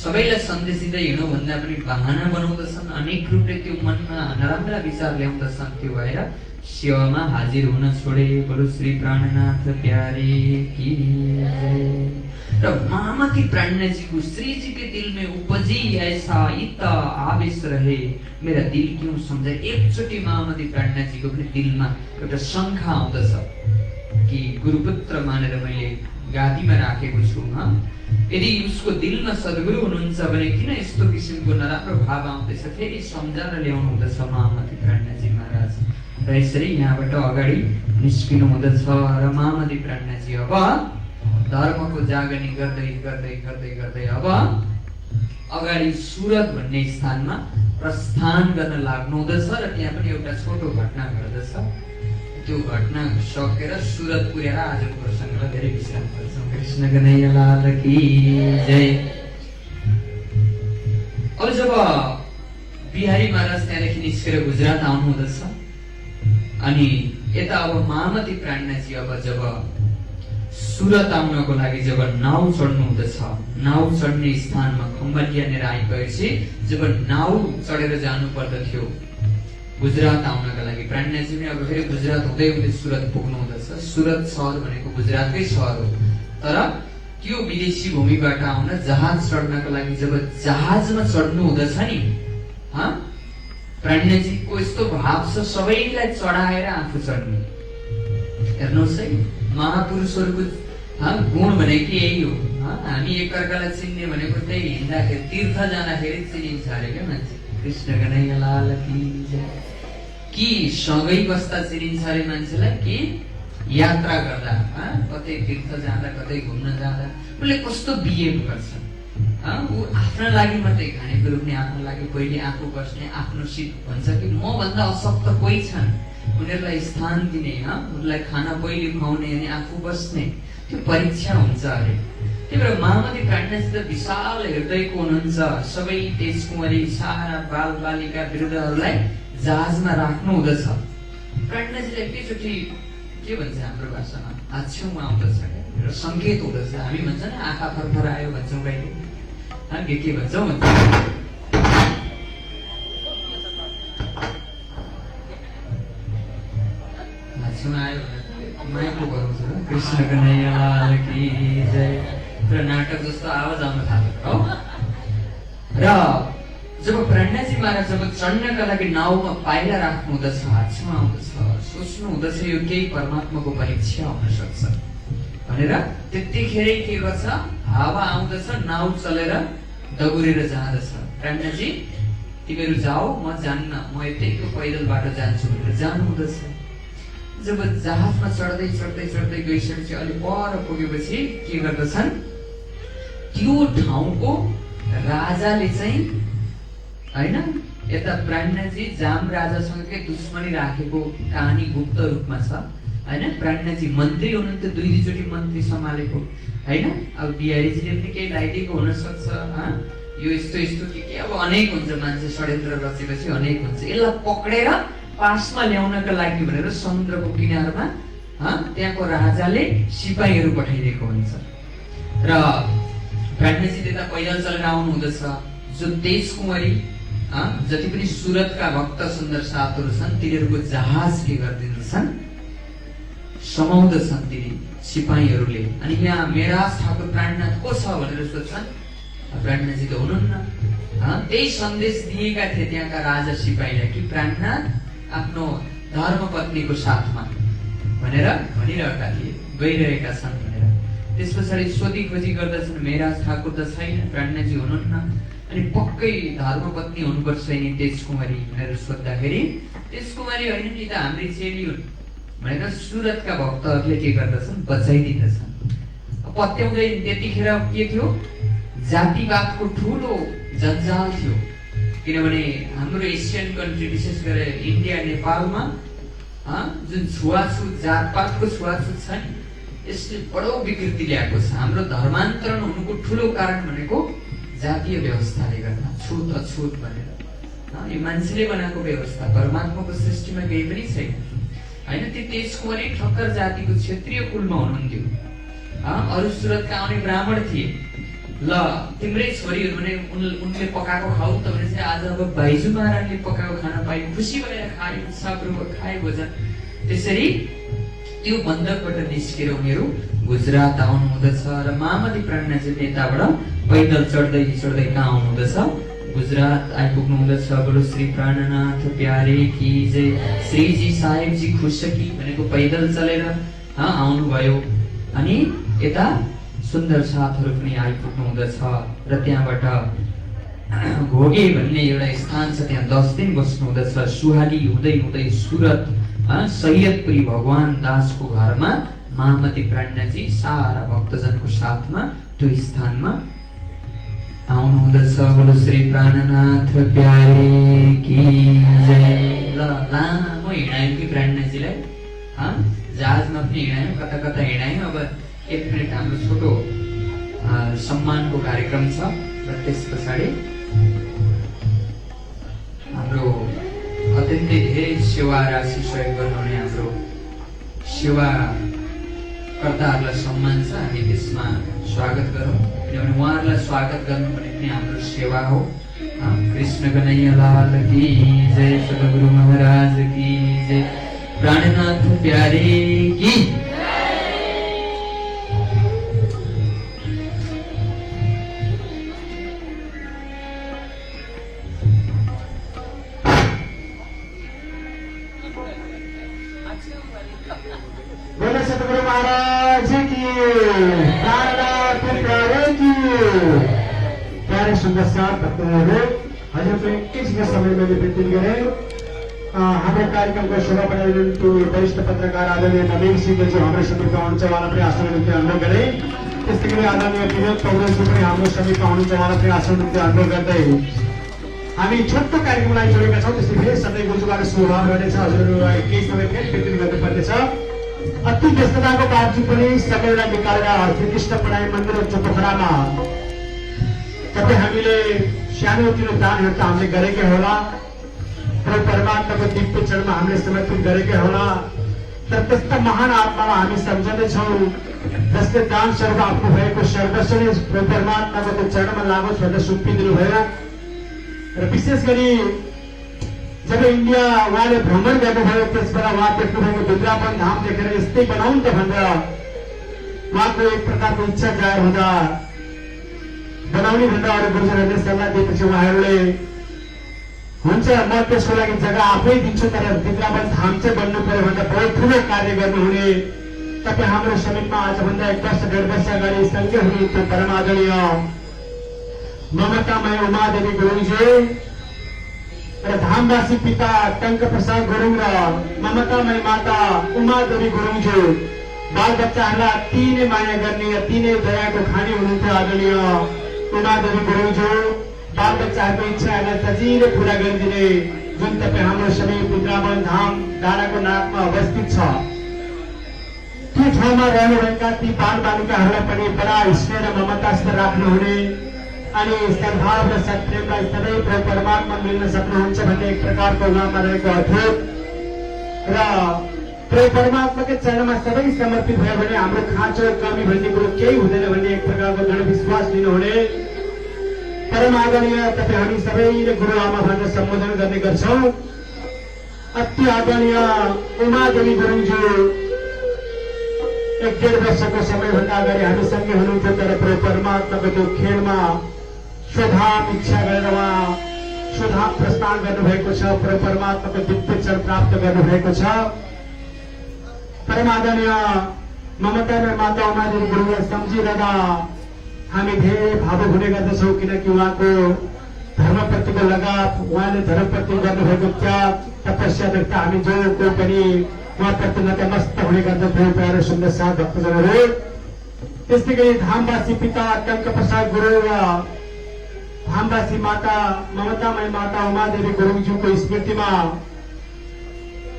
सबैलाई सन्देश दिँदै हिँडौँ भन्दा पनि बहाना बनाउँदछन्, अनेक रूपले त्यो मनमा नराम्रा विचार ल्याउँदछन्। त्यो भएर सेवामा हाजिर हुन छोडे। बोलो श्री प्राणनाथ प्यारे की जय। र महामती प्राज्ञाजीको श्रीजी के दिल में उपजी ऐसा इत आवेश रहे, मेरा दिल क्यों समझे। एकचोटि महामती प्राज्ञाजीको पनि दिलमा एउटा शङ्का आउँदछ कि गुरुपुत्र मानेर मैले गादीमा राखेको छु, यदि उसको दिलमा सद्गुरु हुनुहुन्छ भने किन यस्तो किसिमको नराम्रो भाव आउँदैछ, फेरि सम्झाएर ल्याउनु हुँदछ महामती प्राज्ञाजी महाराज। र यसरी यहाँबाट अगाडि निस्किनु हुँदछ। र महामती प्राज्ञाजी अब धर्मको जागनी गर्दै अब अगाडि सुरत भन्ने स्थानमा प्रस्थान गर्न लाग्नु हुँदछ र त्यहाँ पनि एउटा छोटो घटना घट्दछ। त्यो घटना सकेर सुरत पुर्याएर आजको प्रसङ्गलाई धेरै विश्राम गर्छौँ। कृष्ण कन्हैया लाल की जय। अब जब बिहारी महाराज त्यहाँदेखि निस्केर गुजरात आउनु हुँदछ अनि यता अब महामती प्राज्ञाजी अब जब सुरत आउनको लागि जब नाउ चढ्नु हुँदछ, नाउ चढ्ने स्थानमा खम्बलियानेर आइसकेपछि जब नाउ चढेर जानु पर्दथ्यो गुजरात आउनका लागि, प्राज्ञाजी पनि अब फेरि गुजरात हुँदै हुँदै सुरत पुग्नु हुँदछ। सुरत सहर भनेको गुजरातकै सहर हो, तर त्यो विदेशी भूमिबाट आउन जहाज चढ्नको लागि जब जहाजमा चढ्नु हुँदछ नि, प्राज्ञाजीको यस्तो भाव छ सबैलाई चढाएर आफू चढ्ने। हेर्नुहोस् है, महापुरुषहरूको गुण भनेको यही हो। हामी एकअर्कालाई चिन्ने भनेको त्यही, हिँड्दाखेरि तीर्थ जाँदाखेरि चिनिन्छ अरे क्या मान्छे। कृष्ण कन्हैया लाल की जय। कि सँगै बस्दा चिनिन्छ अरे मान्छेलाई, कि यात्रा गर्दा, कतै तीर्थ जाँदा कतै घुम्न जाँदा उसले कस्तो बिहेभ गर्छ। ऊ आफ्ना लागि मात्रै खानेकुरो पनि आफ्नो लागि पहिले आफू बस्ने, आफ्नो सिट भन्छ कि म भन्दा अशक्त कोही छन् उनीहरूलाई स्थान दिने, उनीहरूलाई खाना पहिले खुवाउने अनि आफू बस्ने, त्यो परीक्षा हुन्छ अरे। त्यही भएर महामती प्राज्ञाजी त विशाल हृदयको हुनुहुन्छ। सबै तेजकुमारी सारा बाल बालिका वृद्धहरूलाई जहाजमा राख्नु हुँदछ। प्राज्ञाजीले एकैचोटि के भन्छ हाम्रो भाषामा आछ्यौमा आउँदछ क्या, सङ्केत हुँदछ। हामी भन्छ नि आँखा फरफर आयो भन्छौँ कहिले, के भन्छौँ भन्छ आयो माइकको गराउँछ। कृष्ण कन्हैया लाल की जय। र नाटक जस्तो आवाज आउन थाल्यो हो। र जब प्राज्ञाजी महाराज जब चढ्नका लागि नाउमा पाइला राख्नु हुँदछ, हातमा आउँदछ, सोच्नु हुँदछ यो केही परमात्माको परीक्षा हुन सक्छ भनेर त्यतिखेरै के गर्छ, हावा आउँदछ, नाउ चलेर दगुरेर जाँदछ। प्राज्ञाजी तिमीहरू जाऊ, म जान्न, म यतैको पैदल बाटो जान्छु भनेर जानु हुँदछ। जब जहाजमा चढ्दै चढ्दै चढ्दै गइसकेपछि अलि पर पुगेपछि के गर्दछन्, त्यो ठाउँको राजाले चाहिँ हैन, यता प्राज्ञाजी जाम राजासँगकै दुश्मनी राखेको कहानी गुप्त रूपमा छ हैन। प्राज्ञाजी मन्त्री हुनुहुन्थ्यो, 2-2 चोटि मन्त्री सम्हालेको हैन। अब बिहारीजीले पनि केही लगाइदिएको हुन सक्छ, यो यस्तो यस्तो के अब अनेक हुन्छ, मान्छे षड्यन्त्र रचेपछि अनेक हुन्छ। यसलाई पक्रेर पासमा ल्याउनका लागि भनेर समुद्रको किनारमा त्यहाँको राजाले सिपाहीहरू पठाइदिएको हुन्छ। र प्राज्ञाजी त्यता पैदल चलेर आउनु हुँदछ। जो तेजकुमारी जति पनि सुरतका भक्त सुन्दर साथहरू छन् तिनीहरूको जहाज के गरिदिन्छन्, समाउँदछन् ती सिपाहीहरूले। अनि यहाँ मेराज ठाकुर प्राणनाथ को छ भनेर सोध्छन्, प्राज्ञाजी त हुनुहुन्न। त्यही सन्देश दिएका थिए त्यहाँका राजा सिपाहीलाई कि प्राणनाथ आफ्नो धर्मपत्नीको साथमा भनेर भनिरहेका थिए, गइरहेका छन् भनेर। त्यस पछाडि सोधी खोजी गर्दछन्, मेराज ठाकुर त छैन, प्राज्ञाजी हुनुहुन्न। अनि पक्कै धर्मपत्नी हुनुपर्छ नि तेजकुमारी भनेर सोद्धाखेरि तेजकुमारी होइन नि त हाम्रै चेली हुन् भनेर सुरतका भक्तहरूले के गर्दछन्, बचाइदिँदछन्। पत्याउँदै त्यतिखेर के थियो, जातिवादको ठुलो जन्जाल थियो। किनभने हाम्रो एसियन कन्ट्री विशेष गरेर इन्डिया नेपालमा जुन छुवाछुत जातपातको छुवाछुत छ नि, यसले बडो विकृति ल्याएको छ। हाम्रो धर्मान्तरण हुनुको ठुलो कारण भनेको जातीय व्यवस्थाले गर्दा, छुत अछुत भनेर यो मान्छेले बनाएको व्यवस्था, परमात्माको सृष्टिमा केही पनि छैन हैन। त्यो तेजकुमारी ठक्कर जातिको क्षेत्रीय कुलमा हुनुहुन्थ्यो। अरू सुरतका आउने ब्राह्मण थिए। ल तिम्रै छोरीहरू भने उनले पकाएको खाऊ त भने चाहिँ आज अब भाइजू महाराजले पकाएको खाना पाइ खुसी भएर खाए, उत्साहपूर्वक खाए भोजन। त्यसरी त्यो बन्धकबाट निस्केर उनीहरू गुजरात आउनु हुँदछ। र महामती प्राज्ञाजी यताबाट पैदल चढ्दै चढ्दै कहाँ आउनु हुँदछ, गुजरात आइपुग्नु हुँदछ। बोलो श्री प्राणनाथ प्यारे की जय। श्रीजी साहेबजी खुसकी भनेको पैदल चलेर आउनुभयो। अनि यता सुन्दर साथहरू पनि आइपुग्नु हुँदछ। र त्यहाँबाट घोगे भन्ने एउटा स्थान छ, त्यहाँ 10 दिन बस्नु हुँदछ। सुहाली हुँदै हुँदै सुरत सैयदपुरी भगवान दासको घरमा महामती प्राज्ञाजी सारा भक्तजनको साथमा त्यो स्थानमा आउनुहुँदछ बोलो श्री प्राणनाथ प्यारे की जय। ल लामो हिँडायौँ कि प्राणनाथजीलाई जहाजमा पनि हिँडायौँ, कता कता हिँडायौँ। अब 1 मिनट हाम्रो छोटो सम्मानको कार्यक्रम छ र त्यस पछाडि हाम्रो अत्यन्तै धेरै सेवा राशि सहयोग गर्नुहुने हाम्रो सेवाकर्ताहरूलाई सम्मान छ, हामी त्यसमा स्वागत गरौँ। किनभने उहाँहरूलाई स्वागत गर्नु भने पनि हाम्रो सेवा हो। कृष्ण कन्हैया लाल की जय, सद्गुरु महाराज की जय, प्राणनाथ प्यारे की। बोले सतगुरु महाराज की, प्राणनाथ प्यारे की। प्यारे सुंदर साथ भक्तहरू, हजुरको एकैछिन समय मैले विनती गरेँ। हाम्रो कार्यक्रमको शोभा बढाउने निम्ति वरिष्ठ पत्रकार आदरणीय नवीन सिंहजी हाम्रो समितिमा आउनुहुन्छ, उहाँलाई पनि आसन निम्ति अनुरोध गरेँ। त्यस्तै गरी आदरणीय विनोद पौडेलजी पनि हाम्रो समितिमा आउनुहुन्छ, उहाँलाई पनि आसन निम्ति अनुरोध गर्दै हामी छोटो कार्यक्रमलाई जोडेका छौँ। त्यसै फेरि सधैँ गुरुबाट शुभभाव गर्नेछ। हजुरहरूलाई केही समय फेरि विनती गर्नुपर्नेछ। अति व्यस्तताको बावजुद पनि समयलाई निकालेर श्रीकृष्ण पढाइ मन्दिर पोखरामा तपाईँ हामीले सानोतिनो दानहरू त हामीले गरेकै होला, र परमात्माको दिव्य चरणमा हामीले समर्पित गरेकै होला। तर त्यस्ता महान आत्मामा हामी सम्झँदैछौँ जसले दान स्वरूप आफ्नो भएको सर्वस्व नै परमात्माको त्यो चरणमा लागोस् भनेर सुम्पिदिनु भयो। र विशेष गरी जब इन्डिया उहाँले भ्रमण गर्नुभयो त्यसबाट उहाँ देख्नुभएको वृन्दावन धाम देखेर यस्तै बनाउनु त भनेर उहाँको एक प्रकारको इच्छा जाहेर हुँदा बनाउने भन्दा अरू गुरुजनहरूले सल्लाह दिएपछि उहाँहरूले हुन्छ म त्यसको लागि जग्गा आफै दिन्छु, तर वृन्दावन धाम चाहिँ बन्नु पर्यो भनेर बहुत ठुलो कार्य गर्नुहुने तपाईँ हाम्रो समितिमा आजभन्दा 1 वर्ष 1.5 वर्ष अगाडि सँगै हुनुहुन्थ्यो परमादरणीय ममतामय उमादेवी गुरुङज्यू र धामवासी पिता टंक प्रसाद गुरुङ र ममतामय माता उमादेवी गुरुङज्यू बाल बच्चाहरूलाई अति नै माया गर्ने, अति नै दयाको खानी हुनुहुन्थ्यो आदरणीय उमादेवी गुरुङज्यू। बाल बच्चाहरूको इच्छाहरूलाई सजिलै पूरा गरिदिने जुन तपाईँ हाम्रो सबै वृन्दावन धाम डाँडाको नाकमा अवस्थित छ त्यो ठाउँमा रहनुभएका ती बाल बालिकाहरूलाई पनि बडा स्नेह र ममतासित राख्नुहुने अनि सद्भाव र सत्प्रेमलाई सधैँ परमात्मा मिल्न सक्नुहुन्छ भन्ने एक प्रकारको उहाँमा रहेको अद्भुत र परमात्माकै चरणमा सबै समर्पित भयो भने हाम्रो खाँचो कमी भन्ने कुरो केही हुँदैन भन्ने एक प्रकारको दृढ विश्वास लिनुहुने परम आदरणीय तपाईँ हामी सबैले गुरु आमा भनेर सम्बोधन गर्ने गर्छौँ। अति आदरणीय उमादेवी गुरुङज्यू 1.5 वर्षको समयभन्दा अगाडि हामीसँगै हुनुहुन्थ्यो, तर परमात्माको त्यो खेलमा स्वधाम इच्छा गरेर उहाँ स्वधाम प्रस्थान गर्नुभएको छ, परमात्माको दिव्य चरण प्राप्त गर्नुभएको छ। परम आदरणीय ममतामय माता उमादेवी गुरुङलाई सम्झिरहँदा हामी धेरै भावुक हुने गर्दछौँ, किनकि उहाँको धर्मप्रतिको लगाव, उहाँले धर्मप्रति गर्नुभएको त्याग तपस्या देख्दा हामी जो कोही पनि उहाँप्रति नतमस्त हुने गर्दछौँ। प्यारो सुन्दर साथ भक्तजनहरू, त्यस्तै गरी धामवासी पिता टंक प्रसाद गुरुङ र धामवासी माता ममतामय माता उमादेवी गुरुङज्यूको स्मृतिमा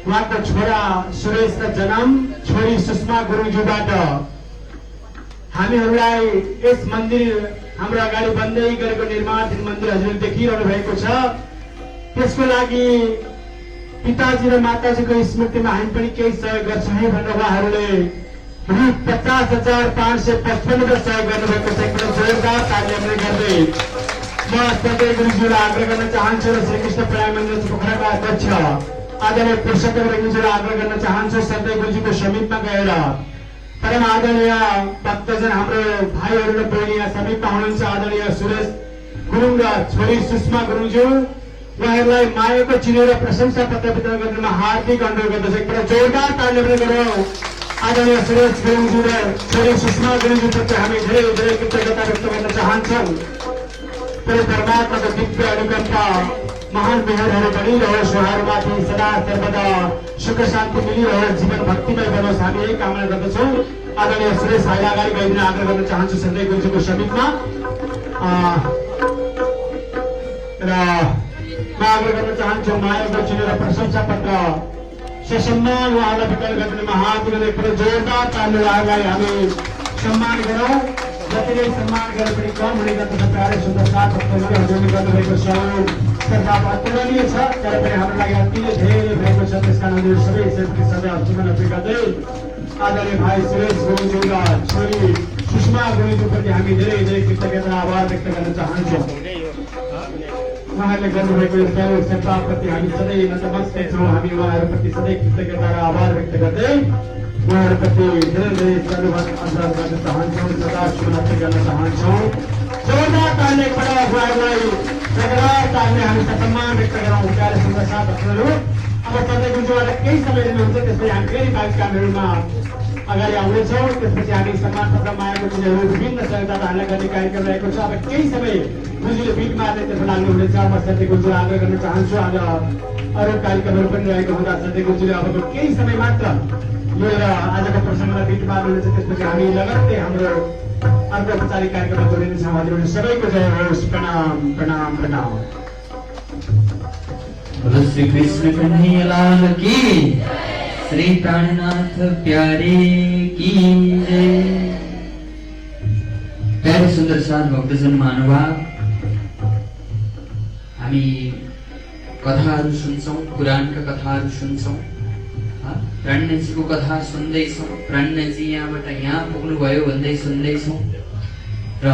उहाँको छोरा सुरेश र जन्म छोरी सुषमा गुरुङज्यूबाट हामीहरूलाई यस मन्दिर हाम्रो अगाडि बन्दै गरेको निर्माणधीन मन्दिर हजुरले देखिरहनु भएको छ। त्यसको लागि पिताजी र माताजीको स्मृतिमा हामी पनि केही सहयोग गर्छौँ है भनेर उहाँहरूले रु 50,555 सहयोग गर्नुभएको छ। एकदम जोरदार तालीहरूले गर्दै म सधैँ गुरुज्यूलाई आग्रह गर्न चाहन्छु र श्रीकृष्ण पढाइ मन्दिर पोखराका अध्यक्ष आदरणीय पुरुषोत्तम गुरुज्यूलाई आग्रह गर्न चाहन्छु सधैँ गुरुजीको समितिमा गएर परम आदरणीय भक्तजन हाम्रो भाइहरू र बहिनी यहाँ समितिमा हुनुहुन्छ आदरणीय सुरेश गुरुङ र छोरी सुषमा गुरुङज्यू, उहाँहरूलाई मायाको चिनो र प्रशंसा पत्र वितरण गर्नमा हार्दिक अनुरोध गर्दछु। एकपल्ट जोरदार तालीले गरौँ आदरणीय सुरेश गुरुङज्यू र छोरी सुषमा गुरुङज्यूप्रति हामी धेरै धेरै कृतज्ञता व्यक्त गर्न चाहन्छौँ। परमात्माको दिव्य अनुकम्पा महान मेहरहरू बनिरहोस्, उहाँहरूमाथि सदा सर्वदा सुख शान्ति मिलिरहोस्, जीवन भक्तिमय बनोस्, हामी यही कामना गर्दछौँ। आदरणीय सुरेश भाइलाई अगाडि गइदिन आग्रह गर्न चाहन्छु सधैँ गुरुजीको समितिमा। र म आग्रह गर्न चाहन्छु माया दक्षिण र प्रशंसा पत्र ससम्मान उहाँलाई वितरण गर्ने हात उठाएर एकपल्ट जोरदार ताली उहाँलाई हामी सम्मान गरौँ। जति नै सम्मान गरे पनि कम हुने गर्दछ। प्यारे सुन्दर साथ भक्तहरूले हजुरले गर्नुभएको सहयोग सरकार अतुलनीय छ, तर पनि हाम्रो लागि अति नै धेरै भएको छ। त्यसका लागि सबै सबै हजुरलाई अपील गर्दै आदरणीय भाइ सुरेश गुरुङ र छोरी सुषमा गुरुङप्रति हामी धेरै धेरै कृतज्ञता आभार व्यक्त गर्न चाहन्छौँ। उहाँहरूले गर्नुभएको यो सहयोग सरकारप्रति हामी सधैँ नतमस्तक छौँ। हामी उहाँहरूप्रति सधैँ कृतज्ञता र आभार व्यक्त गर्दै उहाँहरूप्रति धेरै धेरै धन्यवाद अर्पण गर्न चाहन्छौँ, सदा शुभकामना गर्न चाहन्छौँ। जोरदार ताली एकपल्ट उहाँहरूलाई जोरदार तालीले हामी सम्मान व्यक्त गरौँ। प्यारे सुन्दर साथीहरू, अब सधैँ गुन्जुबाट केही समय लिनुहुन्छ, त्यसपछि हामी फेरि कार्यक्रमहरूमा अगाडि आउनेछौँ। त्यसपछि हामी सम्मान पत्र माया गुन्जुहरू विभिन्न सहयोगदाताहरूलाई गर्ने कार्यक्रम रहेको छ। अब केही समय गुन्जुले बिट मार्ने त्यसमा लाग्नुहुनेछ। म सधैँ गुन्जुलाई आग्रह गर्न चाहन्छु, आज अरू कार्यक्रमहरू पनि रहेको हुँदा सधैँ गुन्जुले अबको केही समय मात्र लिएर आजको प्रसङ्गलाई बिट मार्नुहुनेछ। त्यसपछि हामी लगत्तै हाम्रो अर्को औपचारिक कार्यक्रममा जोडिनेछौँ। हजुरहरू सबैको जय होस्। प्रणाम प्रणाम प्रणाम। बोलो श्री कृष्ण कन्हैया लाल की, श्री प्राणनाथ प्यारे की जय। प्यारे सुन्दर साथ भक्तजन महानुभाव, हामी कथाहरू सुन्छौँ, पुराणका कथाहरू सुन्छौँ, प्राणजी कथा सुन्दैछौँ। प्राणजी यहाँबाट यहाँ पुग्नुभयो भन्दै सुन्दैछौँ। र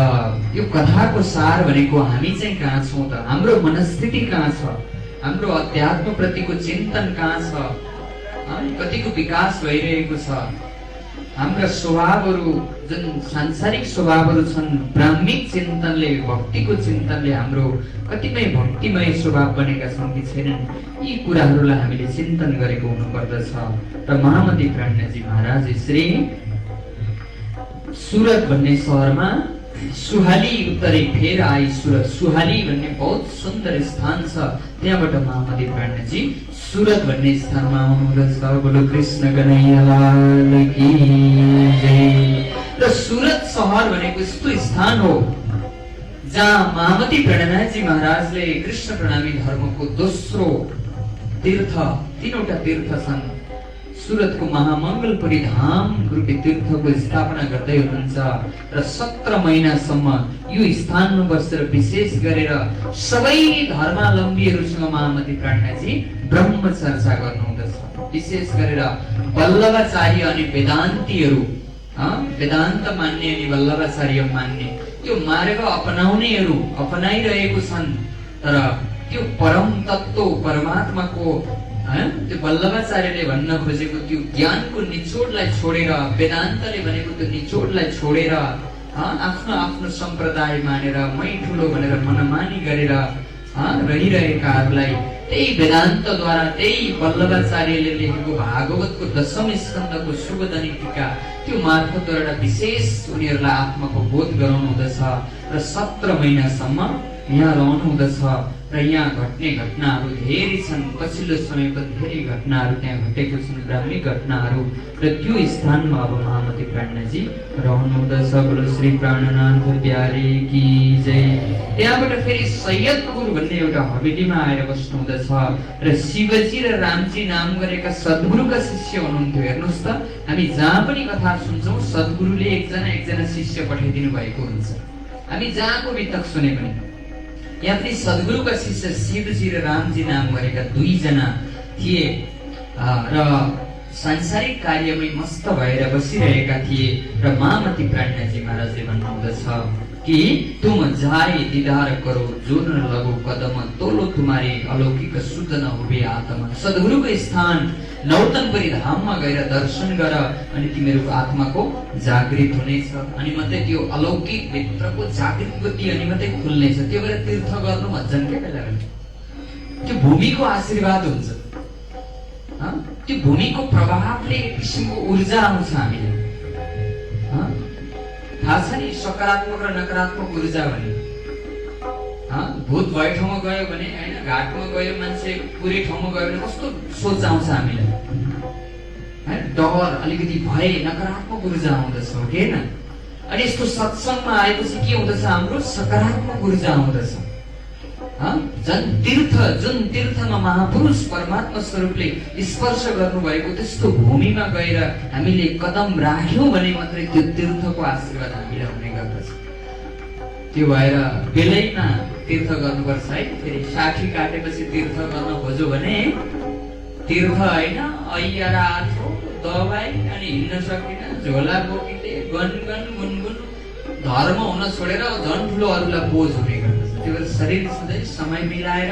यो कथाको सार भनेको हामी चाहिँ कहाँ छौँ त, हाम्रो मनस्थिति कहाँ छ, हाम्रो अध्यात्म प्रतिको चिन्तन कहाँ छ, कतिको विकास भइरहेको छ, हाम्रा स्वभावहरू जुन सांसारिक स्वभावहरू छन्, ब्राह्मिक चिन्तनले भक्तिको चिन्तनले हाम्रो कतिपय भक्तिमय स्वभाव बनेका छन् कि छैनन्, यी कुराहरूलाई हामीले चिन्तन गरेको हुनुपर्दछ। र महामती प्राणजी महाराज श्री सुरत भन्ने सहरमा सुहाली उत्तरे फेर आई सुरत, सुहाली भन्ने बहुत सुन्दर स्थान छ, त्यहाँबाट महामती प्राणजी सुरत भन्ने स्थानमा आउनुहुँदछ। बोलो कृष्ण कन्हैया लाल की जय। र सुरत सहर भनेको यस्तो स्थान हो जहाँ महामती प्राणजी महाराजले कृष्ण प्रणामी धर्मको दोस्रो तीर्थ, तीनवटा तीर्थ छन्। सुरतको महामङ्गलपुरी धाम रूपी तीर्थको स्थापना गर्दै हुनुहुन्छ र 17 महिनासम्म यो स्थानमा बसेर विशेष गरेर सबै धर्मावलम्बीहरूसँग महामती प्राणजी ब्रह्मचर्चा गर्नुहुँदछ। विशेष गरेर वल्लभाचार्य अनि वेदान्तीहरू, वेदान्त मान्ने अनि वल्लभाचार्य मान्ने त्यो मार्ग अपनाउनेहरू अपनाइरहेको छन्। तर त्यो परम तत्त्व परमात्माको त्यो वल्लभाचार्यले भन्न खोजेको त्यो ज्ञानको निचोडलाई छोडेर, वेदान्तले भनेको त्यो निचोडलाई छोडेर आफ्नो आफ्नो सम्प्रदाय मानेर मै ठुलो भनेर मनमानी गरेर रहिरहेकाहरूलाई त्यही वेदान्तद्वारा, त्यही वल्लभाचार्यले लेखेको भागवतको 10औं स्कन्धको शुभदनी टीका, त्यो मार्फतद्वारा विशेष उनीहरूलाई आत्माको बोध गराउनु हुँदछ र 17 महिनासम्म यहाँ रहनु हुँदछ। र यहाँ घट्ने घटनाहरू धेरै छन्, पछिल्लो समयको धेरै घटनाहरू त्यहाँ घटेको छन्, ब्राह्मिक घटनाहरू, र त्यो स्थानमा अब महामती प्राणजी रहनुहुँदछ। बोलो श्री प्राणनाथ प्यारे की जय। त्यहाँबाट फेरि सैयदपुर भन्ने एउटा हवेलीमा आएर बस्नुहुँदछ र शिवजी र रामजी नाम गरेका सद्गुरुका शिष्य हुनुहुन्थ्यो। हेर्नुहोस् त, हामी जहाँ पनि कथा सुन्छौँ सद्गुरुले एकजना शिष्य पठाइदिनु भएको हुन्छ। हामी जहाँको वितक सुने पनि यहाँ पनि सद्गुरुका शिष्य शिवजी र रामजी नाम गरेका 2 जना थिए र सांसारिक कार्यमै मस्त भएर बसिरहेका थिए। र महामती प्राणजी महाराजले भन्नुहुँदछ कि तुम जाए दीदार करो जो न लगो कदम, तोलो तुम्हारे अलौकिक शुद्ध न हुए आत्मा। सद्गुरुको स्थान नौतनपुरी धाममा गएर दर्शन गर अनि तिमीहरूको आत्माको जागृत हुनेछ, अनि मात्रै त्यो अलौकिक भित्रको जागृत गति अनि मात्रै खुल्नेछ। त्यो भएर तीर्थ गर्नु भन्छन् के बेला बेला, त्यो भूमिको आशीर्वाद हुन्छ। त्यो भूमिको प्रभावले एक किसिमको ऊर्जा आउँछ हामीले। थाहा छ नि सकारात्मक र नकारात्मक ऊर्जा भने। भूत भए ठाउँमा गयो भने हैन, घाटमा गयो मान्छे, पुरै ठाउँमा गयो भने कस्तो सोच आउँछ हामीलाई, हैन, डर अलिकति भए नकारात्मक ऊर्जा आउँदछ, हो कि हैन। अनि यस्तो सत्सङ्गमा आएपछि के हुँदछ, हाम्रो सकारात्मक ऊर्जा आउँदछ। जुन तीर्थमा महापुरुष परमात्मा स्वरूपले स्पर्श गर्नुभएको त्यस्तो भूमिमा गएर हामीले कदम राख्यौँ भने मात्रै त्यो तीर्थको आशीर्वाद हामीलाई हुने गर्दछ। त्यो भएर बेलैमा तीर्थ गर्नुपर्छ है। फेरि 60 काटेपछि तीर्थ गर्न खोज्यो भने तीर्थ होइन, ऐया र आठो दबाई अनि हिँड्न सकिन, झोला बोकिले गनगन गुनगुन धर्म हुन छोडेर झन् ठुलो अरूलाई बोझ हुने गर्दछ। त्यो भएर शरीर सधैँ समय मिलाएर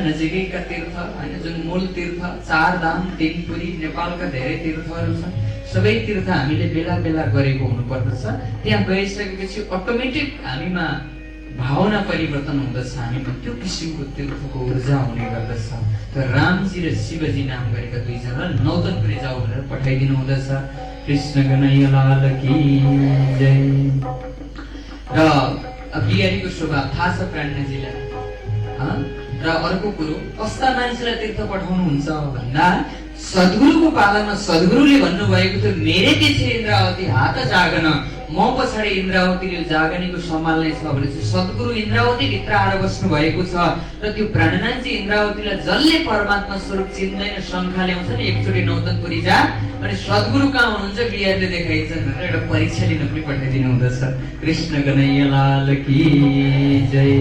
नजिकैका तीर्थ होइन, जुन मूल तीर्थ 4 धाम 3 पुरी नेपालका धेरै तीर्थहरू छन्, सबै तीर्थ हामीले बेला बेला गरेको हुनुपर्दछ। त्यहाँ गइसकेपछि अटोमेटिक हामीमा भावना परिवर्तन हुँदछ, हामीमा त्यो किसिमको तीर्थको ऊर्जा हुने गर्दछ। त्यो रामजी र शिवजी नाम गरेका दुईजनालाई नौतनपुरी जाऊ भनेर पठाइदिनु हुँदछ। कृष्ण कन्हैया लाल की जय। र बिहारीको स्वभाव थाहा छ प्राणजीलाई। र अर्को कुरो, कस्ता मान्छेलाई तीर्थ पठाउनुहुन्छ भन्दा सद्गुरुको पालामा सद्गुरुले भन्नुभएको थियो मेरे पछि इन्द्रावती हात जागन, म पछाडि इन्द्रावतीले जागनीको सम्हाल्ने छ भने चाहिँ सद्गुरु इन्द्रावती भित्र आएर बस्नु भएको छ। र त्यो प्राणनाथजी इन्द्रावतीलाई जसले परमात्मा स्वरूप चिन्दैन शङ्खा ल्याउँछ नि, एकचोटि नौतनपुरी जा अनि सद्गुरु कहाँ हुनुहुन्छ बिहारले देखाइन्छन् भनेर एउटा परीक्षा लिन पनि पठाइदिनु हुँदछ। कृष्ण कन्हैया लाल की जय।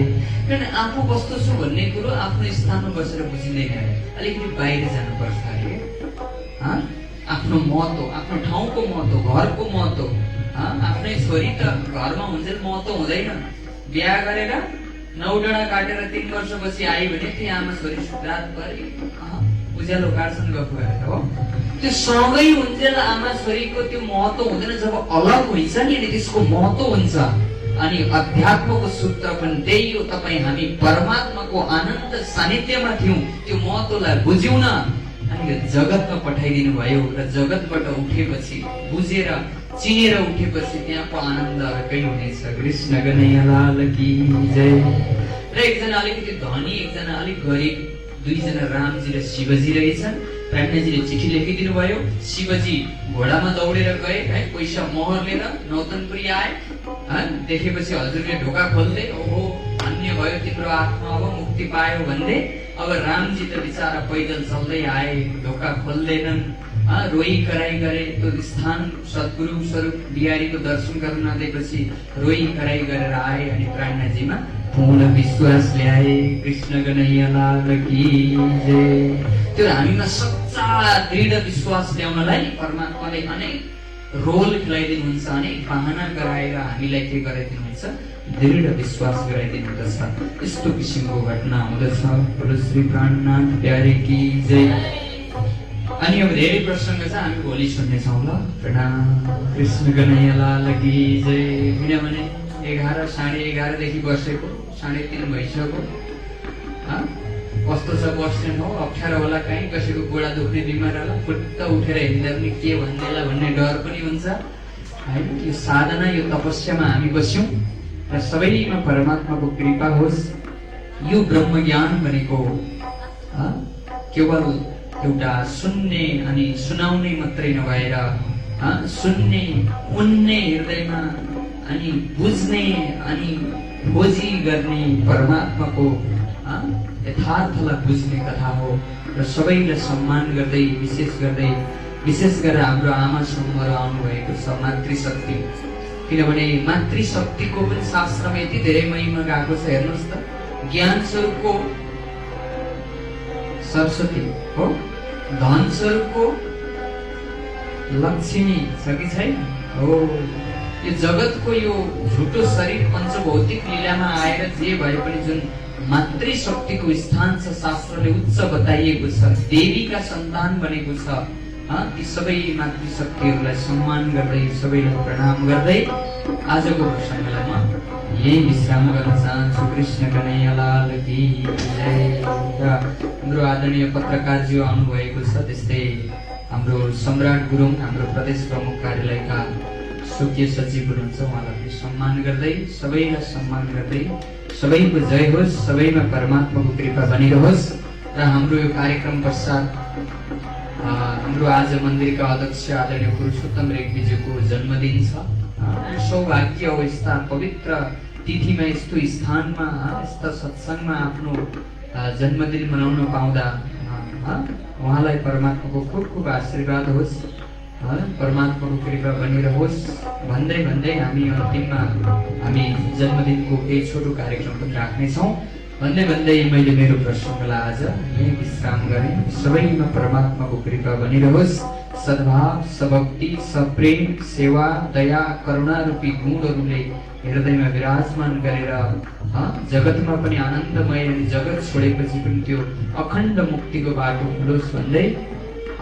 किनभने आफू बस्छु छु भन्ने कुरो आफ्नो स्थानमा बसेर बुझिँदैन, अलिकति बाहिर जानुपर्छ अरे। आफ्नो महत्त्व, आफ्नो ठाउँको महत्त्व, घरको महत्त्व। आफ्नै छोरी त घरमा हुन्छ महत्त्व हुँदैन। बिहा गरेर 9 डाँडा काटेर 3 वर्षपछि आयो भने त्यो आमा छोरी रात परि उज्यालो काट्छन् गफ गरेर हो। त्यो सँगै हुन्जेल आमा छोरीको त्यो महत्त्व हुँदैन, जब अलग हुन्छ नि अनि त्यसको महत्त्व हुन्छ। अनि अध्यात्मको सूत्र पनि त्यही हो, तपाईँ हामी परमात्माको आनन्द सानिध्यमा थियौँ, त्यो महत्त्वलाई बुझ्यौँ न अनि यो जगतमा पठाइदिनु भयो। र जगतबाट उठेपछि बुझेर चिनेर उठेपछि त्यहाँको आनन्द अर्कै हुनेछ। कृष्ण कन्हैया लाल की जय। र एकजना अलिकति धनी, एकजना अलिक गरिब, दुईजना रामजी र शिवजी रहेछन्। प्राणजीले चिठी लेखिदिनु भयो। शिवजी घोडामा दौडेर गए है, पैसा मोहर लिएर नौतनपुरी आए। देखेपछि हजुरले ढोका खोल्दै ओहो धन्य भयो तिम्रो आत्मा, अब मुक्ति पायो भन्दै। अब रामजी त बिचारा पैदल चल्दै आए, ढोका खोल्दैनन्, रोई कराई गरे। त्यो स्थान सद्गुरु स्वरूप बिहारीको दर्शन गर्न नदिएपछि रोई कराई गरेर आए अनि प्राणजीमा पूर्ण विश्वास ल्याए। कृष्ण कन्हैया लाल की जय। त्यो हामीमा सच्चा दृढ विश्वास ल्याउनलाई परमात्माले अनेक रोल खेलाइदिनुहुन्छ, अनेक बहाना गराएर हामीलाई के गराइदिनुहुन्छ, दृढ विश्वास गराइदिनुहुन्छ। यस्तो किसिमको घटना हुँदछ। श्री प्राणनाथ प्यारे की जय। अनि अब धेरै प्रसङ्ग छ, हामी भोलि सुन्नेछौँ ल। प्रणाम। कृष्ण कन्हैया लाल की जय। किनभने 11 साढे 11 बसेको 3:30 भइसक्यो। कस्तो छ बस्ने हो, अप्ठ्यारो होला, कहीँ कसैको गोडा दुख्ने बिमार होला, फुट्ट उठेर हिँड्दा पनि के भन्नेला भन्ने डर पनि हुन्छ होइन। यो साधना, यो तपस्यामा हामी बस्यौँ र सबैमा परमात्माको कृपा होस्। यो ब्रह्म ज्ञान भनेको केवल एउटा सुन्ने अनि सुनाउने मात्रै नभएर सुन्ने, उन्ने हृदयमा अनि बुझ्ने अनि खोजी गर्ने परमात्माको यथार्थलाई बुझ्ने कथा हो। र सबैलाई सम्मान गर्दै विशेष गरेर हाम्रो आमा समूहहरू आउनुभएको छ मातृशक्ति। किनभने मातृशक्तिको पनि शास्त्रमा यति धेरै महिमा गएको छ। हेर्नुहोस् त, ज्ञान स्वरूपको सरस्वती हो, धन स्वरूपको लक्ष्मी छ कि छैन हो। यो जगतको यो झुटो शरीर पञ्चभौतिक लीलामा आएर जे भए पनि जुन मातृशक्तिको स्थान छ शास्त्रले उच्च बताइएको छ, देवीका सन्तान बनेको छ। ती सबै मातृशक्तिहरूलाई सम्मान गर्दै, सबैलाई प्रणाम गर्दै आजको प्रसङ्गलाई म यही विश्राम गर्न चाहन्छु। कृष्ण कन्हैया लाल की जय। र हाम्रो आदरणीय पत्रकारज्यू आउनुभएको छ, त्यस्तै हाम्रो सम्राट गुरुङ, हाम्रो प्रदेश प्रमुख कार्यालयका स्वकीय सचिव हुनुहुन्छ, उहाँलाई सम्मान गर्दै, सबैलाई सम्मान गर्दै, सबैको जय होस्, सबैमा परमात्माको कृपा बनिरहोस्। र हाम्रो यो कार्यक्रम पश्चात हाम्रो आज मन्दिरका अध्यक्ष आदरणीय पुरुषोत्तम रेग्मीज्यूको जन्मदिन छ। सौभाग्य अवस्था, पवित्र तिथिमा यस्तो स्थानमा यस्ता सत्सङ्गमा आफ्नो जन्मदिन मनाउन पाउँदा उहाँलाई परमात्माको खूब खूब आशीर्वाद होस्, परमात्माको कृपा बनिरहोस् भन्दै भन्दै हामी अन्तिममा हामी जन्मदिनको केही छोटो कार्यक्रम पनि राख्नेछौँ। भन्दै भन्दै मैले मेरो प्रसङ्गलाई आज यही विश्राम गरेँ। सबैमा परमात्माको कृपा बनिरहोस्, सद्भाव, सभक्ति, सप्रेम, सेवा, दया, करुणा रूपी गुणहरूले हृदयमा विराजमान गरेर जगतमा पनि आनन्दमय अनि जगत छोडेपछि पनि त्यो अखण्ड मुक्तिको बाटो खुलोस् भन्दै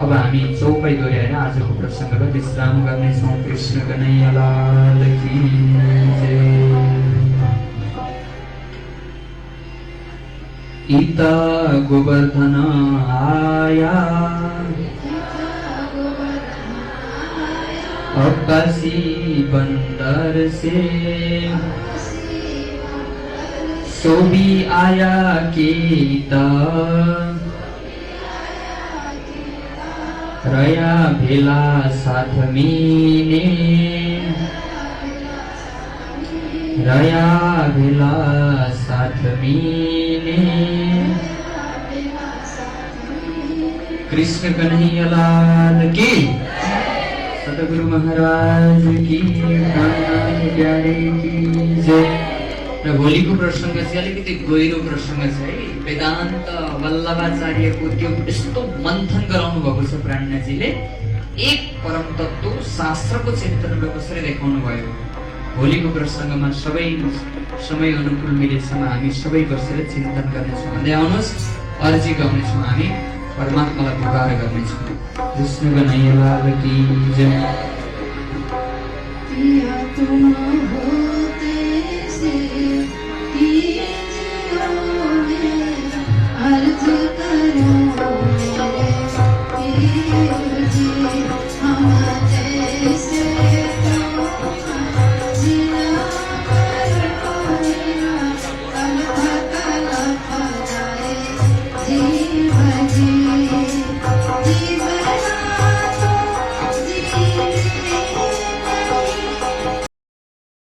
अब हामी चौपाई दोहोऱ्याएर आजको प्रसङ्गलाई विश्राम गर्नेछौँ। कृष्ण कन्हैया लाल की जय। इता गोवर्धन आया अक्कासी बंदर से, सो भी आया केता रया भेला साथ मीने, रया भेला साथ मीने। कृष्ण कन्हैया लाल की, सतगुरु महाराज की, कामनाथ प्यारे की जय। र भोलिको प्रसङ्ग चाहिँ अलिकति गहिरो प्रसङ्ग छ है। वेदान्त वल्लभाचार्यको त्यो यस्तो मन्थन गराउनु भएको छ प्राणनाथजीले, एक परम तत्त्व शास्त्रको चिन्तनलाई कसरी देखाउनु भयो। भोलिको प्रसङ्गमा सबै समय अनुकूल मिलेसम्म हामी सबै बसेर चिन्तन गर्नेछौँ। भन्दै आउनुहोस्, अर्जी गाउनेछौँ, हामी परमात्मालाई पुकार गर्नेछौँ। कृष्ण कन्हैया लाल की जय। तुम होते से अर्ज